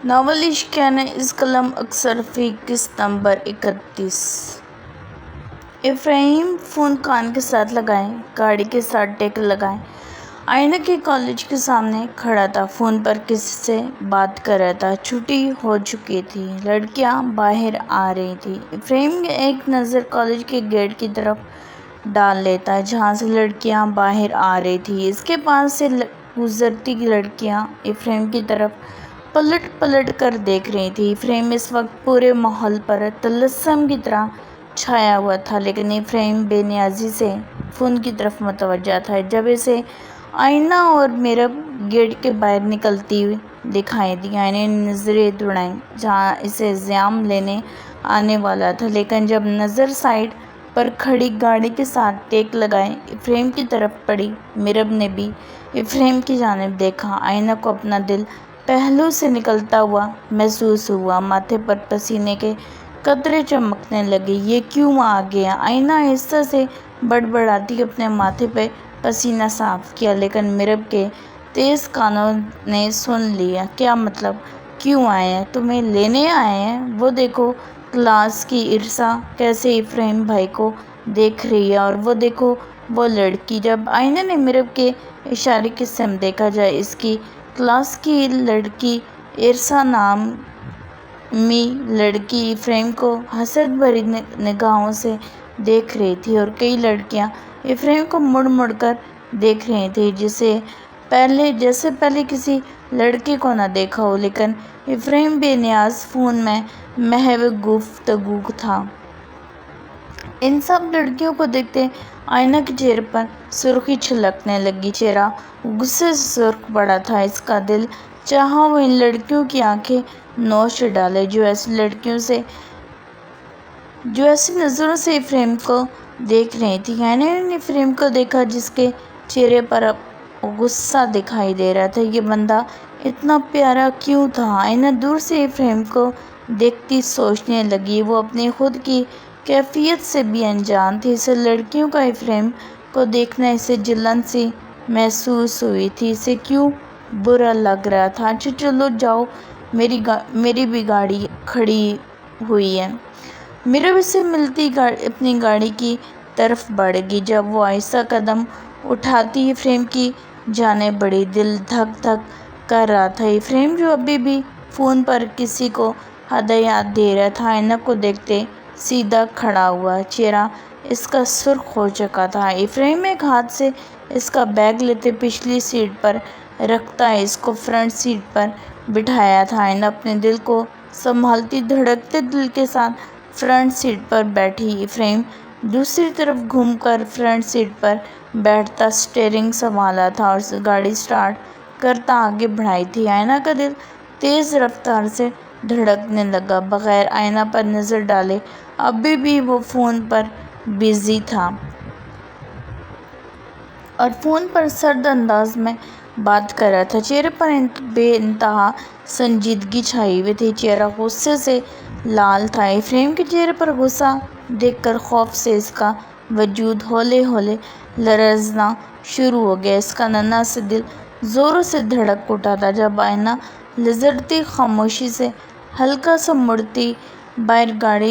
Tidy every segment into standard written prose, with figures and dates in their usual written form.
Novel عشق نے اس قلم اکثر فی قسط نمبر 31۔ افراہیم فون کان کے ساتھ لگائے، گاڑی کے ساتھ ٹیک لگائے، آئینہ کے کالج کے سامنے کھڑا تھا، فون پر کسی سے بات کر رہا تھا۔ چھٹی ہو چکی تھی، لڑکیاں باہر آ رہی تھیں۔ افراہیم ایک نظر کالج کے گیٹ کی طرف ڈال لیتا جہاں سے لڑکیاں باہر آ رہی تھیں۔ اس کے پاس سے گزرتی لڑکیاں افراہیم کی طرف پلٹ پلٹ کر دیکھ رہی تھیں۔ افراہیم اس وقت پورے ماحول پر طلسم کی طرح چھایا ہوا تھا، لیکن افراہیم بے نیازی سے فون کی طرف متوجہ تھا۔ جب اسے آئینہ اور میرب گیٹ کے باہر نکلتی دکھائی دی، آئینہ نے نظریں دوڑائیں جہاں اسے زیام لینے آنے والا تھا، لیکن جب نظر سائیڈ پر کھڑی گاڑی کے ساتھ ٹیک لگائے افراہیم کی طرف پڑی، میرب نے بھی افراہیم کی جانب دیکھا۔ آئینہ کو اپنا دل پہلو سے نکلتا ہوا محسوس ہوا، ماتھے پر پسینے کے قطرے چمکنے لگے۔ یہ کیوں آ گیا؟ آئینہ آہستہ سے بڑبڑاتی اپنے ماتھے پہ پسینہ صاف کیا، لیکن میرب کے تیز کانوں نے سن لیا۔ کیا مطلب؟ کیوں آئے ہیں؟ تمہیں لینے آئے ہیں؟ وہ دیکھو کلاس کی عرصہ کیسے افراہیم بھائی کو دیکھ رہی ہے، اور وہ دیکھو وہ لڑکی۔ جب آئینہ نے میرب کے اشارے کی سمت دیکھا جہاں اس کی کلاس کی لڑکی عرصہ نامی لڑکی افراہیم کو حسد بھری نگاہوں سے دیکھ رہی تھی، اور کئی لڑکیاں افراہیم کو مڑ مڑ کر دیکھ رہی تھیں جیسے پہلے کسی لڑکے کو نہ دیکھا ہو، لیکن افراہیم بے نیاز فون میں محو گفتگو تھا۔ ان سب لڑکیوں کو دیکھتے آئینہ کے چہرے پر سرخی چھلکنے لگی۔ چہرہ غصے سے سرخ پڑا تھا۔ اس کا دل چاہا وہ ان لڑکیوں کی آنکھیں نوچ ڈالے جو ایسی نظروں سے افراہیم کو دیکھ رہی تھیں۔ آئینہ نے افراہیم کو دیکھا جس کے چہرے پر اب غصہ دکھائی دے رہا تھا۔ یہ بندہ اتنا پیارا کیوں تھا؟ آئینہ دور سے افراہیم کو دیکھتی سوچنے لگی۔ وہ اپنی خود کی کیفیت سے بھی انجان تھی۔ اسے لڑکیوں کا افراہیم کو دیکھنا اسے جلن سی محسوس ہوئی تھی۔ اسے کیوں برا لگ رہا تھا؟ اچھا چلو جاؤ، میری بھی گاڑی کھڑی ہوئی ہے۔ میرب اسے ملتی اپنی گاڑی کی طرف بڑھ گئی۔ جب وہ آہستہ قدم اٹھاتی افراہیم کی جانب بڑھی، دل دھک دھک کر رہا تھا۔ افراہیم جو ابھی بھی فون پر کسی کو ہدایات دے رہا تھا، آئینہ کو دیکھتے سیدھا کھڑا ہوا۔ چہرہ اس کا سرخ ہو چکا تھا۔ افراہیم ایک ہاتھ سے اس کا بیگ لیتے پچھلی سیٹ پر رکھتا اس کو فرنٹ سیٹ پر بٹھایا تھا۔ آئینہ اپنے دل کو سنبھالتی دھڑکتے دل کے ساتھ فرنٹ سیٹ پر بیٹھی۔ افراہیم دوسری طرف گھوم کر فرنٹ سیٹ پر بیٹھتا اسٹیئرنگ سنبھالا تھا اور گاڑی سٹارٹ کرتا آگے بڑھائی تھی۔ آئینہ کا دل تیز رفتار سے دھڑکنے لگا۔ بغیر آئینہ پر نظر ڈالے ابھی بھی وہ فون پر بزی تھا اور فون پر سرد انداز میں بات کر رہا تھا۔ چہرے پر بے انتہا سنجیدگی چھائی ہوئی تھی، چہرہ غصے سے لال تھا۔ افراہیم کے چہرے پر غصہ دیکھ کر خوف سے اس کا وجود ہولے ہولے لرزنا شروع ہو گیا۔ اس کا ننھا سا دل زوروں سے دھڑک اٹھا تھا جب آئینہ لرزتی خاموشی سے ہلکا سا مڑتی باہر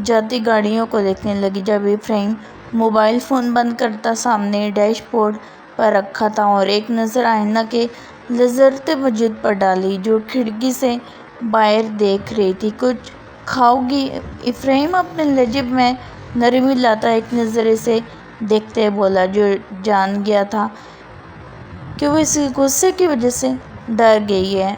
جاتی گاڑیوں کو دیکھنے لگی۔ جب افراہیم موبائل فون بند کرتا سامنے ڈیش بورڈ پر رکھا تھا اور ایک نظر آئینہ کے لرزتے وجود پر ڈالی جو کھڑکی سے باہر دیکھ رہی تھی۔ کچھ کھاؤ گی؟ افراہیم اپنے لہجے میں نرمی لاتا ایک نظر اسے دیکھتے بولا، جو جان گیا تھا کہ وہ اس کے غصے کی وجہ سے ڈر گئی ہے۔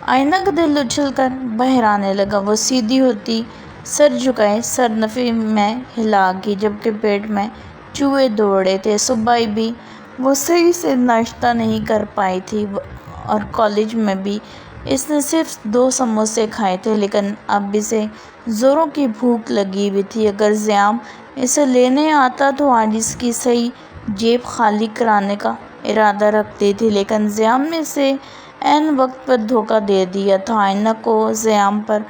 آئینہ کا دل اچھل کر باہر آنے لگا۔ وہ سیدھی ہوتی سر جھکائے سر نفی میں ہلا گئی جبکہ پیٹ میں چوہے دوڑ رہے تھے۔ صبح بھی وہ صحیح سے ناشتہ نہیں کر پائی تھی اور کالج میں بھی اس نے صرف 2 سموسے کھائے تھے، لیکن اب اسے زوروں کی بھوک لگی ہوئی تھی۔ اگر زیام اسے لینے آتا تو آج اس کی صحیح جیب خالی کرانے کا ارادہ رکھتی تھی، لیکن زیام نے اسے عین وقت پر دھوکہ دے دیا تھا۔ آئینہ کو زیام پر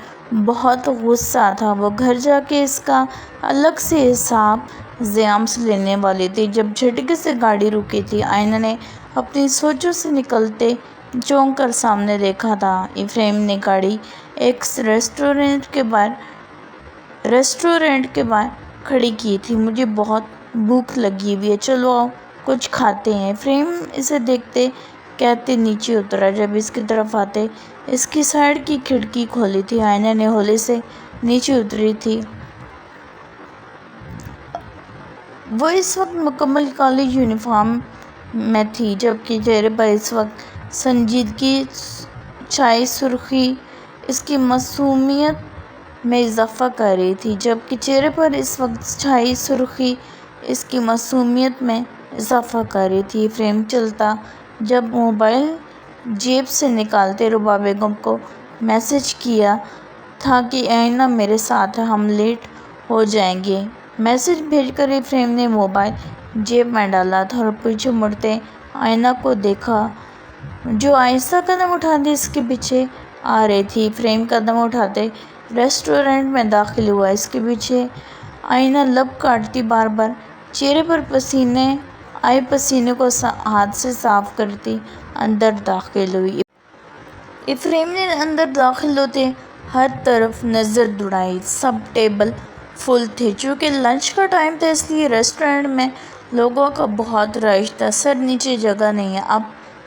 بہت غصہ تھا۔ وہ گھر جا کے اس کا الگ سے حساب زیام سے لینے والی تھی۔ جب جھٹکے سے گاڑی رکی تھی، آئینہ نے اپنی سوچوں سے نکلتے چونک کر سامنے دیکھا تھا۔ افریم نے گاڑی ایک ریسٹورینٹ کے باہر کھڑی کی تھی۔ مجھے بہت بھوک لگی ہوئی ہے، چلو آؤ کچھ کھاتے ہیں۔ افریم اسے دیکھتے کہتے نیچے اترا۔ جب اس کی طرف آتے اس کی سائیڈ کی کھڑکی کھولی تھی۔ آئینہ نے ہولے سے نیچے اتری تھی۔ وہ اس وقت مکمل کالج یونیفارم میں تھی، جبکہ چہرے پر اس وقت سنجیدگی چھائی سرخی اس کی معصومیت میں اضافہ کر رہی تھی۔ افریم چلتا جب موبائل جیب سے نکالتے ربا بیگم کو میسج کیا تھا کہ آئینہ میرے ساتھ ہے، ہم لیٹ ہو جائیں گے۔ میسج بھیج کر افریم نے موبائل جیب میں ڈالا تھا اور پیچھے مڑتے آئینہ کو دیکھا جو آہستہ قدم اٹھاتے اس کے پیچھے آ رہی تھی۔ افریم قدم اٹھاتے ریسٹورینٹ میں داخل ہوا، اس کے پیچھے آئینہ لب کاٹتی بار بار چہرے پر پسینے کو ہاتھ سے صاف کرتی اندر داخل ہوئی۔ افریم نے اندر داخل ہوتے ہر طرف نظر دوڑائی، سب ٹیبل فل تھے۔ چونکہ لنچ کا ٹائم تھا اس لیے ریسٹورینٹ میں لوگوں کا بہت رش تھا۔ سر نیچے جگہ نہیں ہے، آپ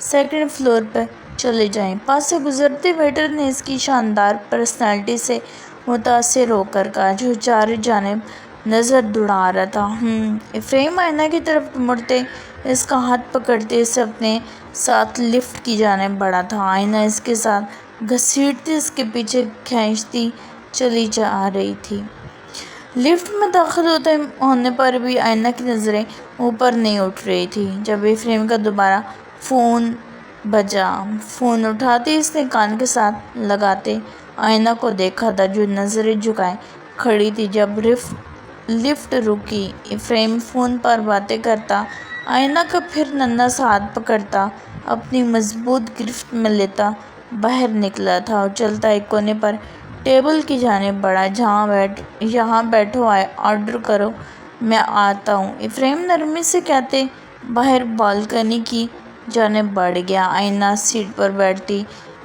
سیکنڈ فلور پر چلے جائیں۔ پاس سے گزرتے ویٹر نے اس کی شاندار پرسنالٹی سے متاثر ہو کر کہا، جو چاروں جانب نظر دوڑا رہا تھا۔ افریم آئینہ کی طرف مڑتے اس کا ہاتھ پکڑتے اسے اپنے ساتھ لفٹ کی جانب بڑھا تھا۔ آئینہ اس کے ساتھ گھسیٹتی اس کے پیچھے کھینچتی چلی جا رہی تھی۔ لفٹ میں داخل ہونے پر بھی آئینہ کی نظریں اوپر نہیں اٹھ رہی تھیں۔ جب افریم کا دوبارہ فون بجا، فون اٹھاتے اس نے کان کے ساتھ لگاتے آئینہ کو دیکھا تھا جو نظریں جھکائے کھڑی تھی۔ جب لفٹ رکی، افریم فون پر باتیں کرتا آئینہ کا پھر ننھا سا ہاتھ پکڑتا اپنی مضبوط گرفت میں لیتا باہر نکلا تھا اور چلتا ایک کونے پر ٹیبل کی جانب بڑھا، یہاں بیٹھو، آرڈر کرو، میں آتا ہوں۔ افریم نرمی سے کہتے باہر بالکنی کی جانب بڑھ گیا۔ آئینہ سیٹ پر بیٹھتی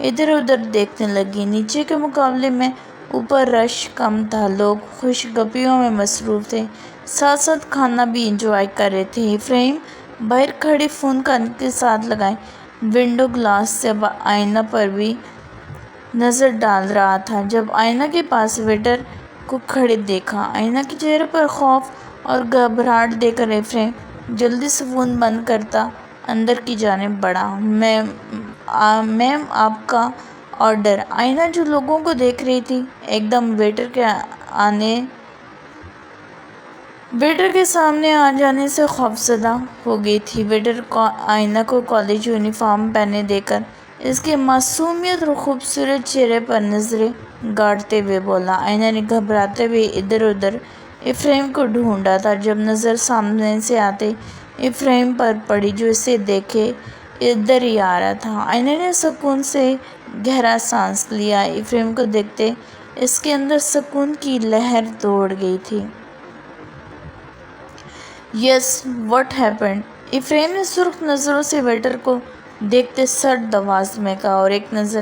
ادھر ادھر دیکھنے لگی۔ نیچے کے مقابلے میں اوپر رش کم تھا، لوگ خوش گپیوں میں مصروف تھے، ساتھ ساتھ کھانا بھی انجوائے کر رہے تھے۔ افریم باہر کھڑی فون کان کے ساتھ لگائے ونڈو گلاس سے آئینہ پر بھی نظر ڈال رہا تھا۔ جب آئینہ کے پاس ویٹر کو کھڑے دیکھا، آئینہ کے چہرے پر خوف اور گھبراہٹ دیکھ کر افریم جلدی سے فون بند کرتا اندر کی جانب بڑھا۔ میم آپ کا آرڈر۔ آئینہ جو لوگوں کو دیکھ رہی تھی ایک دم ویٹر کے سامنے آ جانے سے خوفزدہ ہو گئی تھی۔ ویٹر آئینہ کو کالج یونیفارم پہنے دیکھ کر اس کی معصومیت اور خوبصورت چہرے پر نظریں گاڑتے ہوئے بولا۔ آئینہ نے گھبراتے ہوئے ادھر ادھر افریم کو ڈھونڈا تھا۔ جب نظر سامنے سے آتے افریم پر پڑی جو اسے دیکھے ادھر ہی آ رہا تھا، آئینہ نے سکون سے گہرا سانس لیا۔ افریم کو دیکھتے اس کے اندر سکون کی لہر دوڑ گئی تھی۔ یس، واٹ ہیپنڈ؟ افریم نے سرخ نظروں سے ویٹر کو دیکھتے سرد آواز میں کہا اور ایک نظر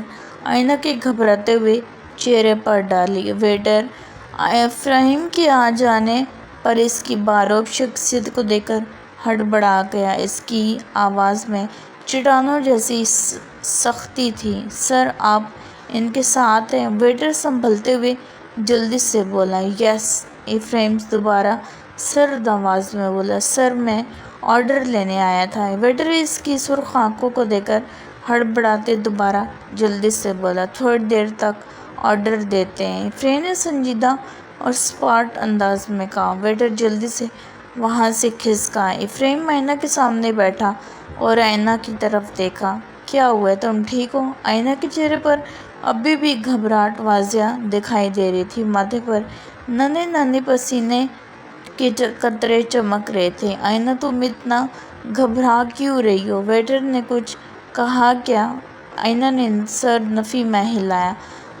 آئینہ کے گھبراتے ہوئے چہرے پر ڈالی۔ ویٹر افریم کے آ جانے پر اس کی باروب شخصیت کو دیکھ کر ہڑبڑا گیا۔ اس کی آواز میں چٹانوں جیسی سختی تھی۔ سر آپ ان کے ساتھ ہیں؟ ویٹر سنبھلتے ہوئے جلدی سے بولا۔ یس، افریم دوبارہ سرد آواز میں بولا۔ سر میں آرڈر لینے آیا تھا۔ ویٹر اس کی سرخ آنکھوں کو دیکھ کر ہڑبڑاتے دوبارہ جلدی سے بولا۔ تھوڑی دیر تک آرڈر دیتے ہیں، افریم نے سنجیدہ اور سپاٹ انداز میں کہا۔ ویٹر جلدی سے وہاں سے کھسکا۔ افریم آئینہ کے سامنے بیٹھا اور آئینہ کی طرف دیکھا۔ کیا ہوا ہے، تم ٹھیک ہو؟ آئینہ کے چہرے پر ابھی بھی گھبراہٹ واضح دکھائی دے رہی تھی، ماتھے پر ننھے ننھے پسینے کے قطرے چمک رہے تھے۔ آئینہ تم اتنا گھبرا کیوں رہی ہو؟ ویٹر نے کچھ کہا کیا؟ آئینہ نے سر نفی میں ہلایا۔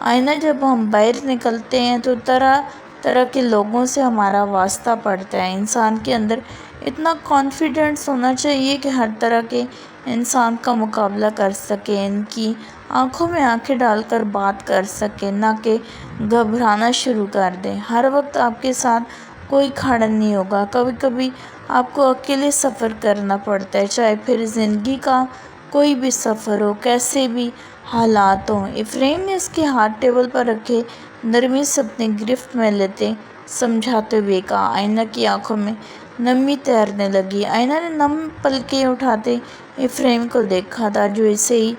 آئینہ جب ہم باہر نکلتے ہیں تو طرح طرح کے لوگوں سے ہمارا واسطہ پڑتا ہے، انسان کے اندر اتنا کانفیڈنس ہونا چاہیے کہ ہر طرح کے انسان کا مقابلہ کر سکے، ان کی آنکھوں میں آنکھیں ڈال کر بات کر سکے، نہ کہ گھبرانا شروع کر دے۔ ہر وقت آپ کے ساتھ کوئی کھڑا نہیں ہوگا، کبھی کبھی آپ کو اکیلے سفر کرنا پڑتا ہے، چاہے پھر زندگی کا کوئی بھی سفر ہو، کیسے بھی حالات ہوں۔ افریم نے اس کے ہاتھ ٹیبل پر رکھے نرمی سے اپنی گرفت میں لیتے سمجھاتے ہوئے کہا۔ آئینہ کی آنکھوں میں نمی تیرنے لگی۔ آئینہ نے نم پلکیں اٹھاتے افریم کو دیکھا تھا، جو اسے ہی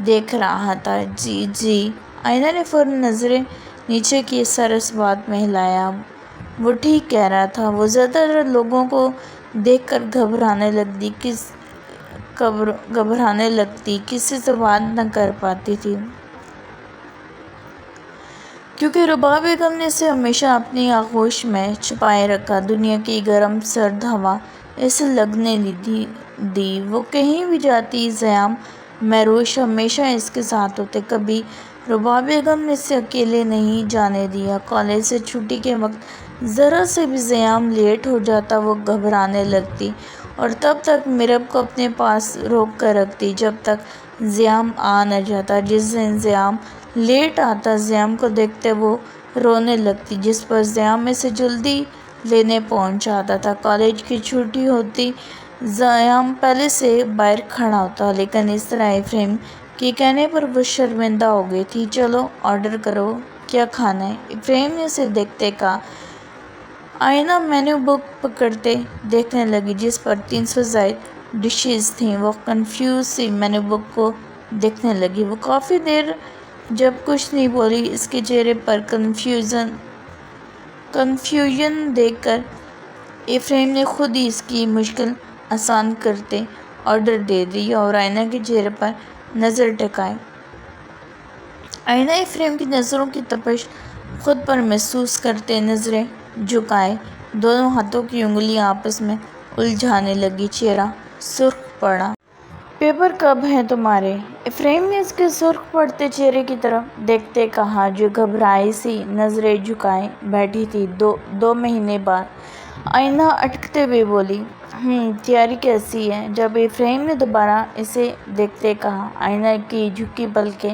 دیکھ رہا تھا۔ جی جی، آئینہ نے فوراً نظریں نیچے کی، سر اس بات میں ہلایا۔ وہ ٹھیک کہہ رہا تھا، وہ زیادہ تر لوگوں کو دیکھ کر گھبرانے لگتی، کسی سے بات نہ کر پاتی تھی، کیونکہ رباب بیگم نے اسے ہمیشہ اپنی آغوش میں چھپائے رکھا۔ دنیا کی گرم سرد ہوا اسے لگنے نہیں دی۔ وہ کہیں بھی جاتی، زیام مہروش ہمیشہ اس کے ساتھ ہوتے۔ کبھی رباب بیگم نے اسے اکیلے نہیں جانے دیا۔ کالج سے چھٹی کے وقت ذرا سے بھی زیام لیٹ ہو جاتا، وہ گھبرانے لگتی اور تب تک میرب کو اپنے پاس روک کر رکھتی جب تک زیام آ نہ جاتا۔ جس دن زیام لیٹ آتا، زیام کو دیکھتے وہ رونے لگتی، جس پر زیام اسے جلدی لینے پہنچ جاتا تھا۔ کالج کی چھٹی ہوتی، زیام پہلے سے باہر کھڑا ہوتا، لیکن اس طرح افریم کے کہنے پر وہ شرمندہ ہو گئی تھی۔ چلو آرڈر کرو، کیا کھانا ہے؟ افریم نے اسے دیکھتے کہا۔ آئینہ مینو بک پکڑتے دیکھنے لگی، جس پر 300 زائد ڈشز تھیں۔ وہ کنفیوز سی مینو بک کو دیکھنے لگی۔ وہ کافی دیر جب کچھ نہیں بولی، اس کے چہرے پر کنفیوژن دیکھ کر افریم نے خود ہی اس کی مشکل آسان کرتے آرڈر دے دیا اور آئینہ کے چہرے پر نظر ٹکائی۔ آئینہ افریم کی نظروں کی تپش خود پر محسوس کرتے نظریں جھکائے، دونوں ہاتھوں کی انگلیاں آپس میں الجھانے لگی، چہرہ سرخ پڑا۔ پیپر کب ہیں تمہارے؟ افریم نے اس کے سرخ پڑتے چہرے کی طرف دیکھتے کہا، جو گھبرائی سی نظریں جھکائے بیٹھی تھی۔ 2 مہینے بعد، آئینہ اٹکتے ہوئے بولی۔ تیاری کیسی ہے؟ جب افریم نے دوبارہ اسے دیکھتے کہا۔ آئینہ کی جھکی پلکیں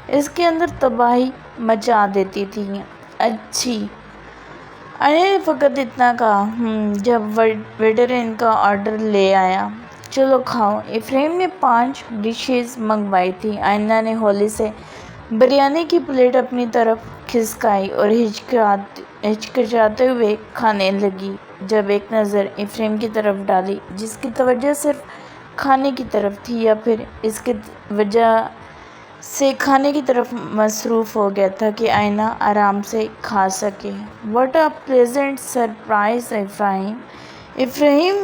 اس کے اندر تباہی مچا دیتی تھیں۔ اچھی۔ آئینہ نے فقط اتنا کہا، جب ویٹر ان کا آرڈر لے آیا۔ چلو کھاؤ۔ افریم نے 5 ڈشز منگوائی تھیں۔ آئینہ نے ہولی سے بریانی کی پلیٹ اپنی طرف کھسکائی اور ہچکچاتے ہوئے کھانے لگی۔ جب ایک نظر افریم کی طرف ڈالی، جس کی توجہ صرف کھانے کی طرف تھی، یا پھر اس کی وجہ سے کھانے کی طرف مصروف ہو گیا تھا کہ آئینہ آرام سے کھا سکے۔ What a pleasant surprise Ephraim! Ephraim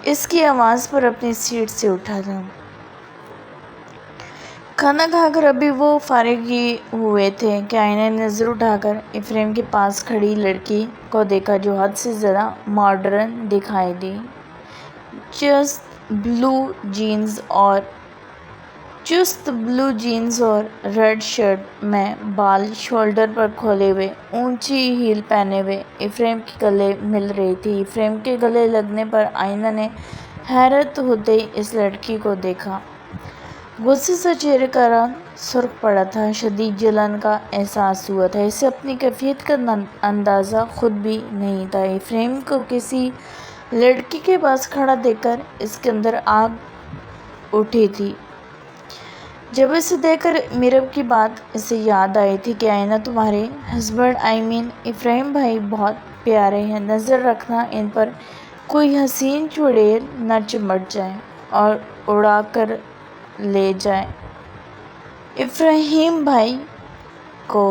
اس کی آواز پر اپنی سیٹ سے اٹھا تھا۔ کھانا کھا کر ابھی وہ فارغ ہی ہوئے تھے کہ آئینہ نے نظر اٹھا کر افریم کے پاس کھڑی لڑکی کو دیکھا، جو حد سے زیادہ ماڈرن دکھائی دی۔ چست بلو جینز اور ریڈ شرٹ میں، بال شولڈر پر کھولے ہوئے، اونچی ہیل پہنے ہوئے، افریم کے گلے مل رہی تھی۔ افریم کے گلے لگنے پر آئینہ نے حیرت ہوتے اس لڑکی کو دیکھا۔ غصے سے چہرے کا رنگ سرخ پڑا تھا، شدید جلن کا احساس ہوا تھا۔ اسے اپنی کیفیت کا اندازہ خود بھی نہیں تھا۔ افریم کو کسی لڑکی کے پاس کھڑا دیکھ کر اس کے اندر آگ اٹھی تھی۔ جب اسے دیکھ کر میرب کی بات اسے یاد آئی تھی کہ آئینہ تمہارے ہسبینڈ افریم بھائی بہت پیارے ہیں، نظر رکھنا ان پر کوئی حسین چڑیل نہ چمٹ جائے اور اڑا کر لے جائے افریم بھائی کو۔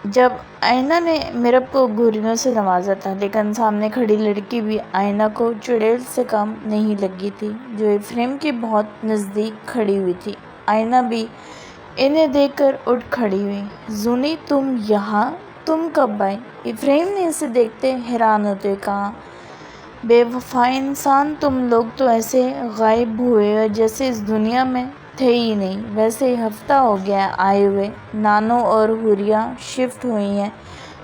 جب آئینہ نے میرب کو گھریوں سے نوازا تھا، لیکن سامنے کھڑی لڑکی بھی آئینہ کو چڑیل سے کم نہیں لگی تھی، جو افریم کے بہت نزدیک کھڑی ہوئی تھی۔ آئینہ بھی انہیں دیکھ کر اٹھ کھڑی ہوئی۔ زونی تم یہاں؟ تم کب آئی؟ افریم نے اسے دیکھتے حیران ہوتے کہا۔ بے وفا انسان، تم لوگ تو ایسے غائب ہوئے ہو جیسے اس دنیا میں تھے ہی نہیں۔ ویسے ہفتہ ہو گیا آئے ہوئے، نانو اور حوریہ شفٹ ہوئی ہیں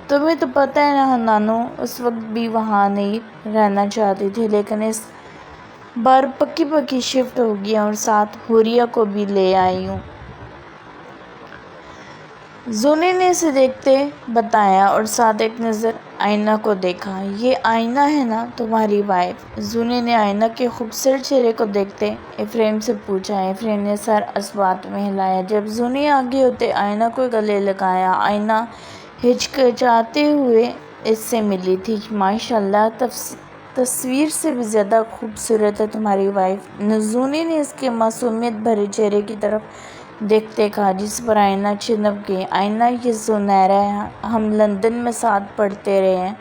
تمہیں تو پتہ ہے نا نانو اس وقت بھی وہاں نہیں رہنا چاہتی تھی، لیکن اس بار پکی شفٹ ہو گئی اور ساتھ حوریہ کو بھی لے آئی ہوں۔ زونی نے اسے دیکھتے بتایا اور ساتھ ایک نظر آئینہ کو دیکھا۔ یہ آئینہ ہے نا تمہاری وائف؟ زونی نے آئینہ کے خوبصورت چہرے کو دیکھتے افریم سے پوچھا۔ افریم نے سر اثبات میں ہلایا۔ جب زونی آگے ہوتے آئینہ کو گلے لگایا۔ آئینہ ہچکچاتے ہوئے اس سے ملی تھی۔ ماشاءاللہ، تصویر سے بھی زیادہ خوبصورت ہے تمہاری وائف، زونی نے اس کے معصومیت بھرے چہرے کی طرف دیکھتے کہا، جس پر آئینہ چنپ گئی۔ آئینہ، یہ زنیرہ ہے، ہم لندن میں ساتھ پڑھتے رہے ہیں۔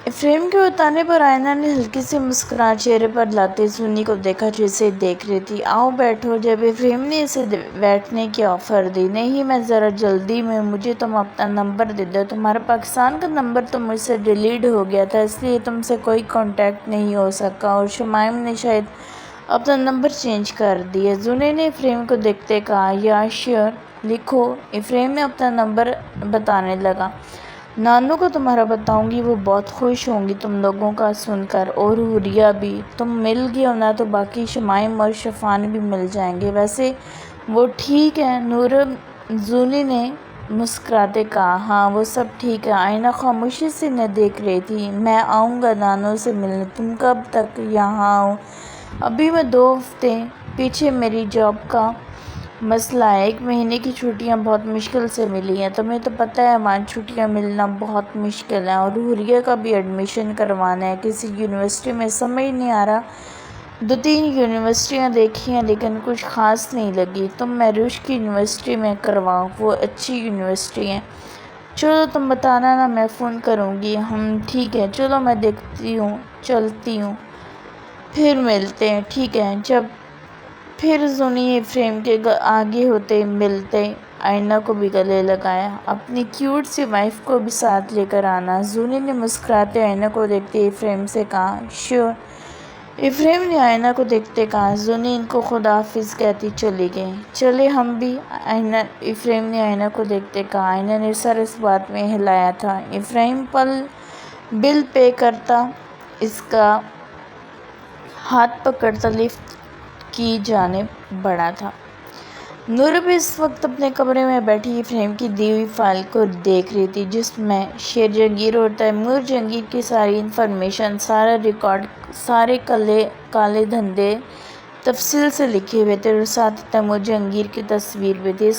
افریم کے بتانے پر آئینہ نے ہلکی سی مسکراہٹ چہرے پر لاتے زونی کو دیکھا جو اسے دیکھ رہی تھی۔ آؤ بیٹھو۔ جب افریم نے اسے بیٹھنے کی آفر دی۔ نہیں، میں ذرا جلدی میں ہوں، مجھے تم اپنا نمبر دے دو۔ تمہارا پاکستان کا نمبر تو مجھ سے ڈیلیٹ ہو گیا تھا، اس لیے تم سے کوئی کانٹیکٹ نہیں ہو سکا، اور شمائم نے شاید اپنا نمبر چینج کر دیا۔ زونی نے افریم کو دیکھتے کہا، یا شیور، لکھو۔ افریم نے اپنا نمبر بتانے لگا۔ نانو کو تمہارا بتاؤں گی، وہ بہت خوش ہوں گی تم لوگوں کا سن کر، اور حوریہ بھی۔ تم مل گئے ہو نا تو باقی شمائم اور شفان بھی مل جائیں گے۔ ویسے وہ ٹھیک ہے نورب؟ زونی نے مسکراتے کہا، ہاں وہ سب ٹھیک ہے۔ آئینہ خاموشی سے انہیں دیکھ رہی تھی۔ میں آؤں گا نانو سے ملنے، تم کب تک یہاں ہو؟ ابھی میں 2 ہفتے پیچھے میری جاب کا مسئلہ ہے، 1 مہینے کی چھٹیاں بہت مشکل سے ملی ہیں، تمہیں تو پتہ ہے وہاں چھٹیاں ملنا بہت مشکل ہے، اور حوریہ کا بھی ایڈمیشن کروانا ہے کسی یونیورسٹی میں، سمجھ نہیں آ رہا۔ 2-3 یونیورسٹیاں دیکھی ہیں لیکن کچھ خاص نہیں لگی، تم مہروش کی یونیورسٹی میں کرواؤ، وہ اچھی یونیورسٹی ہے۔ چلو تم بتانا نا، میں فون کروں گی۔ ٹھیک ہے، چلو میں دیکھتی ہوں، چلتی ہوں، پھر ملتے ہیں۔ ٹھیک ہے۔ جب پھر زونی افریم کے آگے ہوتے ملتے آئینہ کو بھی گلے لگایا۔ اپنی کیوٹ سی وائف کو بھی ساتھ لے کر آنا۔ زونی نے مسکراتے آئینہ کو دیکھتے افریم سے کہا، شیور۔ افریم نے آئینہ کو دیکھتے کہا۔ زونی ان کو خدا حافظ کہتی چلی گئی۔ چلے ہم بھی؟ افریم نے آئینہ کو دیکھتے کہا۔ آئینہ نے سر اس بات میں ہلایا تھا۔ افریم بل پے کرتا اس کا ہاتھ پکڑتا لفٹ کی جانب بڑھا تھا۔ نورب اس وقت اپنے کمرے میں بیٹھی افریم کی دی ہوئی فائل کو دیکھ رہی تھی، جس میں شیر جہانگیر اور تیمور جہانگیر کی ساری انفارمیشن، سارا ریکارڈ، سارے کالے دھندے تفصیل سے لکھے ہوئے تھے، اور ساتھ تیمور جہانگیر کی تصویر بھی تھی۔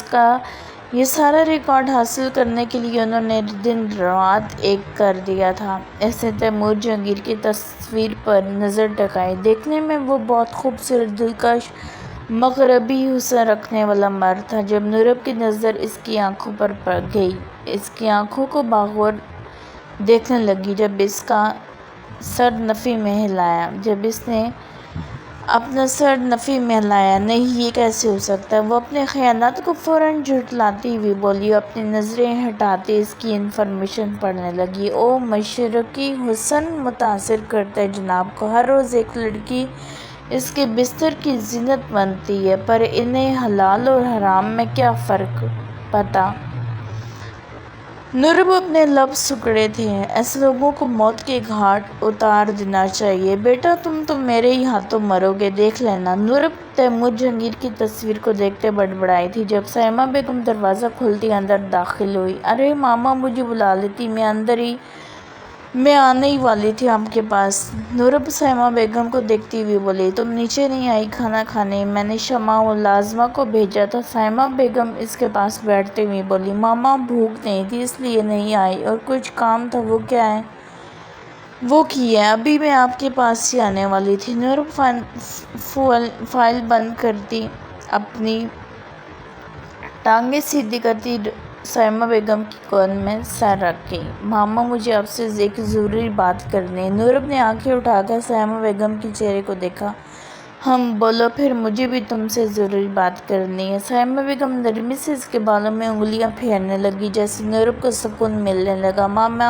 یہ سارا ریکارڈ حاصل کرنے کے لیے انہوں نے دن رات ایک کر دیا تھا۔ ایسے تیمور جہانگیر کی تصویر پر نظر ٹکائی۔ دیکھنے میں وہ بہت خوبصورت، دلکش، مغربی حسن رکھنے والا مرد تھا۔ جب نورب کی نظر اس کی آنکھوں پر گئی، اس کی آنکھوں کو بغور دیکھنے لگی، جب اس کا سر نفی میں ہلایا، جب اس نے اپنا سر نفی میں ہلایا، نہیں یہ کیسے ہو سکتا ہے؟ وہ اپنے خیالات کو فوراً جھٹلاتی ہوئی بولی، اپنی نظریں ہٹاتے اس کی انفارمیشن پڑھنے لگی۔ او مشرقی حسن متاثر کرتا ہے جناب کو، ہر روز ایک لڑکی اس کے بستر کی زینت بنتی ہے، پر انہیں حلال اور حرام میں کیا فرق پتا؟ نورب اپنے لب سکڑے تھے۔ ایسے لوگوں کو موت کے گھاٹ اتار دینا چاہیے۔ بیٹا تم تو میرے ہی ہاتھوں مرو گے، دیکھ لینا۔ نورب تیمور جہانگیر کی تصویر کو دیکھتے بڑبڑائی تھی۔ جب سائمہ بیگم دروازہ کھولتی اندر داخل ہوئی، ارے ماما مجھے بلا لیتی، میں آنے ہی والی تھی آپ کے پاس۔ نورب سائمہ بیگم کو دیکھتی ہوئی بولی، تم نیچے نہیں آئی کھانا کھانے؟ میں نے شمع و لازمہ کو بھیجا تھا۔ سائمہ بیگم اس کے پاس بیٹھتے ہوئے بولی، ماما بھوک نہیں تھی اس لیے نہیں آئی، اور کچھ کام تھا۔ وہ کیا ہے؟ وہ کی ہے، ابھی میں آپ کے پاس ہی آنے والی تھی۔ نورب فائل بند کرتی، اپنی ٹانگیں سیدھی کرتی سائمہ بیگم کی گود میں سر رکھ گئی۔ ماما مجھے آپ سے ایک ضروری بات کرنی ہے۔ نورب نے آنکھیں اٹھا کر سائمہ بیگم کے چہرے کو دیکھا۔ بولو پھر، مجھے بھی تم سے ضروری بات کرنی ہے۔ سائمہ بیگم نرمی سے اس کے بالوں میں انگلیاں پھیرنے لگی، جیسے نورب کو سکون ملنے لگا۔ ماما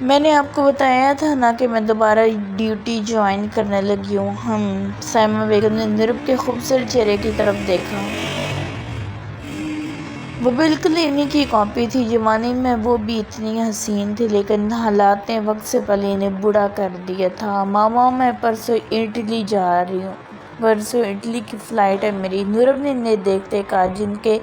میں نے آپ کو بتایا تھا نا کہ میں دوبارہ ڈیوٹی جوائن کرنے لگی ہوں۔ سائمہ بیگم نے نورب کے خوبصورت چہرے کی طرف دیکھا۔ وہ بالکل انہیں کی کاپی تھی۔ جوانی میں وہ بھی اتنی حسین تھی، لیکن حالات نے وقت سے پہلے انہیں بوڑھا کر دیا تھا۔ ماما میں پرسوں اٹلی جا رہی ہوں، پرسوں اٹلی کی فلائٹ ہے میری، نورب نے انہیں دیکھتے کہا، جن کے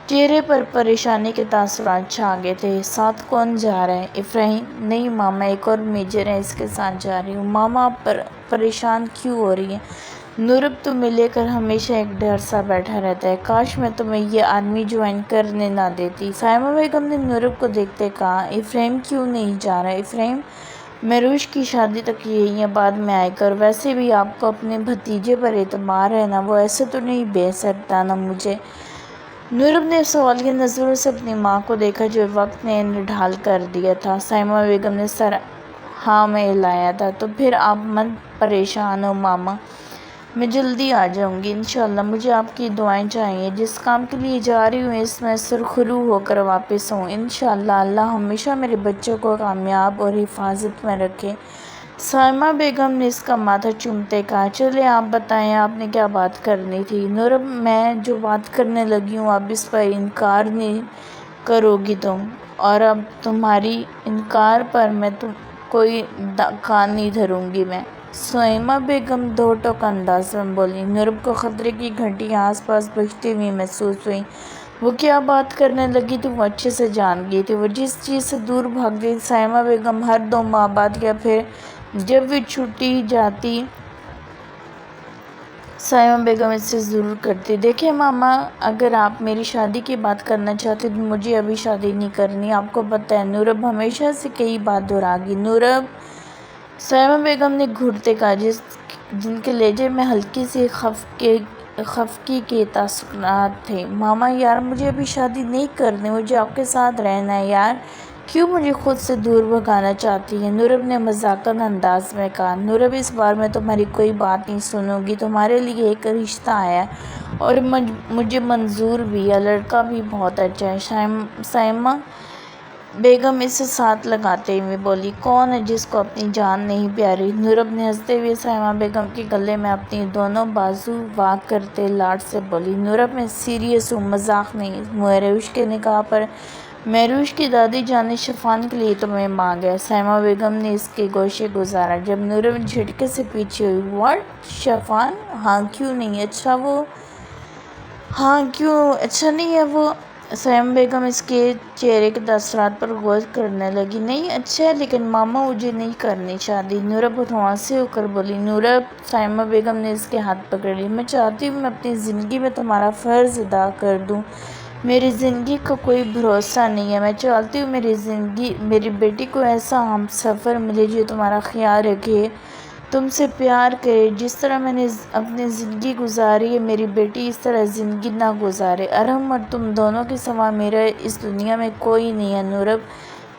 چہرے پر پریشانی کے تاثرات چھا گئے تھے۔ ساتھ کون جا رہا ہے؟ افراہیم؟ نہیں ماما، ایک اور میجر ہے، اس کے ساتھ جا رہی ہوں۔ ماما آپ پریشان کیوں ہو رہی ہیں؟ نورب تمہیں لے کر ہمیشہ ایک ڈر سا بیٹھا رہتا ہے، کاش میں تمہیں یہ آدمی جوائن کرنے نہ دیتی۔ سائمہ بیگم نے نورب کو دیکھتے کہا، افراہیم کیوں نہیں جا رہا؟ افراہیم مہروش کی شادی تک یہی ہے، بعد میں آئے گا، اور ویسے بھی آپ کو اپنے بھتیجے پر اعتبار ہے نا، وہ ایسے تو نہیں بھیج سکتا نا مجھے۔ نورب نے سوال کی نظروں سے اپنی ماں کو دیکھا، جو وقت نے انہیں ڈھال کر دیا تھا۔ سائمہ بیگم نے سر ہاں میں ہلایا تھا۔ تو پھر آپ مت پریشان ہو ماما، میں جلدی آ جاؤں گی انشاءاللہ، مجھے آپ کی دعائیں چاہیے، جس کام کے لیے جا رہی ہوں اس میں سرخرو ہو کر واپس ہوں انشاءاللہ، اللہ ہمیشہ میرے بچوں کو کامیاب اور حفاظت میں رکھے۔ سائمہ بیگم نے اس کا ماتھا چومتے کہا، چلے آپ بتائیں، آپ نے کیا بات کرنی تھی؟ نورب میں جو بات کرنے لگی ہوں اب اس پر انکار نہیں کرو گی تم، اور اب تمہاری انکار پر میں کوئی کان نہیں دھروں گی میں۔ سائمہ بیگم دو ٹوک انداز میں بولی۔ نورب کو خطرے کی گھنٹیاں آس پاس بجتی ہوئی محسوس ہوئیں۔ وہ کیا بات کرنے لگی تھی وہ اچھے سے جان گئی تھی، وہ جس چیز سے دور بھاگ گئی سائمہ بیگم ہر 2 ماہ بعد یا پھر جب وہ چھٹی جاتی سائمہ بیگم اس سے ضرور کرتی۔ دیکھیں ماما، اگر آپ میری شادی کی بات کرنا چاہتے تو مجھے ابھی شادی نہیں کرنی، آپ کو پتہ ہے۔ نورب ہمیشہ سے کئی بات دہرا گئی۔ نورب، سائمہ بیگم نے گھٹتے کہا، جن کے لہجے میں ہلکی سی خفگی کے تاثرات تھے۔ ماما یار، مجھے ابھی شادی نہیں کرنی، مجھے آپ کے ساتھ رہنا ہے یار، کیوں مجھے خود سے دور بھگانا چاہتی ہیں؟ نورب نے مذاقن انداز میں کہا۔ نورب، اس بار میں تمہاری کوئی بات نہیں سنوں گی، تمہارے لیے ایک رشتہ آیا ہے اور مجھے منظور بھی ہے، لڑکا بھی بہت اچھا ہے۔ سائمہ بیگم اسے ساتھ لگاتے ہوئے بولی، کون ہے جس کو اپنی جان نہیں پیاری؟ نورب نے ہنستے ہوئے سائمہ بیگم کے گلے میں اپنی دونوں بازو واقع کرتے لاڈ سے بولی، نورب میں سیریس ہوں، مذاق نہیں۔ مہروش کے نکاح پر مہروش کی دادی جان نے شفان کے لیے تمہیں مانگا ہے۔ سائمہ بیگم نے اس کے گوشے گزارا، جب نورب جھٹکے سے پیچھے ہوئی، واٹ؟ شفان؟ ہاں کیوں نہیں؟ اچھا وہ ہاں کیوں اچھا نہیں ہے وہ؟ سائمہ بیگم اس کے چہرے کے تاثرات پر غور کرنے لگی، نہیں اچھا ہے، لیکن ماما مجھے نہیں کرنی شادی۔ نورب متاثر ہو کر بولی۔ نورب، سائمہ بیگم نے اس کے ہاتھ پکڑ لی، میں چاہتی ہوں میں اپنی زندگی میں تمہارا فرض ادا کر دوں، میری زندگی کا کوئی بھروسہ نہیں ہے، میں چاہتی ہوں میری بیٹی کو ایسا ہم سفر ملے جو تمہارا خیال رکھے، تم سے پیار کرے، جس طرح میں نے اپنی زندگی گزاری ہے میری بیٹی اس طرح زندگی نہ گزارے، ارحم اور تم دونوں کے سوا میرا اس دنیا میں کوئی نہیں ہے۔ نورب،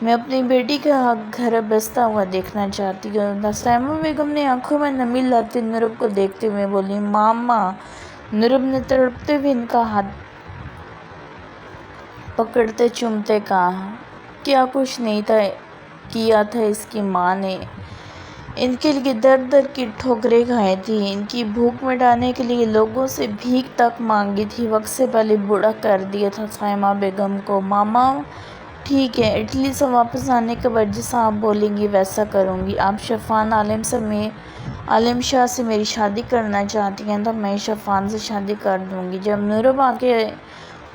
میں اپنی بیٹی کا گھر بستا ہوا دیکھنا چاہتی ہوں۔ سائمہ بیگم نے آنکھوں میں نمی لاتے نورب کو دیکھتے ہوئے بولی، ماما۔ نورب نے تڑپتے ہوئے ان کا ہاتھ پکڑتے چومتے کہا، کیا کچھ نہیں کیا تھا اس کی ماں نے، ان کے لیے در در کی ٹھوکریں کھائی تھی، ان کی بھوک مٹانے کے لیے لوگوں سے بھیک تک مانگی تھی، وقت سے پہلے بوڑھا کر دیا تھا سائمہ بیگم کو۔ ماما ٹھیک ہے، اٹلی سے واپس آنے کے بعد جیسا آپ بولیں گی ویسا کروں گی۔ آپ شفان عالم شاہ سے میری شادی کرنا چاہتی ہیں تو میں شفان سے شادی کر دوں گی۔ جب نورب آگے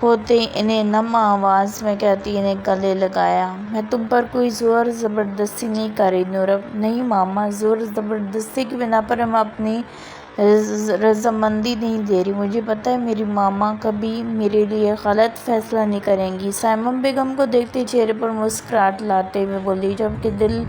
ہوتے انہیں نم آواز میں کہتی انہیں گلے لگایا، میں تم پر کوئی زور زبردستی نہیں کر رہی نورب۔ نہیں ماما، زور زبردستی کی بنا پر میں اپنی رضامندی نہیں دے رہی، مجھے پتہ ہے میری ماما کبھی میرے لیے غلط فیصلہ نہیں کریں گی۔ سائمہ بیگم کو دیکھتے چہرے پر مسکراہٹ لاتے ہوئے بولی، جب کہ دل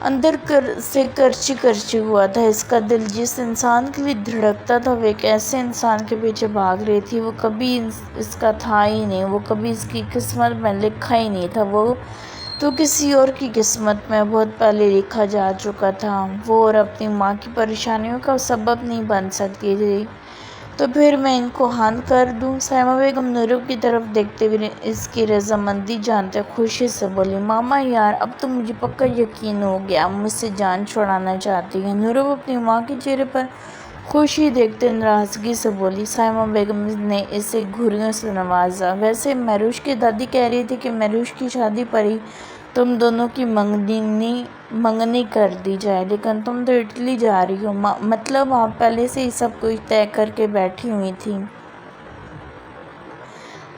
اندر سے کرچی کرچی ہوا تھا، اس کا دل جس انسان کے لیے دھڑکتا تھا وہ ایک ایسے انسان کے پیچھے بھاگ رہی تھی، وہ کبھی اس کا تھا ہی نہیں، وہ کبھی اس کی قسمت میں لکھا ہی نہیں تھا، وہ تو کسی اور کی قسمت میں بہت پہلے لکھا جا چکا تھا، وہ اور اپنی ماں کی پریشانیوں کا سبب نہیں بن سکتی تھی، تو پھر میں ان کو ہاں کر دوں؟ سائمہ بیگم نورب کی طرف دیکھتے ہوئے اس کی رضامندی جانتے خوشی سے بولی، ماما یار، اب تو مجھے پکا یقین ہو گیا آپ مجھ سے جان چھڑانا چاہتی ہیں۔ نورب اپنی ماں کے چہرے پر خوشی دیکھتے ناراضگی سے بولی۔ سائمہ بیگم نے اسے گھریوں سے نوازا۔ ویسے مہروش کی دادی کہہ رہی تھی کہ مہروش کی شادی پر ہی تم دونوں کی منگنی کر دی جائے، لیکن تم تو اٹلی جا رہی ہو، مطلب آپ پہلے سے ہی سب کچھ طے کر کے بیٹھی ہوئی تھی۔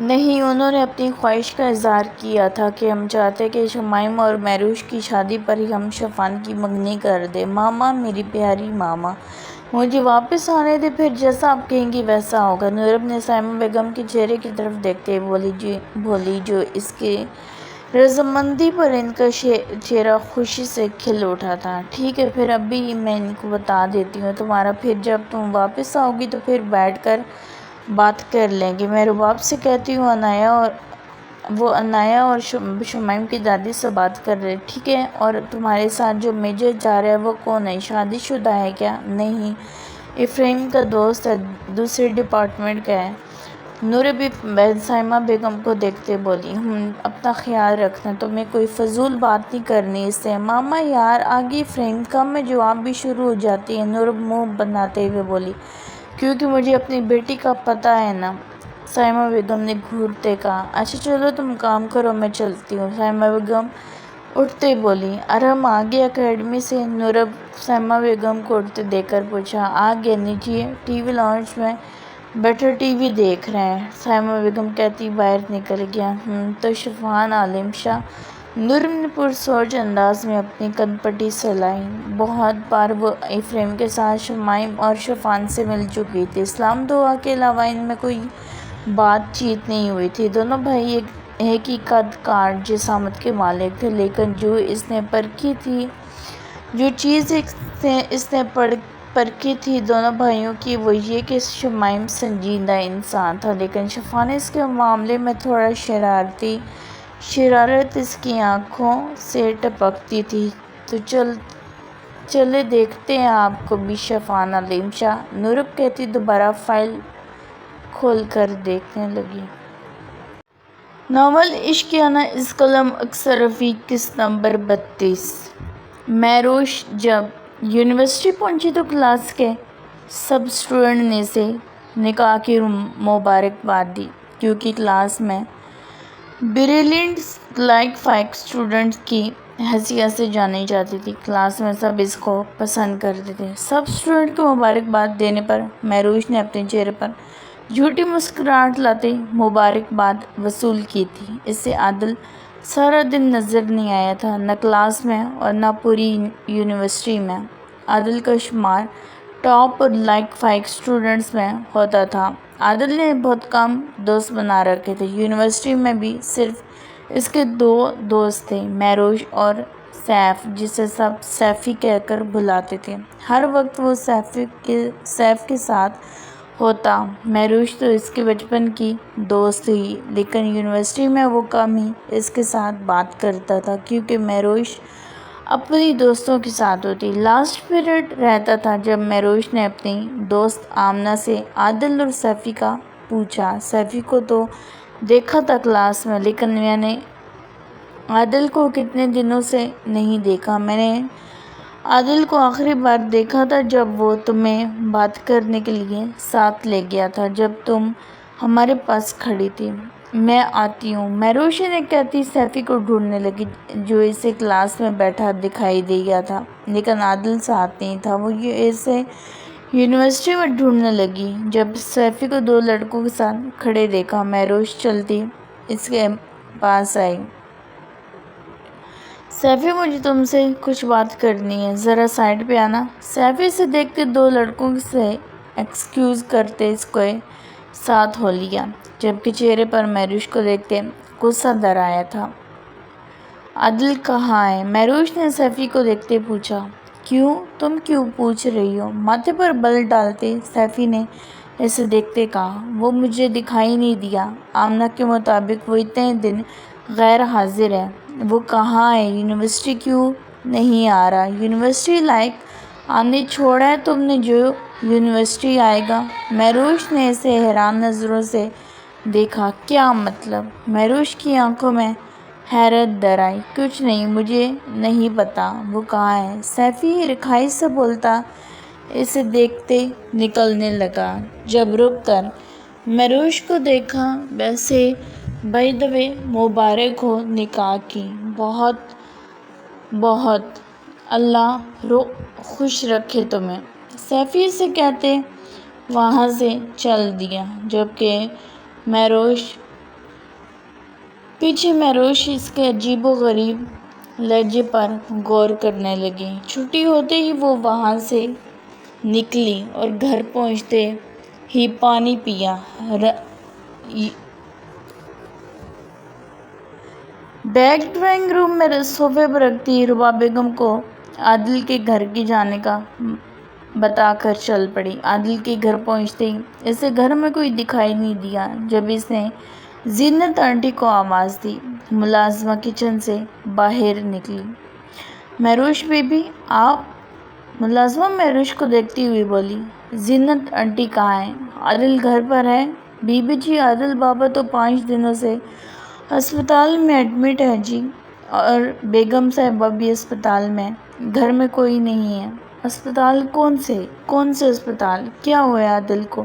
نہیں، انہوں نے اپنی خواہش کا اظہار کیا تھا کہ ہم چاہتے کہ شمائم اور مہروش کی شادی پر ہی ہم شفان کی منگنی کر دیں۔ ماما، میری پیاری ماما، مجھے واپس آنے دے، پھر جیسا آپ کہیں گی ویسا ہوگا۔ نورب نے سائمہ بیگم کے چہرے کی طرف دیکھتے بولی جو اس کی رضامندی پر ان کا چہرہ خوشی سے کھل اٹھا تھا۔ ٹھیک ہے، پھر ابھی میں ان کو بتا دیتی ہوں تمہارا، پھر جب تم واپس آؤ گی تو پھر بیٹھ کر بات کر لیں گے۔ میں رباب سے کہتی ہوں انایا اور شمائم کی دادی سے بات کر رہے، ٹھیک ہے؟ اور تمہارے ساتھ جو میجر جا رہا ہے وہ کون ہے؟ شادی شدہ ہے کیا؟ نہیں، افرایم کا دوست ہے، دوسرے ڈپارٹمنٹ کا ہے۔ نورب سائمہ بیگم کو دیکھتے بولی، اپنا خیال رکھنا، تمہیں کوئی فضول بات نہیں کرنی اس سے۔ ماما یار، آگے افرایم کا میں جواب بھی شروع ہو جاتی ہے، نورب منہ بناتے ہوئے بولی، کیونکہ مجھے اپنی بیٹی کا پتہ ہے نا۔ سائمہ بیگم نے گھورتے کہا، اچھا چلو تم کام کرو، میں چلتی ہوں۔ سائمہ بیگم اٹھتے بولی، ارہم آ گیا اکیڈمی سے؟ نورب سائمہ بیگم کو اٹھتے دیکھ کر پوچھا۔ آ گیا نیچے ٹی وی لاؤنج میں بیٹھا ٹی وی دیکھ رہے ہیں۔ سائمہ بیگم کہتی باہر نکل گیا۔ تو شفان عالم شاہ؟ نورب نے پرسوچ انداز میں اپنی کن پٹی سلائی۔ بہت بار وہ افرایم کے ساتھ شمائم اور شفان سے مل چکی تھی، اسلام دعا کے علاوہ ان میں کوئی بات چیت نہیں ہوئی تھی۔ دونوں بھائی ایک ہی قد کاٹ جسامت کے مالک تھے، لیکن جو چیز اس نے پرکھی تھی دونوں بھائیوں کی وہ یہ کہ شمائم سنجیدہ انسان تھا، لیکن شفان اس کے معاملے میں تھوڑا شرارت اس کی آنکھوں سے ٹپکتی تھی۔ تو چلے دیکھتے ہیں آپ کو بھی شفان علیم شاہ، نورب کہتی دوبارہ فائل کھول کر دیکھنے لگی۔ ناول عشقیانہ اس قلم اکثر رفیق قسط نمبر 32۔ مہروش جب یونیورسٹی پہنچی تو کلاس کے سب اسٹوڈنٹ نے اسے نکاح کی مبارکباد دی، کیونکہ کلاس میں بریلینٹ لائک فائق اسٹوڈنٹ کی حیثیت سے جانی جاتی تھی۔ کلاس میں سب اس کو پسند کرتے تھے۔ سب اسٹوڈنٹ کو مبارکباد دینے پر مہروش نے اپنے چہرے پر جھوٹی مسکراہٹ لاتے مبارکباد وصول کی تھی۔ اسے عادل سارا دن نظر نہیں آیا تھا، نہ کلاس میں اور نہ پوری یونیورسٹی میں۔ عادل کا شمار ٹاپ اور لائک فائق اسٹوڈنٹس میں ہوتا تھا۔ عادل نے بہت کم دوست بنا رکھے تھے۔ یونیورسٹی میں بھی صرف اس کے 2 دوست تھے، مہروش اور سیف، جسے سب سیفی کہہ کر بلاتے تھے۔ ہر وقت وہ سیف کے ساتھ ہوتا۔ مہروش تو اس کے بچپن کی دوست تھی، لیکن یونیورسٹی میں وہ کم ہی اس کے ساتھ بات کرتا تھا، کیونکہ مہروش اپنی دوستوں کے ساتھ ہوتی۔ لاسٹ پیریڈ رہتا تھا جب مہروش نے اپنی دوست آمنہ سے عادل اور سیفی کا پوچھا۔ سیفی کو تو دیکھا تھا کلاس میں، لیکن میں نے عادل کو کتنے دنوں سے نہیں دیکھا۔ میں نے عادل کو آخری بار دیکھا تھا جب وہ تمہیں بات کرنے کے لیے ساتھ لے گیا تھا، جب تم ہمارے پاس کھڑی تھی۔ میں آتی ہوں، مہروش نے کہتی سیفی کو ڈھونڈنے لگی، جو اسے کلاس میں بیٹھا دکھائی دیا تھا، لیکن عادل ساتھ نہیں تھا۔ وہ اسے یونیورسٹی میں ڈھونڈنے لگی۔ جب سیفی کو 2 لڑکوں کے ساتھ کھڑے دیکھا، مہروش چلتی اس کے پاس آئی۔ سیفی، مجھے تم سے کچھ بات کرنی ہے، ذرا سائڈ پہ آنا۔ سیفی سے دیکھتے 2 لڑکوں سے ایکسکیوز کرتے اس کے ساتھ ہو لیا، جبکہ چہرے پر مہروش کو دیکھتے غصہ در آیا تھا۔ عادل کہاں ہے؟ مہروش نے سیفی کو دیکھتے پوچھا۔ کیوں؟ تم کیوں پوچھ رہی ہو؟ ماتھے پر بل ڈالتے سیفی نے اسے دیکھتے کہا۔ وہ مجھے دکھائی نہیں دیا۔ آمنہ کے مطابق وہ اتنے دن غیر حاضر ہے۔ وہ کہاں ہے؟ یونیورسٹی کیوں نہیں آ رہا؟ یونیورسٹی لائق آنے چھوڑا ہے تم نے جو یونیورسٹی آئے گا؟ مہروش نے اسے حیران نظروں سے دیکھا۔ کیا مطلب؟ مہروش کی آنکھوں میں حیرت در آئی۔ کچھ نہیں، مجھے نہیں پتا وہ کہاں ہے۔ سیفی رکھائی سے بولتا اسے دیکھتے نکلنے لگا۔ جب رک کر مہروش کو دیکھا، ویسے بائی دا وے مبارک ہو نکاح کی، بہت بہت، اللہ خوش رکھے تمہیں، سیفی سے کہتے وہاں سے چل دیا۔ جبکہ مہروش اس کے عجیب و غریب لہجے پر غور کرنے لگی۔ چھٹی ہوتے ہی وہ وہاں سے نکلی اور گھر پہنچتے ہی پانی پیا۔ بیگ ڈرائنگ روم میں صوفے پر رکھتی رباب بیگم کو عادل کے گھر کی جانے کا بتا کر چل پڑی۔ عادل کے گھر پہنچتے ہی اسے گھر میں کوئی دکھائی نہیں دیا۔ جب اس نے زینت آنٹی کو آواز دی، ملازمہ کچن سے باہر نکلی۔ مہروش بی بی آپ؟ ملازمہ مہروش کو دیکھتی ہوئی بولی۔ زینت آنٹی کہاں ہے؟ عادل گھر پر ہے؟ بی بی جی عادل بابا تو 5 دنوں سے ہسپتال میں ایڈمٹ ہے جی، اور بیگم صاحبہ بھی ہسپتال میں، گھر میں کوئی نہیں ہے۔ ہسپتال کون سے ہسپتال؟ کیا ہوا ہے عادل کو؟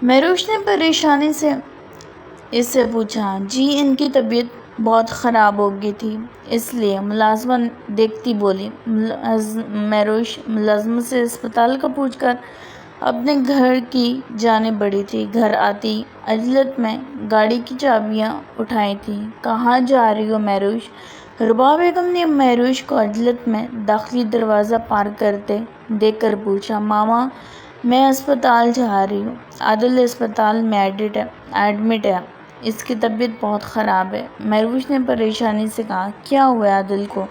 مہروش نے پریشانی سے اس سے پوچھا۔ جی ان کی طبیعت بہت خراب ہو گئی تھی، اس لیے۔ ملازمہ دیکھتی بولی۔ مہروش ملازمہ سے ہسپتال کا پوچھ کر اپنے گھر کی جانب بڑھی تھی۔ گھر آتی عجلت میں گاڑی کی چابیاں اٹھائی تھیں۔ کہاں جا رہی ہو مہروش؟ رباب بیگم نے مہروش کو عجلت میں داخلی دروازہ پار کرتے دیکھ کر پوچھا۔ ماما میں ہسپتال جا رہی ہوں، عادل ہسپتال میں ایڈمٹ ہے، اس کی طبیعت بہت خراب ہے۔ مہروش نے پریشانی سے کہا۔ کیا ہوا ہے عادل کو؟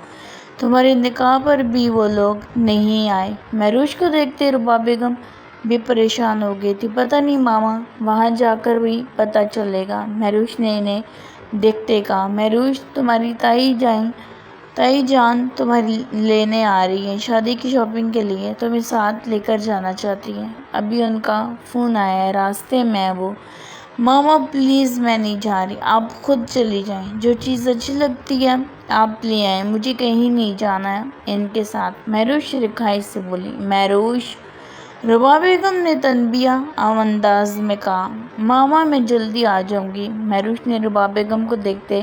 تمہارے نکاح پر بھی وہ لوگ نہیں آئے؟ مہروش کو دیکھتے رباب بیگم بھی پریشان ہو گئی تھی۔ پتہ نہیں ماما، وہاں جا کر بھی پتہ چلے گا، مہروش نے انہیں دیکھتے کہا۔ مہروش تمہاری تائی جان تمہیں لینے آ رہی ہیں شادی کی شاپنگ کے لیے، تمہیں ساتھ لے کر جانا چاہتی ہیں، ابھی ان کا فون آیا ہے، راستے میں ہے وہ۔ ماما پلیز میں نہیں جا رہی، آپ خود چلی جائیں، جو چیز اچھی لگتی ہے آپ لے آئیں، مجھے کہیں نہیں جانا ہے ان کے ساتھ، مہروش رکھائی سے بولی۔ مہروش، رباب بیگم نے تنبیہ انداز میں کہا۔ ماما میں جلدی آ جاؤں گی، مہروش نے رباب بیگم کو دیکھتے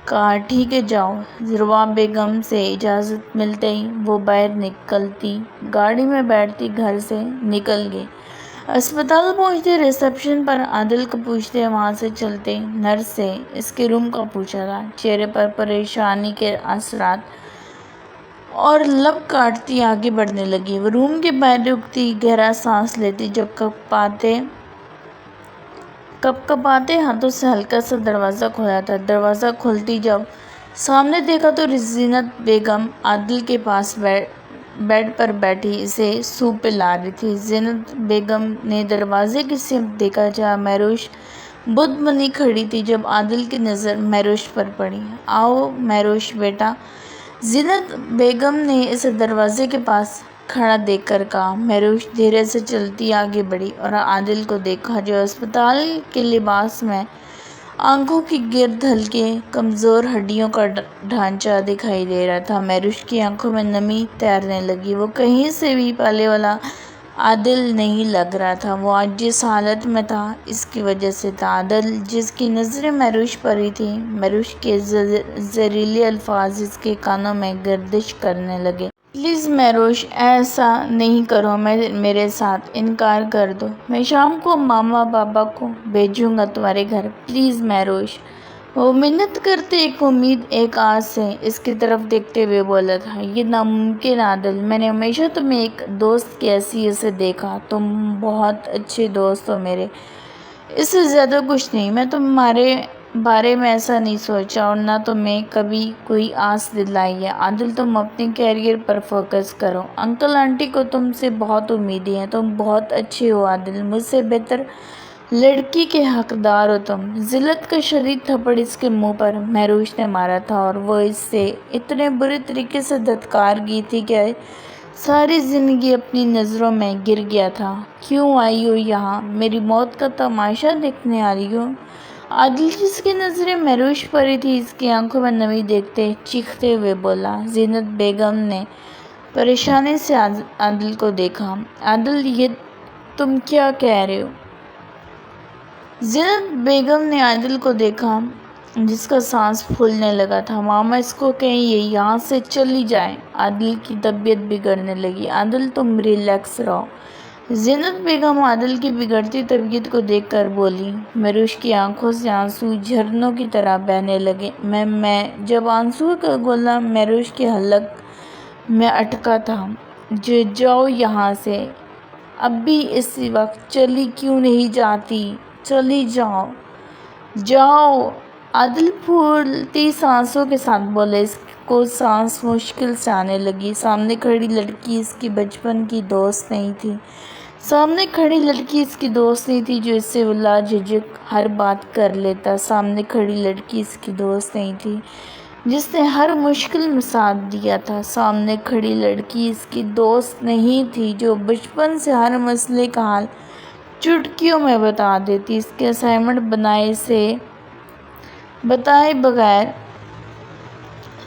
کہا۔ ٹھیک ہے جاؤ۔ رباب بیگم سے اجازت ملتے ہی وہ باہر نکلتی، گاڑی میں بیٹھتی گھر سے نکل گئی۔ ہسپتال پہنچتے ریسیپشن پر عادل کو پوچھتے، وہاں سے چلتے نرس سے اس کے روم کا پوچھا تھا۔ چہرے پر پریشانی کے اثرات اور لب کاٹتی آگے بڑھنے لگی۔ وہ روم کے باہر رکتی، گہرا سانس لیتی، جب کپکپاتے ہاتھوں سے ہلکا سا دروازہ کھولا تھا۔ دروازہ کھولتی جب سامنے دیکھا تو زینت بیگم عادل کے پاس بیڈ پر بیٹھی اسے سوپ پلا رہی تھی۔ زینت بیگم نے دروازے کی سمت دیکھا جہاں مہروش بت بنی کھڑی تھی۔ جب عادل کی نظر مہروش پر پڑی، آؤ مہروش بیٹا، زینت بیگم نے اسے دروازے کے پاس کھڑا دیکھ کر کہا۔ مہروش دھیرے سے چلتی آگے بڑھی اور عادل کو دیکھا جو ہسپتال کے لباس میں، آنکھوں کے گرد ہلکے کمزور ہڈیوں کا ڈھانچہ دکھائی دے رہا تھا۔ مہروش کی آنکھوں میں نمی تیرنے لگی، وہ کہیں سے بھی پہلے والا عادل نہیں لگ رہا تھا۔ وہ آج جس حالت میں تھا اس کی وجہ سے تھا۔ عادل جس کی نظریں مہروش پر ہی تھیں، مہروش کے زہریلے الفاظ اس کے کانوں میں گردش کرنے لگے۔ پلیز مہروش ایسا نہیں کرو، میرے ساتھ انکار کر دو، میں شام کو ماما بابا کو بھیجوں گا تمہارے گھر، پلیز مہروش۔ وہ منت کرتے، ایک امید ایک آس سے اس کی طرف دیکھتے ہوئے بولا تھا۔ یہ ناممکن عادل، میں نے ہمیشہ تمہیں ایک دوست کی حیثیت سے دیکھا، تم بہت اچھے دوست ہو میرے، اس سے زیادہ کچھ نہیں، میں تمہارے بارے میں ایسا نہیں سوچا اور نہ تمہیں کبھی کوئی آس دلائی ہے۔ عادل تم اپنے کیریئر پر فوکس کرو، انکل آنٹی کو تم سے بہت امیدیں ہیں، تم بہت اچھے ہو عادل، مجھ سے بہتر لڑکی کے حقدار ہو تم۔ ذلت کا شدید تھپڑ اس کے منہ پر مہروش نے مارا تھا اور وہ اس سے اتنے برے طریقے سے دھتکار گئی تھی کہ ساری زندگی اپنی نظروں میں گر گیا تھا۔ کیوں آئی ہو یہاں؟ میری موت کا تماشا دیکھنے آ رہی ہو؟ عادل جس کی نظریں مہروش پر ہی تھی اس کی آنکھوں میں نمی دیکھتے چیختے ہوئے بولا۔ زینت بیگم نے پریشانی سے عادل کو دیکھا۔ عادل، یہ تم کیا کہہ رہے ہو؟ زینت بیگم نے عادل کو دیکھا جس کا سانس پھولنے لگا تھا۔ ماما اس کو کہیں یہ یہاں سے چلی جائے۔ عادل کی طبیعت بگڑنے لگی۔ عادل تم ریلیکس رہو۔ زینت بیگم عادل کی بگڑتی طبیعت کو دیکھ کر بولی۔ مہروش کی آنکھوں سے آنسو جھرنوں کی طرح بہنے لگے۔ میں جب آنسو کا گولہ مہروش کے حلق میں اٹکا تھا۔ جاؤ یہاں سے، اب بھی اسی وقت چلی کیوں نہیں جاتی؟ چلی جاؤ، جاؤ۔ عادل پھولتی سانسوں کے ساتھ بولے۔ اس کو سانس مشکل سے آنے لگی۔ سامنے کھڑی لڑکی اس کی بچپن کی دوست نہیں تھی جو اس سے لا جھجک ہر بات کر لیتا۔ سامنے کھڑی لڑکی اس کی دوست نہیں تھی جس نے ہر مشکل میں ساتھ دیا تھا۔ سامنے کھڑی لڑکی اس کی دوست نہیں تھی جو بچپن سے ہر مسئلے کا حل چٹکیوں میں بتا دیتی، اس کے اسائنمنٹ بتائے بغیر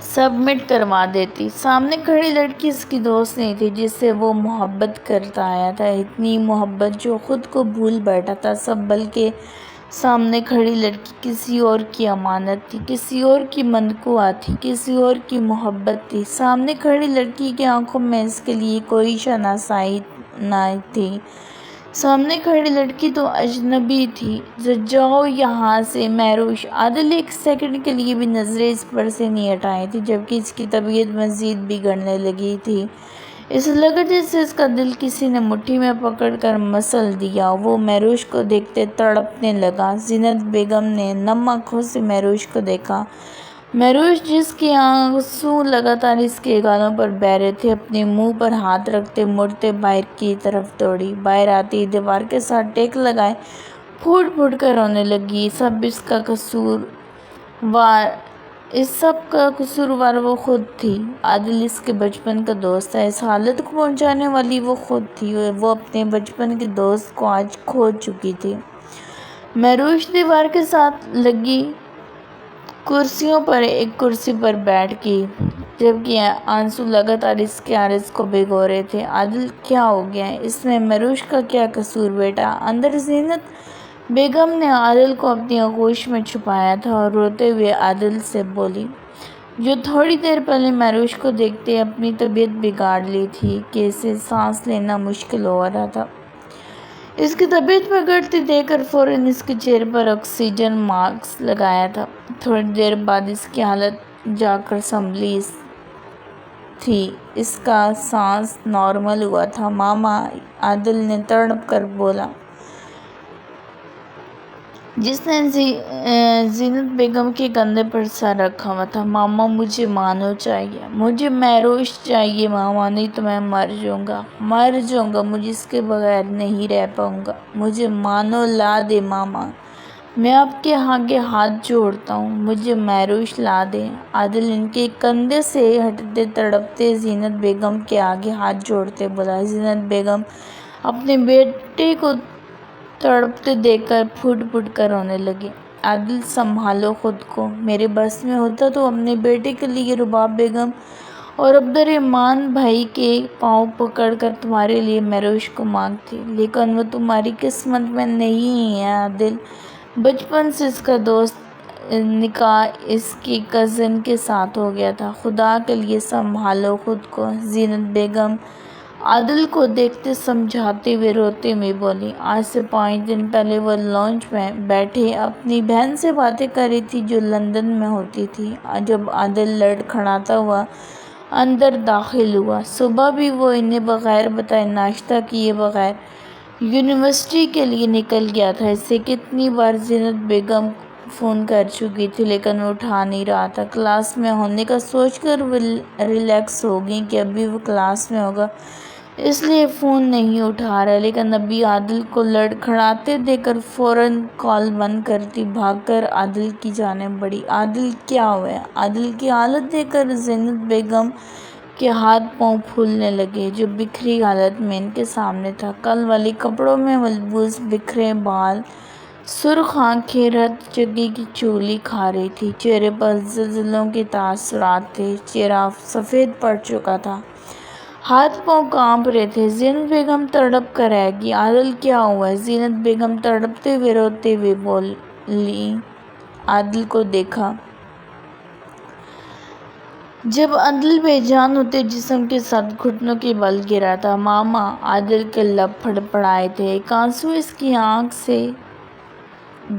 سبمٹ کروا دیتی۔ سامنے کھڑی لڑکی اس کی دوست نہیں تھی جس سے وہ محبت کرتا آیا تھا، اتنی محبت جو خود کو بھول بیٹھا تھا سب، بلکہ سامنے کھڑی لڑکی کسی اور کی امانت تھی، کسی اور کی مدعو تھی، کسی اور کی محبت تھی۔ سامنے کھڑی لڑکی کی آنکھوں میں اس کے لیے کوئی شناسائی نہ تھی۔ سامنے کھڑی لڑکی تو اجنبی تھی۔ جاؤ یہاں سے مہروش۔ عادل ایک سیکنڈ کے لیے بھی نظریں اس پر سے نہیں ہٹائی تھی، جبکہ اس کی طبیعت مزید بگڑنے لگی تھی۔ اسے لگا جیسے اس کا دل کسی نے مٹھی میں پکڑ کر مسل دیا۔ وہ مہروش کو دیکھتے تڑپنے لگا۔ زینت بیگم نے نم آنکھوں سے مہروش کو دیکھا۔ مہروش جس کے آنسو لگاتار اس کے گالوں پر بہہ رہے تھے، اپنے منہ پر ہاتھ رکھتے مڑتے باہر کی طرف دوڑی۔ باہر آتی دیوار کے ساتھ ٹیک لگائے پھوٹ پھوٹ کر رونے لگی۔ اس سب کا قصوروار وہ خود تھی۔ عادل اس کے بچپن کا دوست تھا، اس حالت کو پہنچانے والی وہ خود تھی۔ وہ اپنے بچپن کے دوست کو آج کھو چکی تھی۔ مہروش دیوار کے ساتھ لگی کرسیوں پر ایک کرسی پر بیٹھ گئی، جبکہ آنسو لگاتار اس کے عارض کو بھگو رہے تھے۔ عادل کیا ہو گیا؟ اس میں مہروش کا کیا قصور بیٹا؟ اندر زینت بیگم نے عادل کو اپنی آغوش میں چھپایا تھا اور روتے ہوئے عادل سے بولی، جو تھوڑی دیر پہلے مہروش کو دیکھتے اپنی طبیعت بگاڑ لی تھی کہ اسے سانس لینا مشکل ہو رہا تھا۔ اس کی طبیعت بگڑتی دیکھ کر فوراً اس کے چہرے پر آکسیجن ماسک لگایا تھا۔ تھوڑی دیر بعد اس کی حالت جا کر سنبھلی تھی، اس کا سانس نارمل ہوا تھا۔ ماما، عادل نے تڑپ کر بولا، جس نے زینت بیگم کے کندھے پر سر رکھا ہوا تھا۔ ماما، مجھے مانو چاہیے، مجھے مہروش چاہیے ماما، نہیں تو میں مر جاؤں گا، مجھے اس کے بغیر نہیں رہ پاؤں گا، مجھے مانو لا دے ماما، میں آپ کے آگے ہاتھ جوڑتا ہوں، مجھے مہروش لا دے۔ عادل ان کے کندھے سے ہٹتے تڑپتے زینت بیگم کے آگے ہاتھ جوڑتے بولا۔ زینت بیگم اپنے بیٹے کو تڑپتے دیکھ کر پھوٹ پھوٹ کر رونے لگی۔ عادل، سنبھالو خود کو، میرے بس میں ہوتا تو اپنے بیٹے کے لیے رباب بیگم اور عبدالرحمن بھائی کے پاؤں پکڑ کر تمہارے لیے مہروش کو مانگتی، لیکن وہ تمہاری قسمت میں نہیں ہے۔ عادل، بچپن سے اس کا دوست، نکاح اس کی کزن کے ساتھ ہو گیا تھا، خدا کے لیے سنبھالو خود کو۔ زینت بیگم عادل کو دیکھتے سمجھاتے ہوئے روتے ہوئے بولی۔ آج سے 5 دن پہلے وہ لاؤنج میں بیٹھے اپنی بہن سے باتیں کر رہی تھی جو لندن میں ہوتی تھی، جب عادل لڑکھڑاتا ہوا اندر داخل ہوا۔ صبح بھی وہ انہیں بغیر بتائے ناشتہ کیے بغیر یونیورسٹی کے لیے نکل گیا تھا۔ اسے کتنی بار زینت بیگم فون کر چکی تھی لیکن وہ اٹھا نہیں رہا تھا۔ کلاس میں ہونے کا سوچ کر وہ ریلیکس ہو گئی کہ ابھی وہ کلاس میں ہوگا اس لیے فون نہیں اٹھا رہا، لیکن ابھی عادل کو لڑکھڑاتے دیکھ کر فوراً کال بند کرتی بھاگ کر عادل کی جانب بڑھی۔ عادل، کیا ہوا ہے؟ عادل کی حالت دیکھ کر زینت بیگم کے ہاتھ پاؤں پھولنے لگے، جو بکھری حالت میں ان کے سامنے تھا۔ کل والی کپڑوں میں ملبوس بکھرے بال، سرخ آنکھیں، رت جگی کی چولی کھا رہی تھی، چہرے پر زلزلوں کے تاثرات تھے، چہرہ سفید پڑ چکا تھا، ہاتھ پاؤں کانپ رہے تھے۔ زینت بیگم تڑپ کر رہ گئی۔ عادل کیا ہوا ہے؟ زینت بیگم تڑپتے ہوئے روتے ہوئے بولی۔ عادل کو دیکھا جب عادل بے جان ہوتے جسم کے ساتھ گھٹنوں کے بل گرا تھا۔ ماما! عادل کے لب پھڑپڑائے تھے، ایک آنسو اس کی آنکھ سے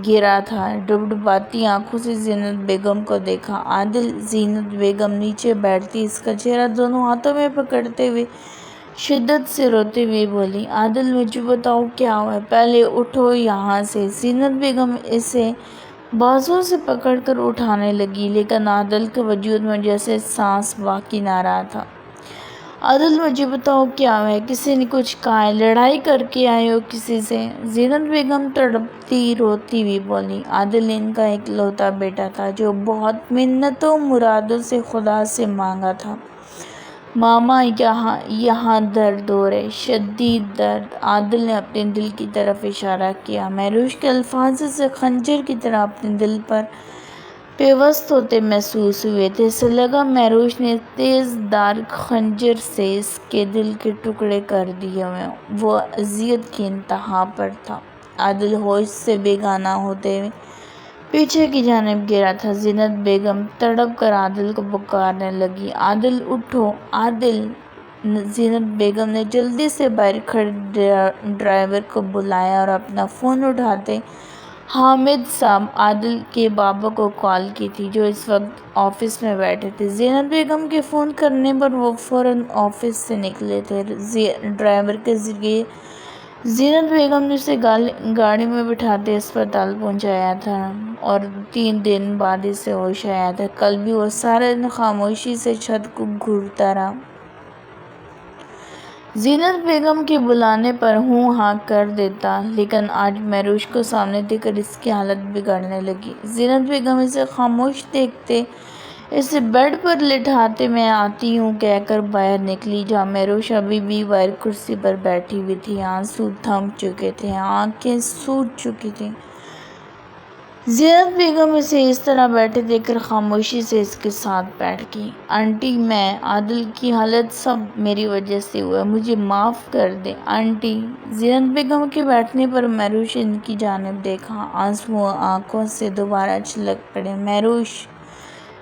گرا تھا۔ ڈبڈباتی آنکھوں سے زینت بیگم کو دیکھا۔ عادل زینت بیگم نیچے بیٹھتی اس کا چہرہ دونوں ہاتھوں میں پکڑتے ہوئے شدت سے روتے ہوئے بولی۔ عادل مجھے بتاؤ کیا ہوا ہے؟ پہلے اٹھو یہاں سے۔ زینت بیگم اسے بازوؤں سے پکڑ کر اٹھانے لگی، لیکن عادل کے وجود میں جیسے سانس باقی نہ رہا تھا۔ عادل مجھے بتاؤ کیا ہوا ہے؟ کسی نے کچھ کہا ہے؟ لڑائی کر کے آئے ہو کسی سے؟ زینت بیگم تڑپتی روتی ہوئی بولی۔ عادل ان کا اکلوتا بیٹا تھا جو بہت منتوں مرادوں سے خدا سے مانگا تھا۔ ماما یہاں درد ہو رہا ہے، شدید درد۔ عادل نے اپنے دل کی طرف اشارہ کیا۔ مہروش کے الفاظ اسے خنجر کی طرح اپنے دل پر پیوست ہوتے محسوس ہوئے تھے۔ اسے لگا مہروش نے تیز دھار خنجر سے اس کے دل کے ٹکڑے کر دیے ہوں۔ وہ اذیت کی انتہا پر تھا۔ عادل ہوش سے بیگانہ ہوتے ہوئے پیچھے کی جانب گرا تھا۔ زینت بیگم تڑپ کر عادل کو پکارنے لگی۔ عادل اٹھو، عادل! زینت بیگم نے جلدی سے باہر کھڑے ڈرائیور کو بلایا اور اپنا فون اٹھاتے حامد صاحب عادل کے بابا کو کال کی تھی، جو اس وقت آفس میں بیٹھے تھے۔ زینت بیگم کے فون کرنے پر وہ فوراً آفس سے نکلے تھے۔ ڈرائیور کے ذریعے زینت بیگم نے اسے گاڑی میں بٹھاتے اسپتال پہنچایا تھا اور 3 دن بعد اسے ہوش آیا تھا۔ کل بھی وہ سارا دن خاموشی سے چھت کو گھورتا رہا۔ زینت بیگم کے بلانے پر ہوں ہاں کر دیتا، لیکن آج مہروش کو سامنے دیکھ کر اس کی حالت بگڑنے لگی۔ زینت بیگم اسے خاموش دیکھتے اسے بیڈ پر لٹاتے میں آتی ہوں کہہ کر باہر نکلی، جہاں مہروش ابھی بھی باہر کرسی پر بیٹھی ہوئی تھی۔ آنسو تھم چکے تھے، آنکھیں سوج چکی تھیں۔ زینت بیگم اسے اس طرح بیٹھے دیکھ کر خاموشی سے اس کے ساتھ بیٹھ گئی۔ آنٹی، میں عادل کی حالت سب میری وجہ سے ہوا ہے، مجھے معاف کر دیں آنٹی۔ زینت بیگم کے بیٹھنے پر مہروش ان کی جانب دیکھا، آنسو آنکھوں سے دوبارہ چھلک پڑے۔ مہروش!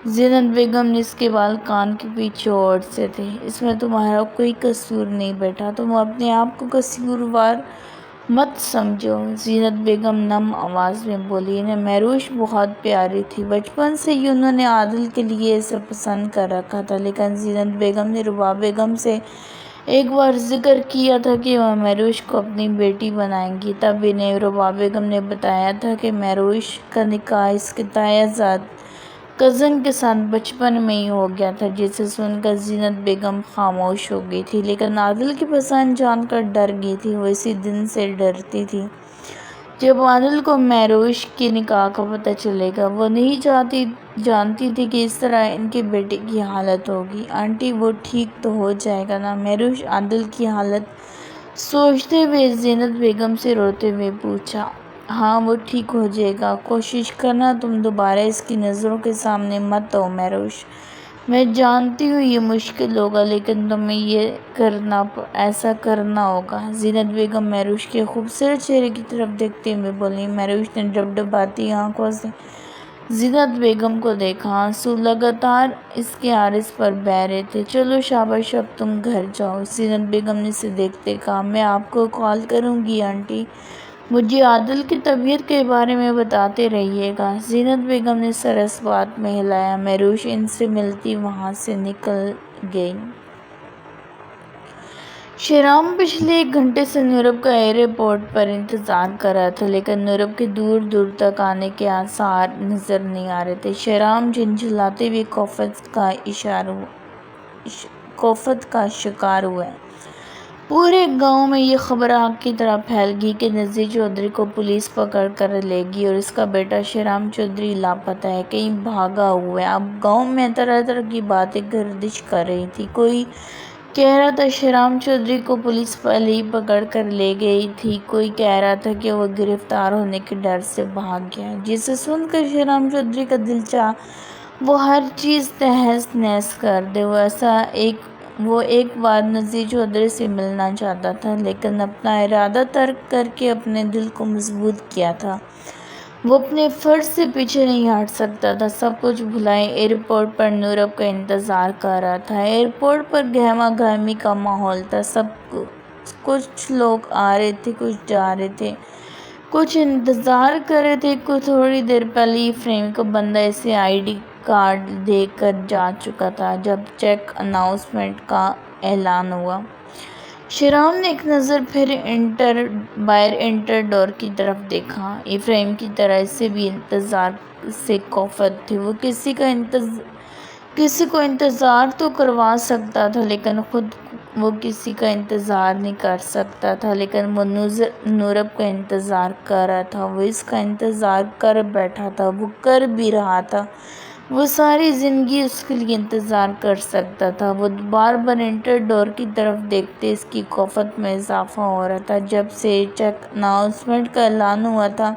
زینت بیگم نے اس کے بال کان کے پیچھے اوڑ سے تھے۔ اس میں تمہارا کوئی قصور نہیں بیٹا، تم اپنے آپ کو قصوروار مت سمجھو۔ زینت بیگم نم آواز میں بولی۔ انہیں مہروش بہت پیاری تھی، بچپن سے ہی انہوں نے عادل کے لیے اسے پسند کر رکھا تھا، لیکن زینت بیگم نے رباب بیگم سے ایک بار ذکر کیا تھا کہ وہ مہروش کو اپنی بیٹی بنائیں گی۔ تب انہیں رباب بیگم نے بتایا تھا کہ مہروش کا نکاح اس کے تایا زاد کزن کے ساتھ بچپن میں ہی ہو گیا تھا، جسے سن کر زینت بیگم خاموش ہو گئی تھی، لیکن عادل کی پسند جان کر ڈر گئی تھی۔ وہ اسی دن سے ڈرتی تھی جب عادل کو مہروش کے نکاح کا پتہ چلے گا۔ وہ نہیں جانتی تھی کہ اس طرح ان کے بیٹے کی حالت ہوگی۔ آنٹی، وہ ٹھیک تو ہو جائے گا نا؟ مہروش عادل کی حالت سوچتے ہوئے زینت بیگم سے روتے ہوئے پوچھا۔ ہاں، وہ ٹھیک ہو جائے گا، کوشش کرنا تم دوبارہ اس کی نظروں کے سامنے مت آؤ۔ مہروش، میں جانتی ہوں یہ مشکل ہوگا، لیکن تمہیں ایسا کرنا ہوگا۔ زینت بیگم مہروش کے خوبصورت چہرے کی طرف دیکھتے ہوئے بولی۔ مہروش نے ڈبڈباتی آنکھوں سے زینت بیگم کو دیکھا، آنسو لگاتار اس کے عارض پر بہہ رہے تھے۔ چلو شاباش، اب تم گھر جاؤ۔ زینت بیگم نے اسے دیکھتے کہا۔ میں آپ کو کال کروں گی آنٹی، مجھے عادل کی طبیعت کے بارے میں بتاتے رہیے گا۔ زینت بیگم نے سر اس بات میں ہلایا۔ مہروش ان سے ملتی وہاں سے نکل گئی۔ شیرام پچھلے 1 گھنٹے سے نورب کا ایئرپورٹ پر انتظار کر رہا تھا، لیکن نورب کے دور دور تک آنے کے آثار نظر نہیں آ رہے تھے۔ شیرام جھنجھلاتے ہوئے کوفت کا شکار ہوا ہے۔ پورے گاؤں میں یہ خبر آگ کی طرح پھیل گئی کہ نذیر چودھری کو پولیس پکڑ کر لے گئی اور اس کا بیٹا شیرام چودھری لاپتہ ہے، کہیں بھاگا ہوا ہے۔ اب گاؤں میں طرح طرح کی باتیں گردش کر رہی تھیں۔ کوئی کہہ رہا تھا شیرام چودھری کو پولیس پہلے ہی پکڑ کر لے گئی تھی، کوئی کہہ رہا تھا کہ وہ گرفتار ہونے کے ڈر سے بھاگ گیا، جسے سن کر شیرام چودھری کا دل چاہا وہ ہر چیز تہس نہس کر دے۔ وہ ایسا ایک وہ ایک بار نذیر چودھری سے ملنا چاہتا تھا، لیکن اپنا ارادہ ترک کر کے اپنے دل کو مضبوط کیا تھا۔ وہ اپنے فرض سے پیچھے نہیں ہٹ سکتا تھا۔ سب کچھ بھلائے ایئرپورٹ پر نورب کا انتظار کر رہا تھا۔ ایئرپورٹ پر گہما گہمی کا ماحول تھا۔ کچھ لوگ آ رہے تھے، کچھ جا رہے تھے، کچھ انتظار کر رہے تھے۔ تھوڑی دیر پہلے ہی فریم کا بندہ اسے آئی ڈی کارڈ دے کر جا چکا تھا جب چیک اناؤنسمنٹ کا اعلان ہوا۔ شیرام نے ایک نظر پھر باہر انٹر ڈور کی طرف دیکھا۔ افرایم کی طرح اسے بھی انتظار سے کوفت تھی۔ وہ کسی کو انتظار تو کروا سکتا تھا، لیکن خود وہ کسی کا انتظار نہیں کر سکتا تھا۔ لیکن وہ نورب کا انتظار کر رہا تھا۔ وہ اس کا انتظار کر بیٹھا تھا، وہ کر بھی رہا تھا۔ وہ ساری زندگی اس کے لیے انتظار کر سکتا تھا۔ وہ بار بار انٹر ڈور کی طرف دیکھتے اس کی کوفت میں اضافہ ہو رہا تھا۔ جب سے چیک اناؤنسمنٹ کا اعلان ہوا تھا،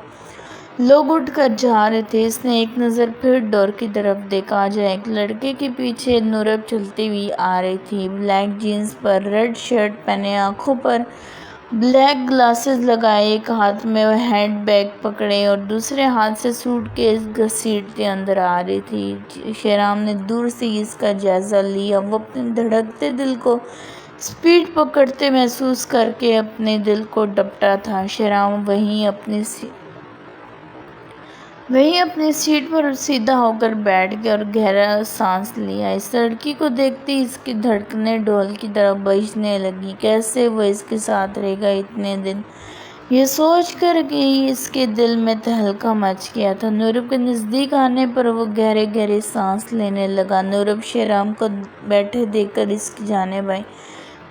لوگ اٹھ کر جا رہے تھے۔ اس نے ایک نظر پھر ڈور کی طرف دیکھا جہاں ایک لڑکے کے پیچھے نورب چلتی ہوئی آ رہی تھی۔ بلیک جینز پر ریڈ شرٹ پہنے، آنکھوں پر بلیک گلاسز لگائے، ایک ہاتھ میں وہ ہینڈ بیگ پکڑے اور دوسرے ہاتھ سے سوٹ کیس گھسیٹتے اندر آ رہی تھی۔ شیرام نے دور سے اس کا جائزہ لیا۔ وہ اپنے دھڑکتے دل کو سپیڈ پکڑتے محسوس کر کے اپنے دل کو ڈپٹا تھا۔ شیرام وہیں اپنی سیٹ پر سیدھا ہو کر بیٹھ گیا اور گہرا سانس لیا۔ اس لڑکی کو دیکھتے ہی اس کی دھڑکنیں ڈھول کی طرح بجنے لگیں۔ کیسے وہ اس کے ساتھ رہے گا اتنے دن؟ یہ سوچ کر ہی اس کے دل میں تہلکہ مچ گیا تھا۔ نورب کے نزدیک آنے پر وہ گہرے گہرے سانس لینے لگا۔ نورب شیرام کو بیٹھے دیکھ کر اس کی جانب آئی۔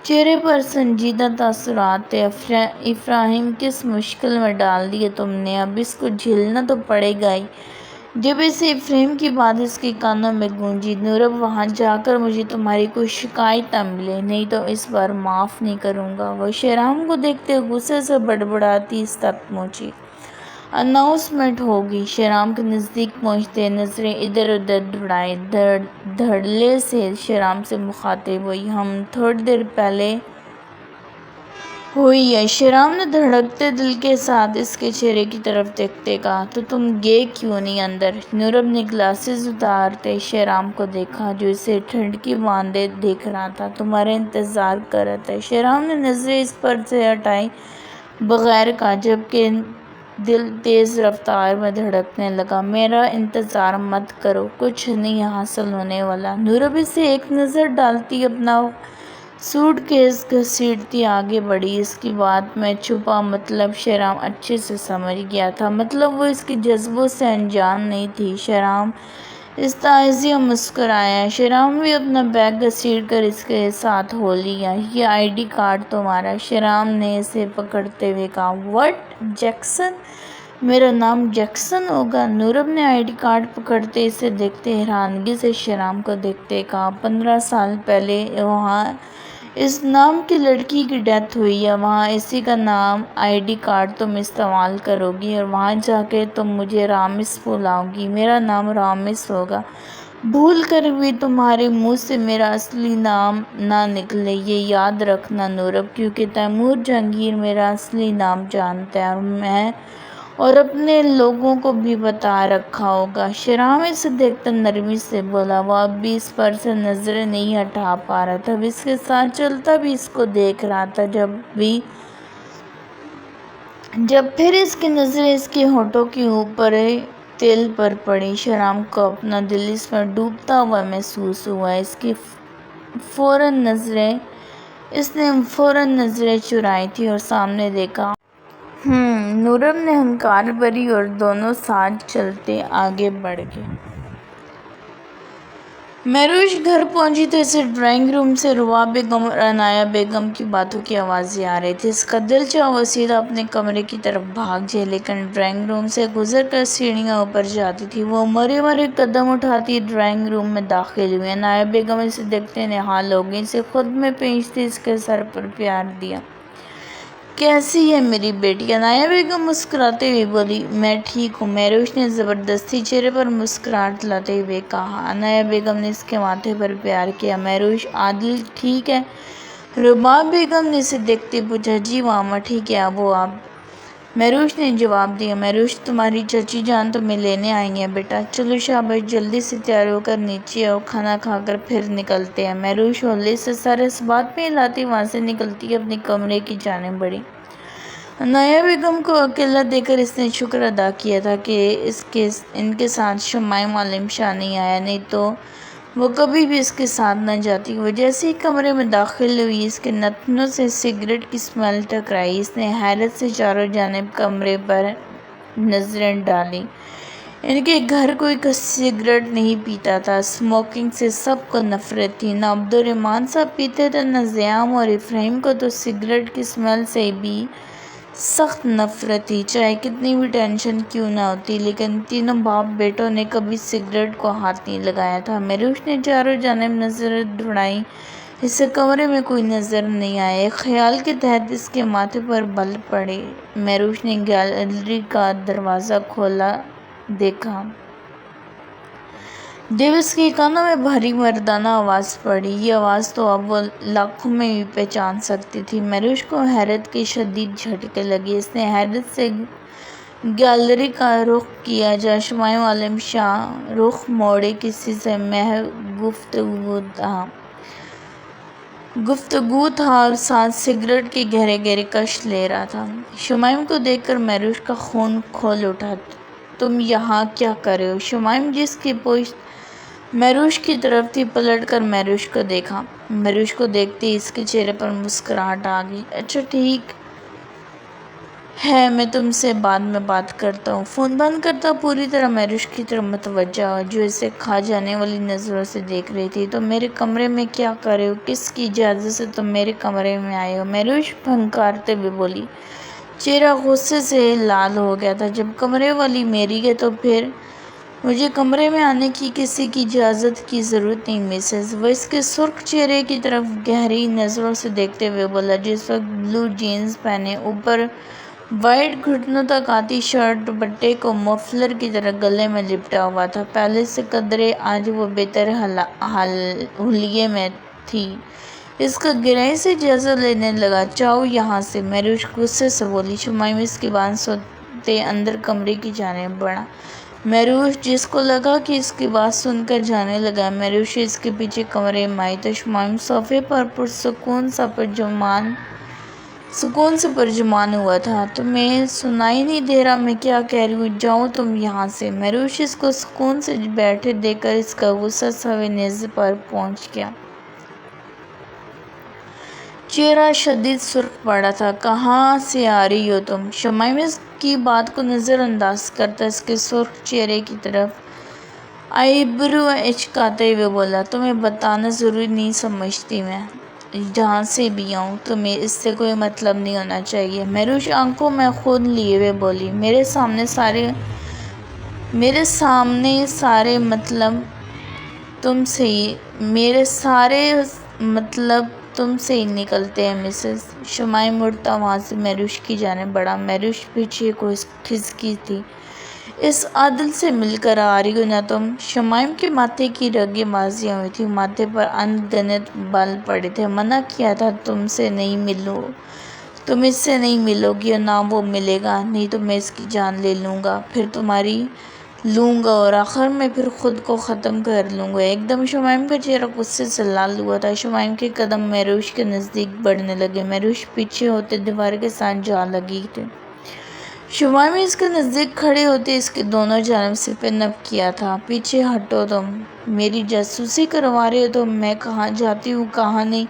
چہرے پر سنجیدہ تاثرات تھے۔ افرایم، کس مشکل میں ڈال دیا تم نے، اب اس کو جھیلنا تو پڑے گا ہی۔ جب اسے افرایم کی بات اس کے کانوں میں گونجی، نورب وہاں جا کر مجھے تمہاری کوئی شکایت نہ ملے، نہیں تو اس بار معاف نہیں کروں گا۔ وہ شیرام کو دیکھتے غصے سے بڑبڑاتی اس تک پہنچی۔ اناؤنسمنٹ ہوگی۔ شیرام کے نزدیک پہنچتے نظریں ادھر ادھر دوڑائی، دھڑلے سے شیرام سے مخاطب ہوئی، ہم تھوڑی دیر پہلے ہوئی ہے۔ شیرام نے دھڑکتے دل کے ساتھ اس کے چہرے کی طرف دیکھتے کہا، تو تم گئے کیوں نہیں اندر؟ نورب نے گلاسز اتارتے شیرام کو دیکھا جو اسے ٹھنڈکی باندھے دیکھ رہا تھا۔ تمہارا انتظار کر رہا تھا۔ شیرام نے نظریں اس پر سے ہٹائے بغیر کہا، جبکہ دل تیز رفتار میں دھڑکنے لگا، میرا انتظار مت کرو، کچھ نہیں حاصل ہونے والا۔ نورب اسے ایک نظر ڈالتی اپنا سوٹ کیس گھسیٹتی آگے بڑھی۔ اس کی بات میں چھپا مطلب شیرام اچھے سے سمجھ گیا تھا، مطلب وہ اس کے جذبوں سے انجان نہیں تھی۔ شیرام استعزائیہ مسکرایا۔ شیرام بھی اپنا بیگ گھسیٹ کر اس کے ساتھ ہو لیا۔ یہ آئی ڈی کارڈ تمہارا؟ شیرام نے اسے پکڑتے ہوئے کہا۔ واٹ؟ جیکسن؟ میرا نام جیکسن ہوگا؟ نورب نے آئی ڈی کارڈ پکڑتے اسے دیکھتے حیرانگی سے شیرام کو دیکھتے کہا، 15 سال پہلے وہاں اس نام کی لڑکی کی ڈیتھ ہوئی ہے، وہاں اسی کا نام آئی ڈی کارڈ تم استعمال کرو گی اور وہاں جا کے تم مجھے رامس بلاؤ گی، میرا نام رامس ہوگا، بھول کر بھی تمہارے منہ سے میرا اصلی نام نہ نکلے، یہ یاد رکھنا نورب، کیونکہ تیمور جہانگیر میرا اصلی نام جانتا ہے اور میں اور اپنے لوگوں کو بھی بتا رکھا ہوگا۔ شیرام اسے دیکھتا نرمی سے بولا۔ وہ اب بھی اس پر سے نظریں نہیں ہٹا پا رہا تھا، وہ اس کے ساتھ چلتا بھی اس کو دیکھ رہا تھا۔ جب پھر اس کی نظریں اس کے ہونٹوں کے اوپر تل پر پڑی، شیرام کو اپنا دل اس میں ڈوبتا ہوا محسوس ہوا۔ اس نے فوراً نظریں چرائی تھی اور سامنے دیکھا۔ نورب نے ہنکار بھری اور دونوں ساتھ چلتے آگے بڑھ گئے۔ مہروش گھر پہنچی تو اسے ڈرائنگ روم سے روا بیگم اور عنایہ بیگم کی باتوں کی آوازیں آ رہی تھیں۔ اس کا دل چاہا وہ سیدھا اپنے کمرے کی طرف بھاگ جائے، لیکن ڈرائنگ روم سے گزر کر سیڑھیاں اوپر جاتی تھیں۔ وہ مرے مرے قدم اٹھاتی ڈرائنگ روم میں داخل ہوئی۔ عنایہ بیگم اسے دیکھتے نہال ہو گئیں، اسے خود میں پہنچتے اس کے سر پر پیار دیا۔ کیسی ہے میری بیٹی؟ عنایہ بیگم مسکراتے ہوئے بولی۔ میں ٹھیک ہوں، مہروش نے زبردستی چہرے پر مسکراہٹ لاتے ہوئے کہا۔ عنایہ بیگم نے اس کے ماتھے پر پیار کیا۔ مہروش، عادل ٹھیک ہے؟ رباب بیگم نے اسے دیکھتے پوچھا۔ جی ماما ٹھیک ہے ابو، آپ؟ مہروش نے جواب دیا۔ مہروش، تمہاری چچی جان تمہیں لینے آئی ہیں بیٹا، چلو شاباش، جلدی سے تیار ہو کر نیچے آؤ، کھانا کھا کر پھر نکلتے ہیں۔ مہروش ہولے سے سر اس بات پہ ہلاتی وہاں سے نکلتی اپنے کمرے کی جانب بڑھی۔ عنایہ بیگم کو اکیلا دیکھ کر اس نے شکر ادا کیا تھا کہ ان کے ساتھ شمائم عالم شاہ نہیں آیا، نہیں تو وہ کبھی بھی اس کے ساتھ نہ جاتی۔ وہ جیسے ہی کمرے میں داخل ہوئی، اس کے نتنوں سے سگریٹ کی اسمیل ٹکرائی۔ اس نے حیرت سے چاروں جانب کمرے پر نظریں ڈالیں۔ ان کے گھر کوئی سگریٹ نہیں پیتا تھا، اسموکنگ سے سب کو نفرت تھی۔ نہ عبدالرحمن صاحب پیتے تھے، نہ زیام اور افراہیم کو تو سگریٹ کی اسمیل سے بھی سخت نفرت تھی، چاہے کتنی بھی ٹینشن کیوں نہ ہوتی، لیکن تینوں باپ بیٹوں نے کبھی سگریٹ کو ہاتھ نہیں لگایا تھا۔ مہروش نے چاروں جانب نظر دوڑائی، اسے کمرے میں کوئی نظر نہیں آیا۔ ایک خیال کے تحت اس کے ماتھے پر بل پڑے۔ مہروش نے گیلری کا دروازہ کھولا دیکھا۔ جب اس کے کانوں میں بھاری مردانہ آواز پڑی، یہ آواز تو اب وہ لاکھوں میں بھی پہچان سکتی تھی۔ مہروش کو حیرت کے شدید جھٹکے لگے۔ اس نے حیرت سے گیلری کا رخ کیا جہاں شمائم عالم شاہ رخ موڑے کسی سے محض گفتگو تھا اور ساتھ سگریٹ کے گہرے گہرے کش لے رہا تھا۔ شمائم کو دیکھ کر مہروش کا خون کھول اٹھا۔ تم یہاں کیا کر رہے ہو؟ شمائم، جس کی پشت مہروش کی طرف تھی، پلٹ کر مہروش کو دیکھا۔ مہروش کو دیکھتے ہی اس کے چہرے پر مسکراہٹ آ گئی۔ اچھا ٹھیک ہے، میں تم سے بعد میں بات کرتا ہوں۔ فون بند کرتا پوری طرح مہروش کی طرف متوجہ ہوا، جو اسے کھا جانے والی نظروں سے دیکھ رہی تھی۔ تم میرے کمرے میں کیا کر رہے ہو؟ کس کی اجازت سے تم میرے کمرے میں آئے ہو؟ مہروش پھنکارتے ہوئے بولی۔ چہرہ غصے سے لال ہو گیا تھا۔ جب کمرے والی میری ہے تو پھر مجھے کمرے میں آنے کی کسی کی اجازت کی ضرورت نہیں مسز۔ وہ اس کے سرخ چہرے کی طرف گہری نظروں سے دیکھتے ہوئے بولا، جس وقت بلو جینز پہنے، اوپر وائٹ گھٹنوں تک آتی شرٹ دوپٹے کو مفلر کی طرح گلے میں لپٹا ہوا تھا، پہلے سے قدرے آج وہ بہتر حلیے میں تھی۔ اس کا گہرائی سے جائزہ لینے لگا۔ جاؤ یہاں سے، مہروش غصے سے بولی۔ شمائم اس کی بات سنتے اندر کمرے کی جانب بڑھا۔ مہروش، جس کو لگا کہ اس کی بات سن کر جانے لگا، مہروش اس کے پیچھے کمرے میں آئی تو شمائم صوفے پر پرسکون سے پرجمان ہوا تھا۔ تمہیں سنائی نہیں دے رہا میں کیا کہہ رہی ہوں؟ جاؤ تم یہاں سے۔ مہروش اس کو سکون سے بیٹھے دیکھ کر اس کا غصہ سوئے نیزے پر پہنچ گیا۔ چہرہ شدید سرخ پڑا تھا۔ کہاں سے آ رہی ہو تم؟ شمائم اس کی بات کو نظر انداز کرتا اس کے سرخ چہرے کی طرف آئی برو اچکاتے ہوئے بولا۔ تمہیں بتانا ضروری نہیں سمجھتی، میں جہاں سے بھی آؤں تمہیں اس سے کوئی مطلب نہیں ہونا چاہیے۔ مہروش آنکھوں میں خون لیے ہوئے بولی۔ میرے سامنے سارے مطلب تم سے ہی نکلتے ہیں مسز۔ شمائم مڑتا وہاں سے مہروش کی جانب بڑھا۔ مہروش پیچھے کو کھسکی تھی۔ اس عادل سے مل کر آ رہی ہو نا تم؟ شمائم کے ماتھے کی رگیں واضح ہوئی تھی، ماتھے پر ان گنت بال پڑے تھے۔ منع کیا تھا تم اس سے نہیں ملو گی اور نہ وہ ملے گا، نہیں تو میں اس کی جان لے لوں گا، پھر تمہاری لوں گا اور آخر میں پھر خود کو ختم کر لوں گا۔ ایک دم شمائم کا چہرہ غصے سے لال ہوا تھا۔ شمائم کے قدم مہروش کے نزدیک بڑھنے لگے۔ مہروش پیچھے ہوتے دیوار کے ساتھ جا لگی تھی۔ شمائم اس کے نزدیک کھڑے ہوتے اس کے دونوں جانب سے پنپ کیا تھا۔ پیچھے ہٹو، تم میری جاسوسی کروا رہے ہو تو میں کہاں جاتی ہوں کہاں نہیں؟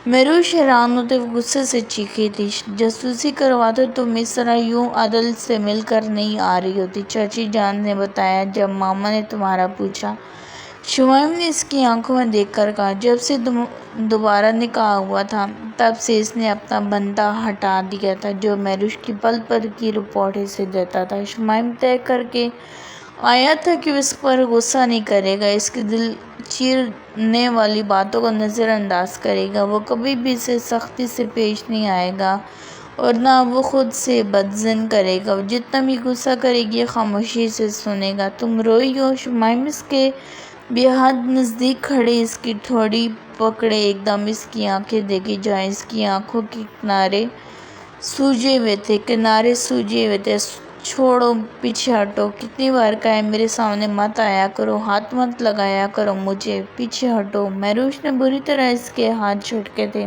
مہروش حیران ہوتے ہوئے غصے سے چیخی تھی۔ جاسوسی کرواتے تم اس طرح یوں عادل سے مل کر نہیں آ رہی ہوتی، چاچی جان نے بتایا جب ماما نے تمہارا پوچھا۔ شمائم نے اس کی آنکھوں میں دیکھ کر کہا، جب سے دوبارہ نکاح ہوا تھا تب سے اس نے اپنا بندہ ہٹا دیا تھا، جو مہروش کی پل پل کی رپورٹ اسے دیتا تھا۔ شمائم طے کر کے آیا تھا کہ وہ اس پر غصہ نہیں کرے گا، اس کے دل چیرنے والی باتوں کو نظر انداز کرے گا، وہ کبھی بھی اسے سختی سے پیش نہیں آئے گا اور نہ وہ خود سے بدظن کرے گا، وہ جتنا بھی غصہ کرے گی خاموشی سے سنے گا۔ تم روئی ہو؟ شمائم اس کے بے حد نزدیک کھڑے اس کی ٹھوڑی پکڑے ایک دم اس کی آنکھیں دیکھی جائیں۔ اس کی آنکھوں کے کنارے سوجے ہوئے تھے۔ چھوڑو، پیچھے ہٹو، کتنی بار کہا ہے میرے سامنے مت آیا کرو، ہاتھ مت لگایا کرو مجھے، پیچھے ہٹو۔ مہروش نے بری طرح اس کے ہاتھ جھٹکے تھے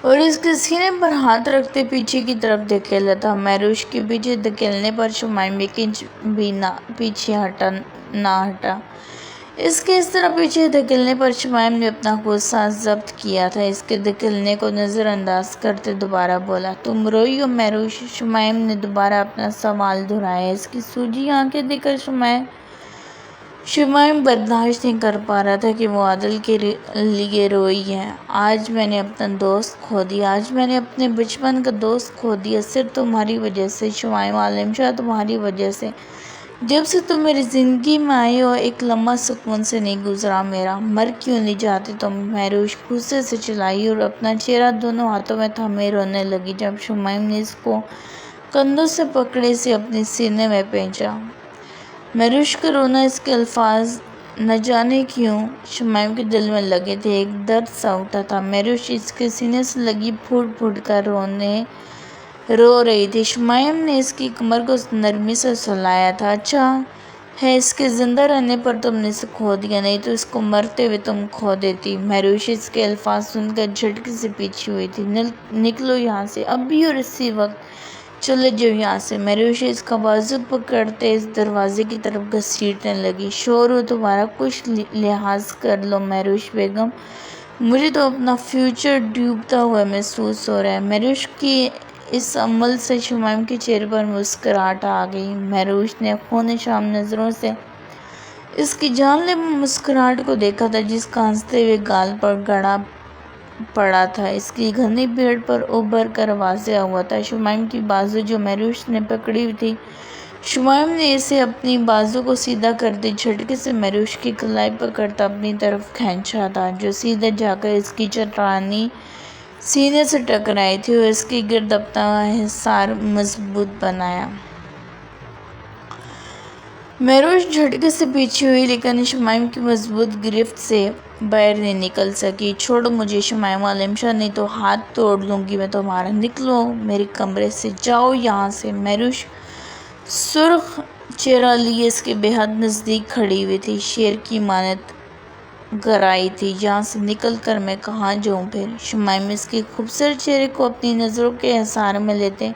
اور اس کے سینے پر ہاتھ رکھتے پیچھے کی طرف دھکیلا تھا۔ مہروش کے پیچھے دھکیلنے پر شمائم ایک انچ بھی پیچھے نہ ہٹا۔ اس کے اس طرح پیچھے دھکیلنے پر شمائم نے اپنا غصہ ضبط کیا تھا۔ اس کے دھکیلنے کو نظر انداز کرتے دوبارہ بولا، تم روئی ہو مہروش؟ شمائم نے دوبارہ اپنا سوال دہرایا۔ اس کی سوجی آنکھیں دیکھ کر شمائم برداشت نہیں کر پا رہا تھا کہ وہ عادل کے لیے روئی ہے۔ آج میں نے اپنا دوست کھو دیا، آج میں نے اپنے بچپن کا دوست کھو دیا، صرف تمہاری وجہ سے شمائم عالم شاہ، تمہاری وجہ سے۔ جب سے تم میری زندگی میں آئی ہو ایک لمحہ سکون سے نہیں گزرا میرا۔ مر کیوں نہیں جاتی تم؟ مہروش غصے سے چلائی اور اپنا چہرہ دونوں ہاتھوں میں تھامے رونے لگی۔ جب شمائم نے اس کو کندھوں سے پکڑے اسے اپنے سینے میں پہنچا۔ مہروش کا رونا، اس کے الفاظ نہ جانے کیوں شمائم کے دل میں لگے تھے، ایک درد سا اٹھا تھا۔ مہروش اس کے سینے سے لگی پھوٹ پھوٹ کر رو رہی تھی۔ شمائم نے اس کی کمر کو نرمی سے سلایا تھا۔ اچھا ہے اس کے زندہ رہنے پر تم نے اسے کھو دیا، نہیں تو اس کو مرتے ہوئے تم کھو دیتی۔ مہروش اس کے الفاظ سن کر جھٹکے سے پیچھے ہوئی تھی۔ نکلو یہاں سے ابھی اور اسی وقت، چلے جاؤ یہاں سے۔ مہروش اس کا بازو پکڑتے اس دروازے کی طرف گھسیٹنے لگی۔ شور ہو تمہارا، کچھ لحاظ کر لو مہروش بیگم، مجھے تو اپنا فیوچر ڈوبتا ہوا محسوس ہو رہا ہے۔ مہروش کی اس عمل سے شمائم کے چہرے پر مسکراہٹ آ گئی۔ مہروش نے خون شام نظروں سے اس کی جان لیوا مسکراہٹ کو دیکھا تھا جس کا ہنستے ہوئے گال پر گڑا پڑا تھا، اس کی گھنی پیٹ پر ابھر کر واضح ہوا تھا۔ شمائم کی بازو جو مہروش نے پکڑی ہوئی تھی، شمائم نے اسے اپنی بازو کو سیدھا کرتے جھٹکے سے مہروش کی کلائی پکڑتا اپنی طرف کھینچا تھا، جو سیدھے جا کر اس کی چٹرانی سینے سے ٹکرائی تھی اور اس کے گرد اپنا حصار مضبوط بنایا۔ مہروش جھٹکے سے پیچھے ہوئی لیکن شمائم کی مضبوط گرفت سے باہر نہیں نکل سکی۔ چھوڑو مجھے شمائم عالم شاہ، نہیں تو ہاتھ توڑ لوں گی میں تمہارا۔ نکلو میرے کمرے سے، جاؤ یہاں سے۔ مہروش سرخ چہرہ لیے اس کے بے حد نزدیک کھڑی ہوئی تھی، شیر کی مانند گرائی تھی۔ یہاں سے نکل کر میں کہاں جاؤں پھر؟ شمائم اس کے خوبصورت چہرے کو اپنی نظروں کے حصار میں لیتے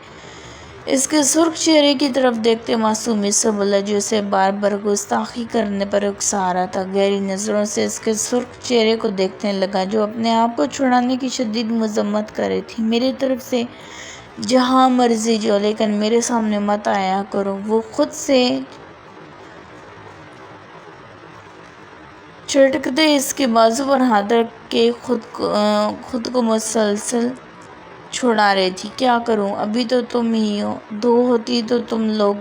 اس کے سرخ چہرے کی طرف دیکھتے معصومیت سے بولا، جو اسے بار بار گستاخی کرنے پر اکسا رہا تھا۔ گہری نظروں سے اس کے سرخ چہرے کو دیکھنے لگا جو اپنے آپ کو چھڑانے کی شدید مذمت کر رہی تھی۔ میری طرف سے جہاں مرضی جاؤ لیکن میرے سامنے مت آیا کرو۔ وہ خود سے چٹکتے اس کے بازو پر ہاتھ رکھ کے خود کو مسلسل چھڑا رہی تھی۔ کیا کروں؟ ابھی تو تم ہی ہو، دو ہوتی تو تم لوگ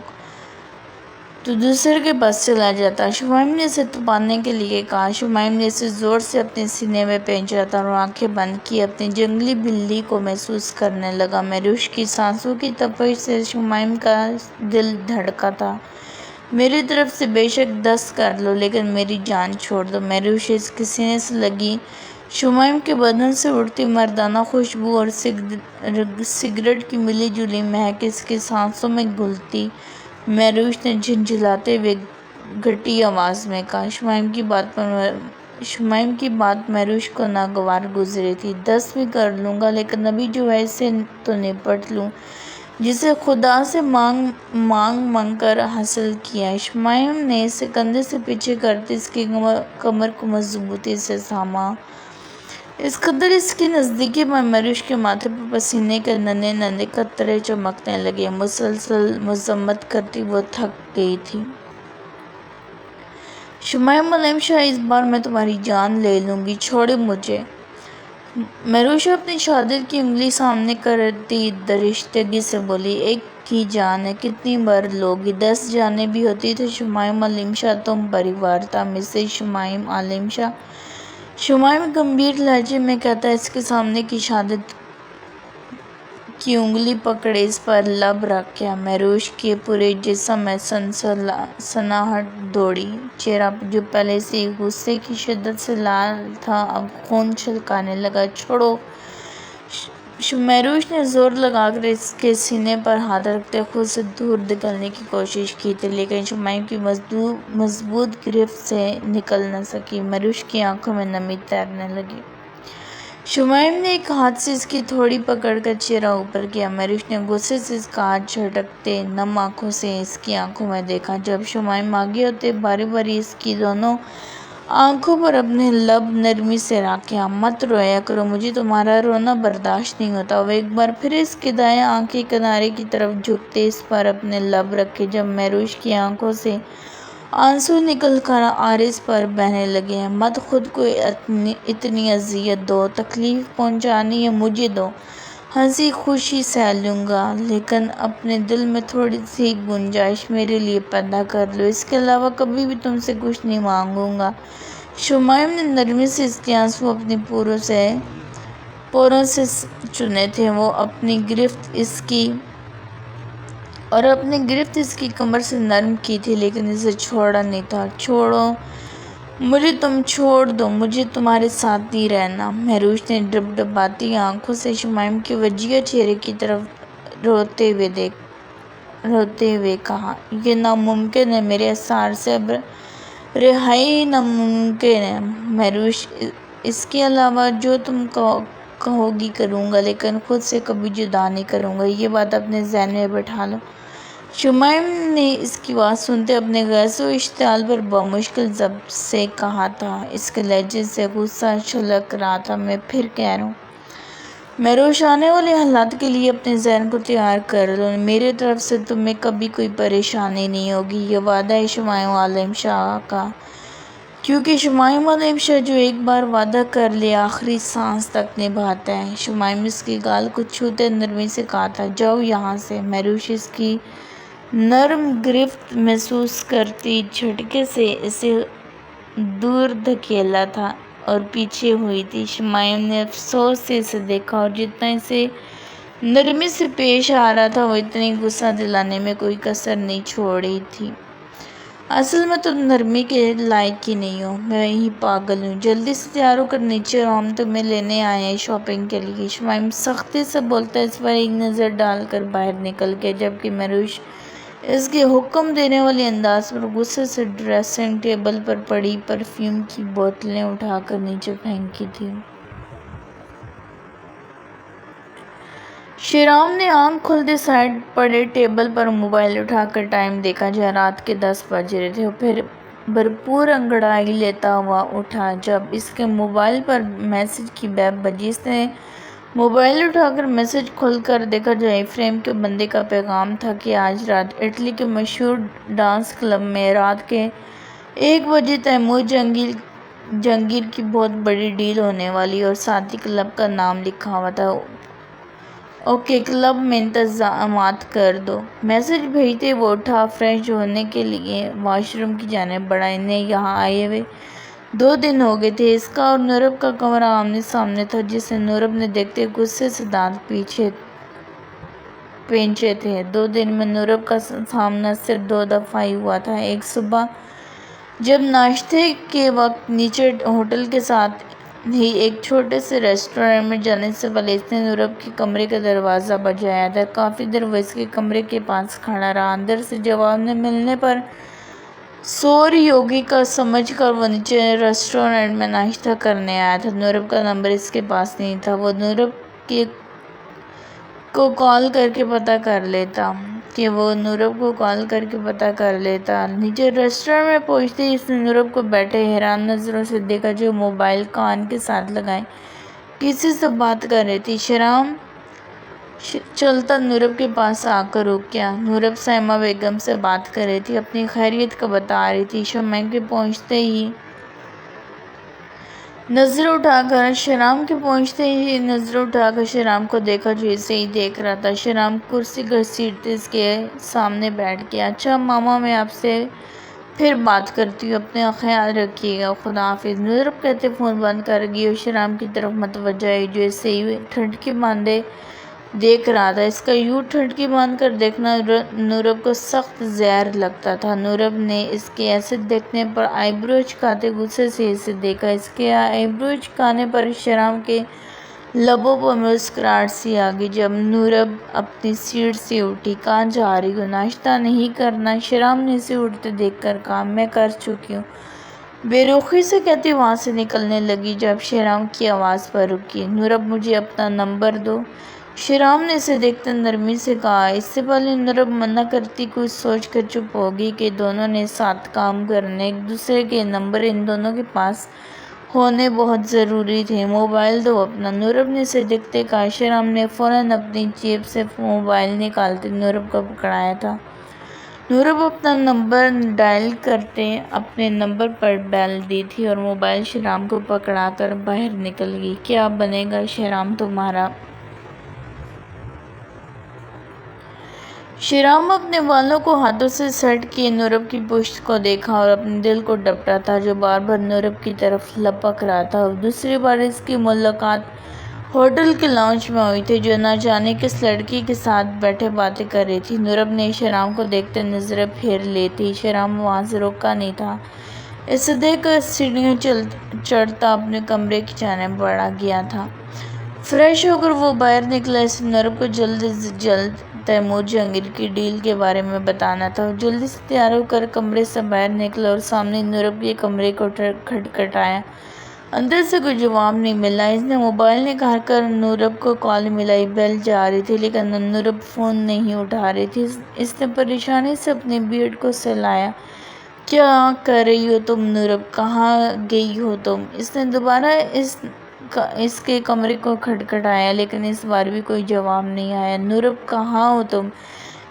تو دوسرے کے پاس چلا جاتا، شمائم نے اسے تپانے کے لیے کہا۔ شمائم نے اسے زور سے اپنے سینے میں پہنچا تھا اور آنکھیں بند کی اپنی جنگلی بلی کو محسوس کرنے لگا۔ مہروش کی سانسوں کی تپش سے شمائم کا دل دھڑکا تھا۔ میری طرف سے بے شک دست کر لو لیکن میری جان چھوڑ دو۔ مہروش اس کے سینے سے لگی شمائم کے بدن سے اٹھتی مردانہ خوشبو اور سگریٹ کی ملی جلی مہک اس کی سانسوں میں گھلتی۔ مہروش نے جھنجھلاتے ہوئے گھٹی آواز میں کہا۔ شمائم کی بات مہروش کو ناگوار گزری تھی۔ دست بھی کر لوں گا لیکن ابھی جو ہے اسے تو نپٹ لوں جسے خدا سے مانگ کر حاصل کیا ہے۔ شمائم نے اسے کندھے سے پیچھے کرتے اس کی کمر کو مضبوطی سے تھاما۔ اس قدر اس کی نزدیکی پر مہروش کے ماتھے پر پسینے کے ننھے ننھے قطرے چمکنے لگے۔ مسلسل مذمت کرتی وہ تھک گئی تھی۔ شمائم عالم شاہ، اس بار میں تمہاری جان لے لوں گی، چھوڑے مجھے۔ مہروش اپنی شہادت کی انگلی سامنے کرتی درشتگی سے بولی، ایک ہی جان ہے، کتنی بار لوگی؟ 10 جانیں بھی ہوتی تو شمائم عالم شاہ تم پریوار تھا، مسز شمائم عالم شاہ۔ شمائم گمبھیر لہجے میں کہتا اس کے سامنے کی شہادت کی انگلی پکڑے اس پر لب رکھا۔ مہروش کے پورے جسم میں سنسناہٹ دوڑی۔ چہرہ جو پہلے سے ہی غصے کی شدت سے لال تھا اب خون چھلکانے لگا۔ چھوڑو! مہروش نے زور لگا کر اس کے سینے پر ہاتھ رکھتے خود سے دور دھکیلنے کی کوشش کی تھی لیکن شمائم کی مضبوط گرفت سے نکل نہ سکی۔ مہروش کی آنکھوں میں نمی تیرنے لگی۔ شمائم نے ایک ہاتھ سے اس کی تھوڑی پکڑ کر چہرہ اوپر کیا۔ مہروش نے غصے سے اس کا ہاتھ جھٹکتے نم آنکھوں سے اس کی آنکھوں میں دیکھا۔ جب شمائم آگے ہوتے باری باری اس کی دونوں آنکھوں پر اپنے لب نرمی سے رکھا۔ مت رویا کرو، مجھے تمہارا رونا برداشت نہیں ہوتا۔ وہ ایک بار پھر اس کی دائیں آنکھ کے کنارے کی طرف جھکتے اس پر اپنے لب رکھے۔ جب مہروش کی آنکھوں سے آنسو نکل کر آرز پر بہنے لگے۔ مت خود کو اتنی اذیت دو، تکلیف پہنچانی ہے مجھے دو، ہنسی خوشی سہ لوں گا لیکن اپنے دل میں تھوڑی سی گنجائش میرے لیے پیدا کر لو، اس کے علاوہ کبھی بھی تم سے کچھ نہیں مانگوں گا۔ شمائم نے نرمی سے اس کے آنسو اپنی پوروں سے چنے تھے وہ اپنی گرفت اس کی کمر سے نرم کی تھی لیکن اسے چھوڑا نہیں تھا۔ چھوڑو مجھے، تم چھوڑ دو، مجھے تمہارے ساتھ نہیں رہنا۔ مہروش نے ڈبڈباتی آنکھوں سے شمائم کے وجیح چہرے کی طرف روتے ہوئے کہا، یہ ناممکن ہے، میرے اثار سے اب رہائی ناممکن ہے مہروش، اس کے علاوہ جو تم کہو گی کروں گا لیکن خود سے کبھی جدا نہیں کروں گا، یہ بات اپنے ذہن میں بٹھا لو۔ شمائم نے اس کی بات سنتے اپنے غیظ و اشتعال پر بمشکل ضبط سے کہا تھا، اس کے لہجے سے غصہ چھلک رہا تھا، میں پھر کہہ رہا ہوں مہروش، آنے والے حالات کے لیے اپنے ذہن کو تیار کر لو، میری طرف سے تمہیں کبھی کوئی پریشانی نہیں ہوگی، یہ وعدہ ہے شمائم عالم شاہ کا، کیونکہ شمائم عالم شاہ جو ایک بار وعدہ کر لے آخری سانس تک نبھاتا ہے۔ شمائم اس کی گال کو چھوتے نرمی سے کہا تھا، جاؤ یہاں سے۔ مہروش اس کی نرم گرفت محسوس کرتی جھٹکے سے اسے دور دھکیلا تھا اور پیچھے ہوئی تھی۔ شمائم نے افسوس سے اسے دیکھا اور جتنا اسے نرمی سے پیش آ رہا تھا وہ اتنی غصہ دلانے میں کوئی کسر نہیں چھوڑی تھی۔ اصل میں تم نرمی کے لائق ہی نہیں ہو، میں ہی پاگل ہوں، جلدی سے تیار ہو کر نیچے آؤ، ہم تمہیں لینے آئے ہیں شاپنگ کے لیے۔ شمائم سختی سے بولتا اس پر ایک نظر ڈال کر باہر نکل گیا جبکہ مہروش اس کے حکم دینے والے انداز پر غصے سے ڈریسنگ ٹیبل پر پڑی پرفیوم کی بوتلیں اٹھا کر نیچے پھینکی تھی۔ شیرام نے آنکھ کھلتے سائیڈ پڑے ٹیبل پر موبائل اٹھا کر ٹائم دیکھا، جہاں رات کے 10 بج رہے تھے۔ وہ پھر بھرپور انگڑائی لیتا ہوا اٹھا جب اس کے موبائل پر میسج کی بیپ بجی۔ اس نے موبائل اٹھا کر میسج کھول کر دیکھا جو ایفریم کے بندے کا پیغام تھا کہ آج رات اٹلی کے مشہور ڈانس کلب میں رات کے 1 بجے تیمور جہانگیر کی بہت بڑی ڈیل ہونے والی اور ساتھ ہی کلب کا نام لکھا ہوا تھا۔ اوکے، کلب میں انتظامات کر دو۔ میسج بھیجتے وہ اٹھا، فریش ہونے کے لیے واش روم کی جانب بڑھا۔ انہیں یہاں آئے ہوئے 2 دن ہو گئے تھے۔ اس کا اور نورب کا کمرہ آمنے سامنے تھا جسے نورب نے دیکھتے غصے سے دانت پینچے تھے۔ 2 دن میں نورب کا سامنا صرف 2 دفعہ ہی ہوا تھا۔ ایک صبح جب ناشتے کے وقت نیچے ہوٹل کے ساتھ ہی ایک چھوٹے سے ریسٹورانٹ میں جانے سے پہلے اس نے نورب کے کمرے کا دروازہ بجایا تھا۔ کافی دیر وہ اس کے کمرے کے پاس کھڑا رہا۔ اندر سے جواب نہ ملنے پر سو رہی ہوگی کا سمجھ کر وہ نیچے ریسٹورانٹ میں ناشتہ کرنے آیا تھا۔ نورب کا نمبر اس کے پاس نہیں تھا، وہ نورب کو کال کر کے پتہ کر لیتا۔ نیچے ریسٹورانٹ میں پہنچتے ہی اس نے نورب کو بیٹھے حیران نظروں سے دیکھا جو موبائل کان کے ساتھ لگائے کسی سے بات کر رہی تھی۔ شیرام چلتا نورب کے پاس آ کر رک گیا۔ نورب سائمہ بیگم سے بات کر رہی تھی، اپنی خیریت کا بتا رہی تھی۔ شمائم کے پہنچتے ہی نظر اٹھا کر شیرام کو دیکھا جو اسے ہی دیکھ رہا تھا۔ شیرام کرسی گھسیٹتے اس کے سامنے بیٹھ گیا۔ اچھا ماما، میں آپ سے پھر بات کرتی ہوں، اپنا خیال رکھیے گا، خدا حافظ۔ نورب کہتے فون بند کر گئی اور شیرام کی طرف متوجہ ہوئی جو اسے ہی ٹھٹکے باندھے دیکھ رہا تھا۔ اس کا یوں ٹھٹکی باندھ کر دیکھنا نورب کو سخت زہر لگتا تھا۔ نورب نے اس کے ایسے دیکھنے پر آئی برو چکاتے غصے سے اسے دیکھا۔ اس کے آئی برو چکانے پر شیرام کے لبوں پر مسکراہٹ سی آ گئی۔ جب نورب اپنی سیٹ سے اٹھی، کہاں جا رہی ہو؟ ناشتہ نہیں کرنا؟ شیرام نے اسے اٹھتے دیکھ کر کہا، میں کر چکی ہوں، بے رخی سے کہتی وہاں سے نکلنے لگی۔ جب شیرام کی آواز پر رکی، نورب مجھے اپنا نمبر دو۔ شیرام نے اسے دیکھتے نرمی سے کہا۔ اس سے پہلے نورب منع کرتی کچھ سوچ کر چپ ہوگی کہ دونوں نے ساتھ کام کرنے، ایک دوسرے کے نمبر ان دونوں کے پاس ہونے بہت ضروری تھے۔ موبائل دو اپنا، نورب نے اسے دیکھتے کہا۔ شیرام نے فوراً اپنی جیب سے موبائل نکالتے نورب کو پکڑایا تھا۔ نورب اپنا نمبر ڈائل کرتے اپنے نمبر پر بیل دی تھی اور موبائل شیرام کو پکڑا کر باہر نکل گئی۔ کیا بنے گا شیرام تمہارا؟ شیرام اپنے بالوں کو ہاتھوں سے سیٹ کیے نورب کی پشت کو دیکھا اور اپنے دل کو ڈپٹا تھا جو بار بار نورب کی طرف لپک رہا تھا۔ دوسری بار اس کی ملاقات ہوٹل کے لاؤنج میں ہوئی تھی جو نہ جانے کس لڑکی کے ساتھ بیٹھے باتیں کر رہی تھی۔ نورب نے شیرام کو دیکھتے نظریں پھیر لی تھی۔ شیرام وہاں سے رکا نہیں تھا۔ اسے دیکھ کر سیڑھیاں چڑھتا اپنے کمرے کی جانب بڑھا گیا تھا۔ فریش ہو کر وہ باہر نکلا۔ اسے نورب کو جلد از جلد تیمور جہانگیر کی ڈیل کے بارے میں بتانا تھا۔ وہ جلدی سے تیار ہو کر کمرے سے باہر نکلا اور سامنے نورب کے کمرے کو کھٹکھٹایا۔ اندر سے کوئی جواب نہیں ملا۔ اس نے موبائل نکال کر نورب کو کال ملائی۔ بیل جا رہی تھی لیکن نورب فون نہیں اٹھا رہی تھی۔ اس نے پریشانی سے اپنے بیرڈ کو سہلایا۔ کیا کر رہی ہو تم نورب؟ کہاں گئی ہو تم؟ اس نے دوبارہ اس کے کمرے کو کھٹکھٹایا لیکن اس بار بھی کوئی جواب نہیں آیا۔ نورب کہاں ہو تم؟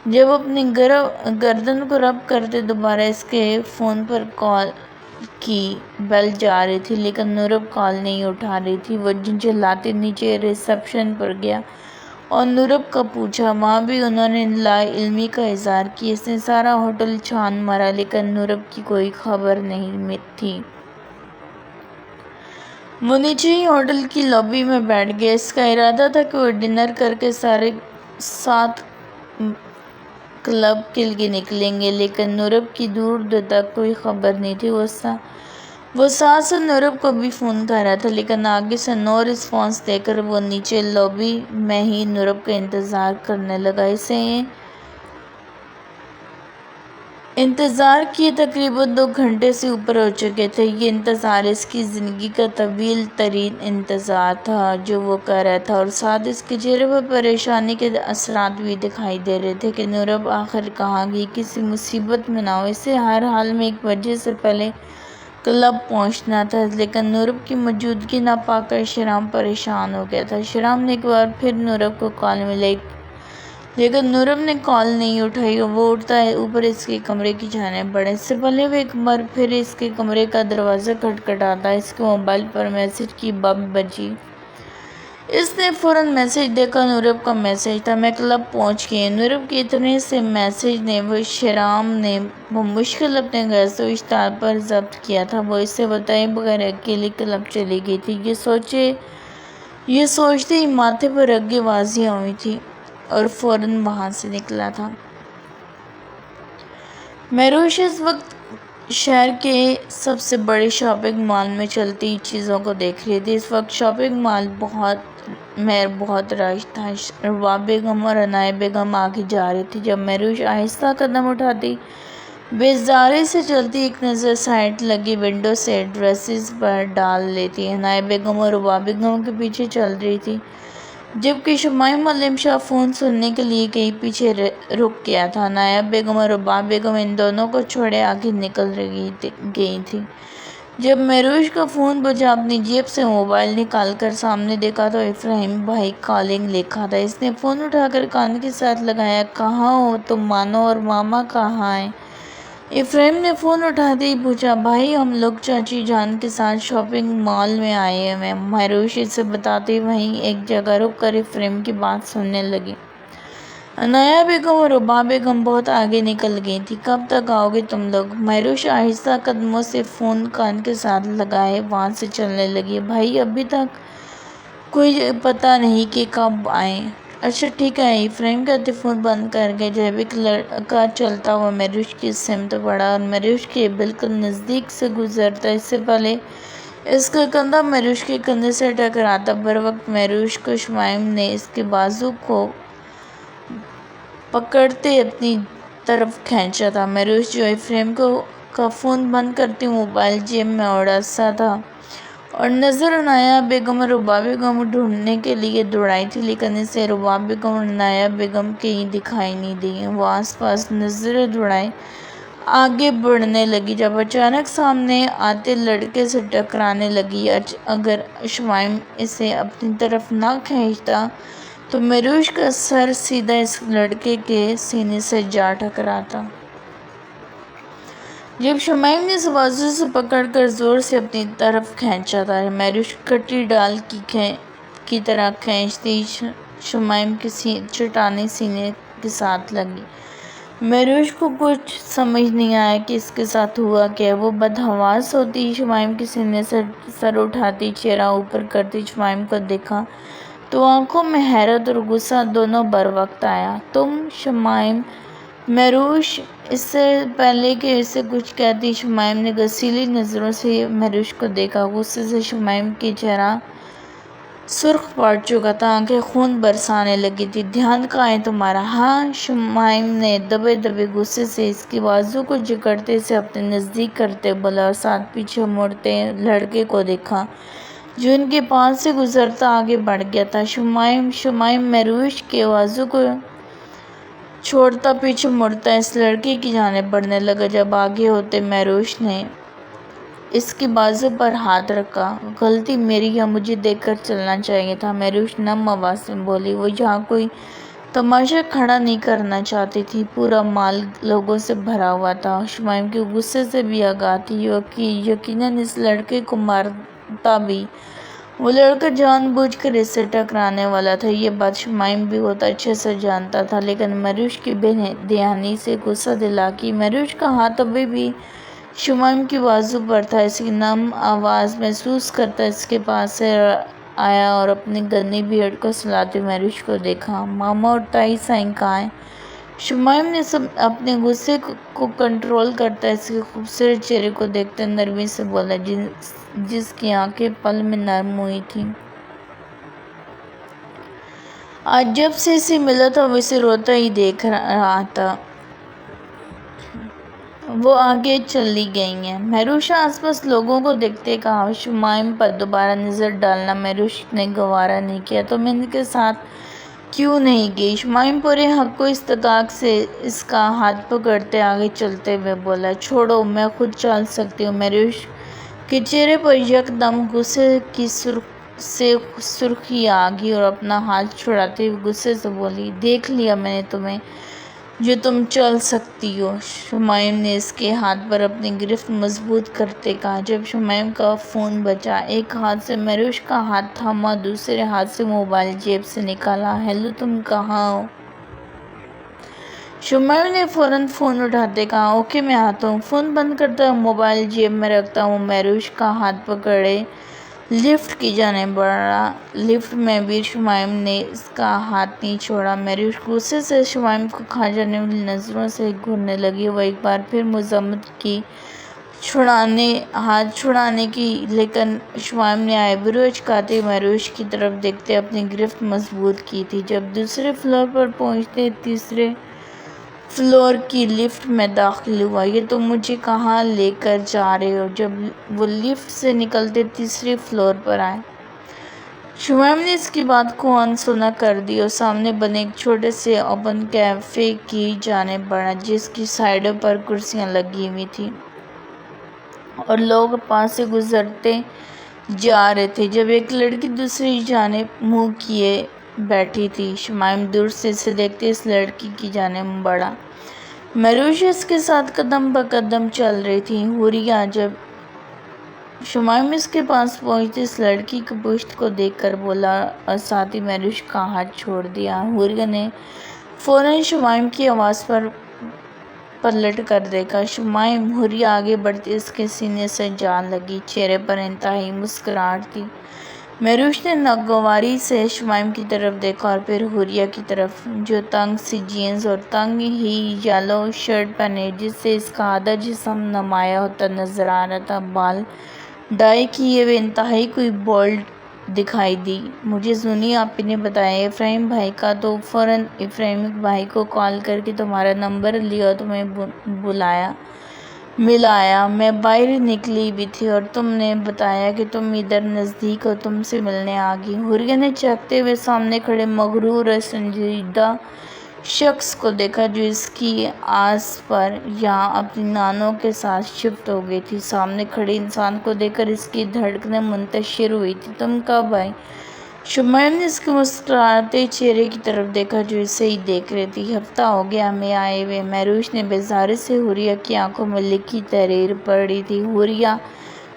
جب اپنی گردن کو رب کرتے دوبارہ اس کے فون پر کال کی۔ بیل جا رہی تھی لیکن نورب کال نہیں اٹھا رہی تھی۔ وہ جھنجھلاتے نیچے ریسیپشن پر گیا اور نورب کا پوچھا۔ وہاں بھی انہوں نے لا علمی کا اظہار کیا۔ اس نے سارا ہوٹل چھان مارا لیکن نورب کی کوئی خبر نہیں تھی۔ وہ نیچے ہی ہوٹل کی لابی میں بیٹھ گیا۔ اس کا ارادہ تھا کہ وہ ڈنر کر کے ساتھ کلب کے لیے نکلیں گے لیکن نورب کی دور دور تک کوئی خبر نہیں تھی۔ وہ ساتھ ساتھ نورب کو بھی فون کر رہا تھا لیکن آگے سے نو رسپانس دے کر وہ نیچے لابی میں ہی نورب کا انتظار کرنے لگا۔ اسے انتظار کیے تقریباً 2 گھنٹے سے اوپر ہو چکے تھے۔ یہ انتظار اس کی زندگی کا طویل ترین انتظار تھا جو وہ کر رہا تھا اور ساتھ اس کے چہرے پر پریشانی کے اثرات بھی دکھائی دے رہے تھے کہ نورب آخر کہاں گئی، کسی مصیبت میں نہ ہو۔ اسے ہر حال میں 1 بجے سے پہلے کلب پہنچنا تھا لیکن نورب کی موجودگی نہ پا کر شیرام پریشان ہو گیا تھا۔ شیرام نے ایک بار پھر نورب کو کال ملائی لیکن نورب نے کال نہیں اٹھائی اور وہ اٹھتا اوپر اس کے کمرے کی جانب بڑھا۔ اس سے پہلے وہ ایک بار پھر اس کے کمرے کا دروازہ کھٹکھٹاتا اس کے موبائل پر میسج کی بپ بجی۔ اس نے فوراً میسج دیکھا۔ نورب کا میسج تھا، میں کلب پہنچ گئی ہوں۔ نورب کے اتنے سے میسج نے وہ شیرام نے بمشکل اپنے گیس و اشتعال پر ضبط کیا تھا۔ وہ اسے بتائے بغیر اکیلی کلب چلی گئی تھی۔ یہ سوچتے ہی ماتھے پر رگیں واضح ہوئی تھیں اور فوراً وہاں سے نکلا تھا۔ مہروش اس وقت شہر کے سب سے بڑے شاپنگ مال میں چلتی چیزوں کو دیکھ رہی تھی۔ اس وقت شاپنگ مال میں بہت رش تھا۔ رباب بیگم اور عنایہ بیگم آگے جا رہی تھی۔ جب مہروش آہستہ قدم اٹھاتی، بیزاری سے چلتی، ایک نظر سائڈ لگی ونڈو سے ڈریسز پر ڈال لیتی، عنایہ بیگم اور رباب بیگم کے پیچھے چل رہی تھی جبکہ شمائم علیم شاہ فون سننے کے لیے کہیں پیچھے رک گیا تھا۔ عنایہ بیگم اور رباب بیگم ان دونوں کو چھوڑے آگے نکل گئی تھیں۔ جب مہروش کا فون بجا، اپنی جیب سے موبائل نکال کر سامنے دیکھا تو افراہیم بھائی کالنگ لکھا تھا۔ اس نے فون اٹھا کر کان کے ساتھ لگایا، کہاں ہو تم مانو اور ماما کہاں ہیں؟ افراہیم نے فون اٹھاتے ہی پوچھا، بھائی ہم لوگ چاچی جان کے ساتھ شاپنگ مال میں آئے ہوئے ہیں۔ مہروش اسے بتاتے ہی وہیں ایک جگہ رک کر افراہیم کی بات سننے لگی۔ عنایہ بیگم اور رباب بیگم بہت آگے نکل گئی تھیں۔ کب تک آؤ گے تم لوگ؟ مہروش آہستہ قدموں سے فون کان کے ساتھ لگائے وہاں سے چلنے لگی۔ بھائی ابھی تک کوئی پتہ نہیں کہ کب آئیں۔ اچھا ٹھیک ہے، افریم کا فون بند کر کے جب ایک لڑکا چلتا ہوا میروش کی سمت بڑھا اور میروش کے بالکل نزدیک سے گزرتا، اس سے پہلے اس کا کندھا میروش کے کندھے سے ٹکراتا، بروقت میروش کو شمائم نے اس کے بازو کو پکڑتے اپنی طرف کھینچا تھا۔ میروش جو افریم کا فون بند کرتے موبائل جیب میں اڑاسا تھا اور نظر عنایہ بیگم اور رباب بیگم کو ڈھونڈنے کے لیے دوڑائی تھی، لیکن اسے رباب بیگم اور عنایہ بیگم کہیں دکھائی نہیں دی۔ وہ آس پاس نظریں دوڑائے آگے بڑھنے لگی جب اچانک سامنے آتے لڑکے سے ٹکرانے لگی۔ اگر شمائم اسے اپنی طرف نہ کھینچتا تو میروش کا سر سیدھا اس لڑکے کے سینے سے جا ٹکراتا۔ جب شمائم نے اسے بازو سے پکڑ کر زور سے اپنی طرف کھینچا تھا، میروش کٹی ڈال کی طرح کھینچتی شمائم کی چٹانیں سینے کے ساتھ لگی۔ میروش کو کچھ سمجھ نہیں آیا کہ اس کے ساتھ ہوا کیا۔ وہ بدحواس ہوتی شمائم کے سینے سے سر اٹھاتی، چہرہ اوپر کرتی شمائم کو دیکھا تو آنکھوں میں حیرت اور غصہ دونوں بروقت آیا۔ تم شمائم! میروش! اس سے پہلے کہ اسے کچھ کہتی شمائم نے غسیلی نظروں سے میروش کو دیکھا۔ غصے سے شمائم کا چہرہ سرخ پڑ چکا تھا، آنکھیں خون برسانے لگی تھیں۔ دھیان کہاں ہے تمہارا؟ ہاں؟ شمائم نے دبے دبے غصے سے اس کے بازو کو جکڑتے اسے اپنے نزدیک کرتے بولا اور ساتھ پیچھے مڑتے لڑکے کو دیکھا جو ان کے پاس سے گزرتا آگے بڑھ گیا تھا۔ شمائم! شمائم! میروش کے بازو کو چھوڑتا پیچھے مڑتا اس لڑکے کی جانب بڑھنے لگا۔ جب آگے ہوتے میروش نے اس کے بازو پر ہاتھ رکھا۔ غلطی میری ہے، مجھے دیکھ کر چلنا چاہیے تھا، میروش نم آواز میں بولی۔ وہ یہاں کوئی تماشا کھڑا نہیں کرنا چاہتی تھی، پورا مال لوگوں سے بھرا ہوا تھا۔ شمائم کے غصے سے بھی آگاہ تھی، یقیناً اس لڑکے کو مارتا بھی وہ لڑکا جان بوجھ کر اس سے ٹکرانے والا تھا۔ یہ بات شمائم بھی بہت اچھے سے جانتا تھا، لیکن میروش کی بے دھیانی سے غصہ دلا کہ میروش کا ہاتھ ابھی بھی شمائم کی بازو پر تھا، اس کی نم آواز محسوس کرتا اس کے پاس سے آیا اور اپنی گندی بیئرڈ کو سلاتے میروش کو دیکھا۔ ماما اور تائی سائیں کہاں ہیں؟ شمائم نے اپنے غصے کو کنٹرول کرتا اس کے خوبصورت چہرے کو دیکھتے نرمی سے بولا، جس کی آنکھیں پل میں نرم ہوئی تھیں۔ آج جب سے اسے ملا تھا وہ اسے روتا ہی دیکھ رہا تھا۔ وہ آگے چلی گئی ہیں۔ میروش آس پاس لوگوں کو دیکھتے کہا۔ شمائم پر دوبارہ نظر ڈالنا میروش نے گوارا نہیں کیا۔ تم ان کے ساتھ کیوں نہیں گئی؟ شمائم پورے حق و استحقاق سے اس کا ہاتھ پکڑتے آگے چلتے ہوئے بولا۔ چھوڑو، میں خود چل سکتی ہوں۔ میروش کے چہرے پر یکدم غصے کی سرخی آ گئی اور اپنا ہاتھ چھڑاتے ہوئے غصے سے بولی، دیکھ لیا میں نے تمہیں جو تم چل سکتی ہو۔ شمائم نے اس کے ہاتھ پر اپنی گرفت مضبوط کرتے کہا۔ جب شمائم کا فون بجا، ایک ہاتھ سے میروش کا ہاتھ تھاما، دوسرے ہاتھ سے موبائل جیب سے نکالا۔ ہیلو، تم کہاں ہو؟ شمائم نے فوراً فون اٹھاتے کہا۔ اوکے، میں آتا ہوں۔ فون بند کرتا ہوں، موبائل جیب میں رکھتا ہوں، میروش کا ہاتھ پکڑے لفٹ کی جانب بڑھا۔ لفٹ میں بھی شمائم نے اس کا ہاتھ نہیں چھوڑا۔ میروش غصے سے شمائم کو کھا جانے والی نظروں سے گھورنے لگی۔ وہ ایک بار پھر مزاحمت کی ہاتھ چھڑانے کی، لیکن شمائم نے آئی برو اچکاتے میروش کی طرف دیکھتے اپنی گرفت مضبوط کی تھی۔ جب دوسرے فلور پر پہنچتے تیسرے فلور کی لفٹ میں داخل ہوا۔ یہ تم مجھے کہاں لے کر جا رہے ہو؟ جب وہ لفٹ سے نکلتے تیسرے فلور پر آئے، شمائم نے اس کی بات کو انسنا کر دی اور سامنے بنے ایک چھوٹے سے اوپن کیفے کی جانب بڑھا، جس کی سائڈوں پر کرسیاں لگی ہوئی تھیں اور لوگ پاس سے گزرتے جا رہے تھے۔ جب ایک لڑکی دوسری جانب منہ کیے بیٹھی تھی، شمائم دور سے اسے دیکھتے اس لڑکی کی جانب بڑھا۔ میروش اس کے ساتھ قدم بہ قدم چل رہی تھی۔ حوریہ! جب شمائم اس کے پاس پہنچتی اس لڑکی کی پشت کو دیکھ کر بولا اور ساتھ ہی میروش کا ہاتھ چھوڑ دیا۔ حوریہ نے فوراً شمائم کی آواز پر پلٹ کر دیکھا۔ شمائم! حوریہ آگے بڑھتی اس کے سینے سے جا لگی، چہرے پر انتہائی مسکراہٹ تھی۔ مہروش نے ناگواری سے شمائم کی طرف دیکھا اور پھر حوریہ کی طرف، جو تنگ سی جینز اور تنگ ہی یلو شرٹ پہنے جس سے اس کا آدھا جسم نمایاں ہوتا نظر آ رہا تھا، بال ڈائی کیے ہوئے انتہائی کوئی بولڈ دکھائی دی۔ مجھے سنی آپی نے بتایا افراہیم بھائی کا، تو فوراً افراہیم بھائی کو کال کر کے تمہارا نمبر لیا، تمہیں ملایا۔ میں باہر نکلی بھی تھی اور تم نے بتایا کہ تم ادھر نزدیک ہو، تم سے ملنے آ گئی۔ حوریہ نے چہکتے ہوئے سامنے کھڑے مغرور اور سنجیدہ شخص کو دیکھا جو اس کی آس پر یہاں اپنی نانوں کے ساتھ شفٹ ہو گئی تھی۔ سامنے کھڑے انسان کو دیکھ کر اس کی دھڑکنیں منتشر ہوئی تھیں۔ تم کب آئی؟ شمائم نے اس کے مسکراتے چہرے کی طرف دیکھا جو اسے ہی دیکھ رہی تھی۔ ہفتہ ہو گیا ہمیں آئے ہوئے، مہروش نے بیزاری سے حوریہ کی آنکھوں میں لکھی تحریر پڑھ رہی تھی۔ حوریہ،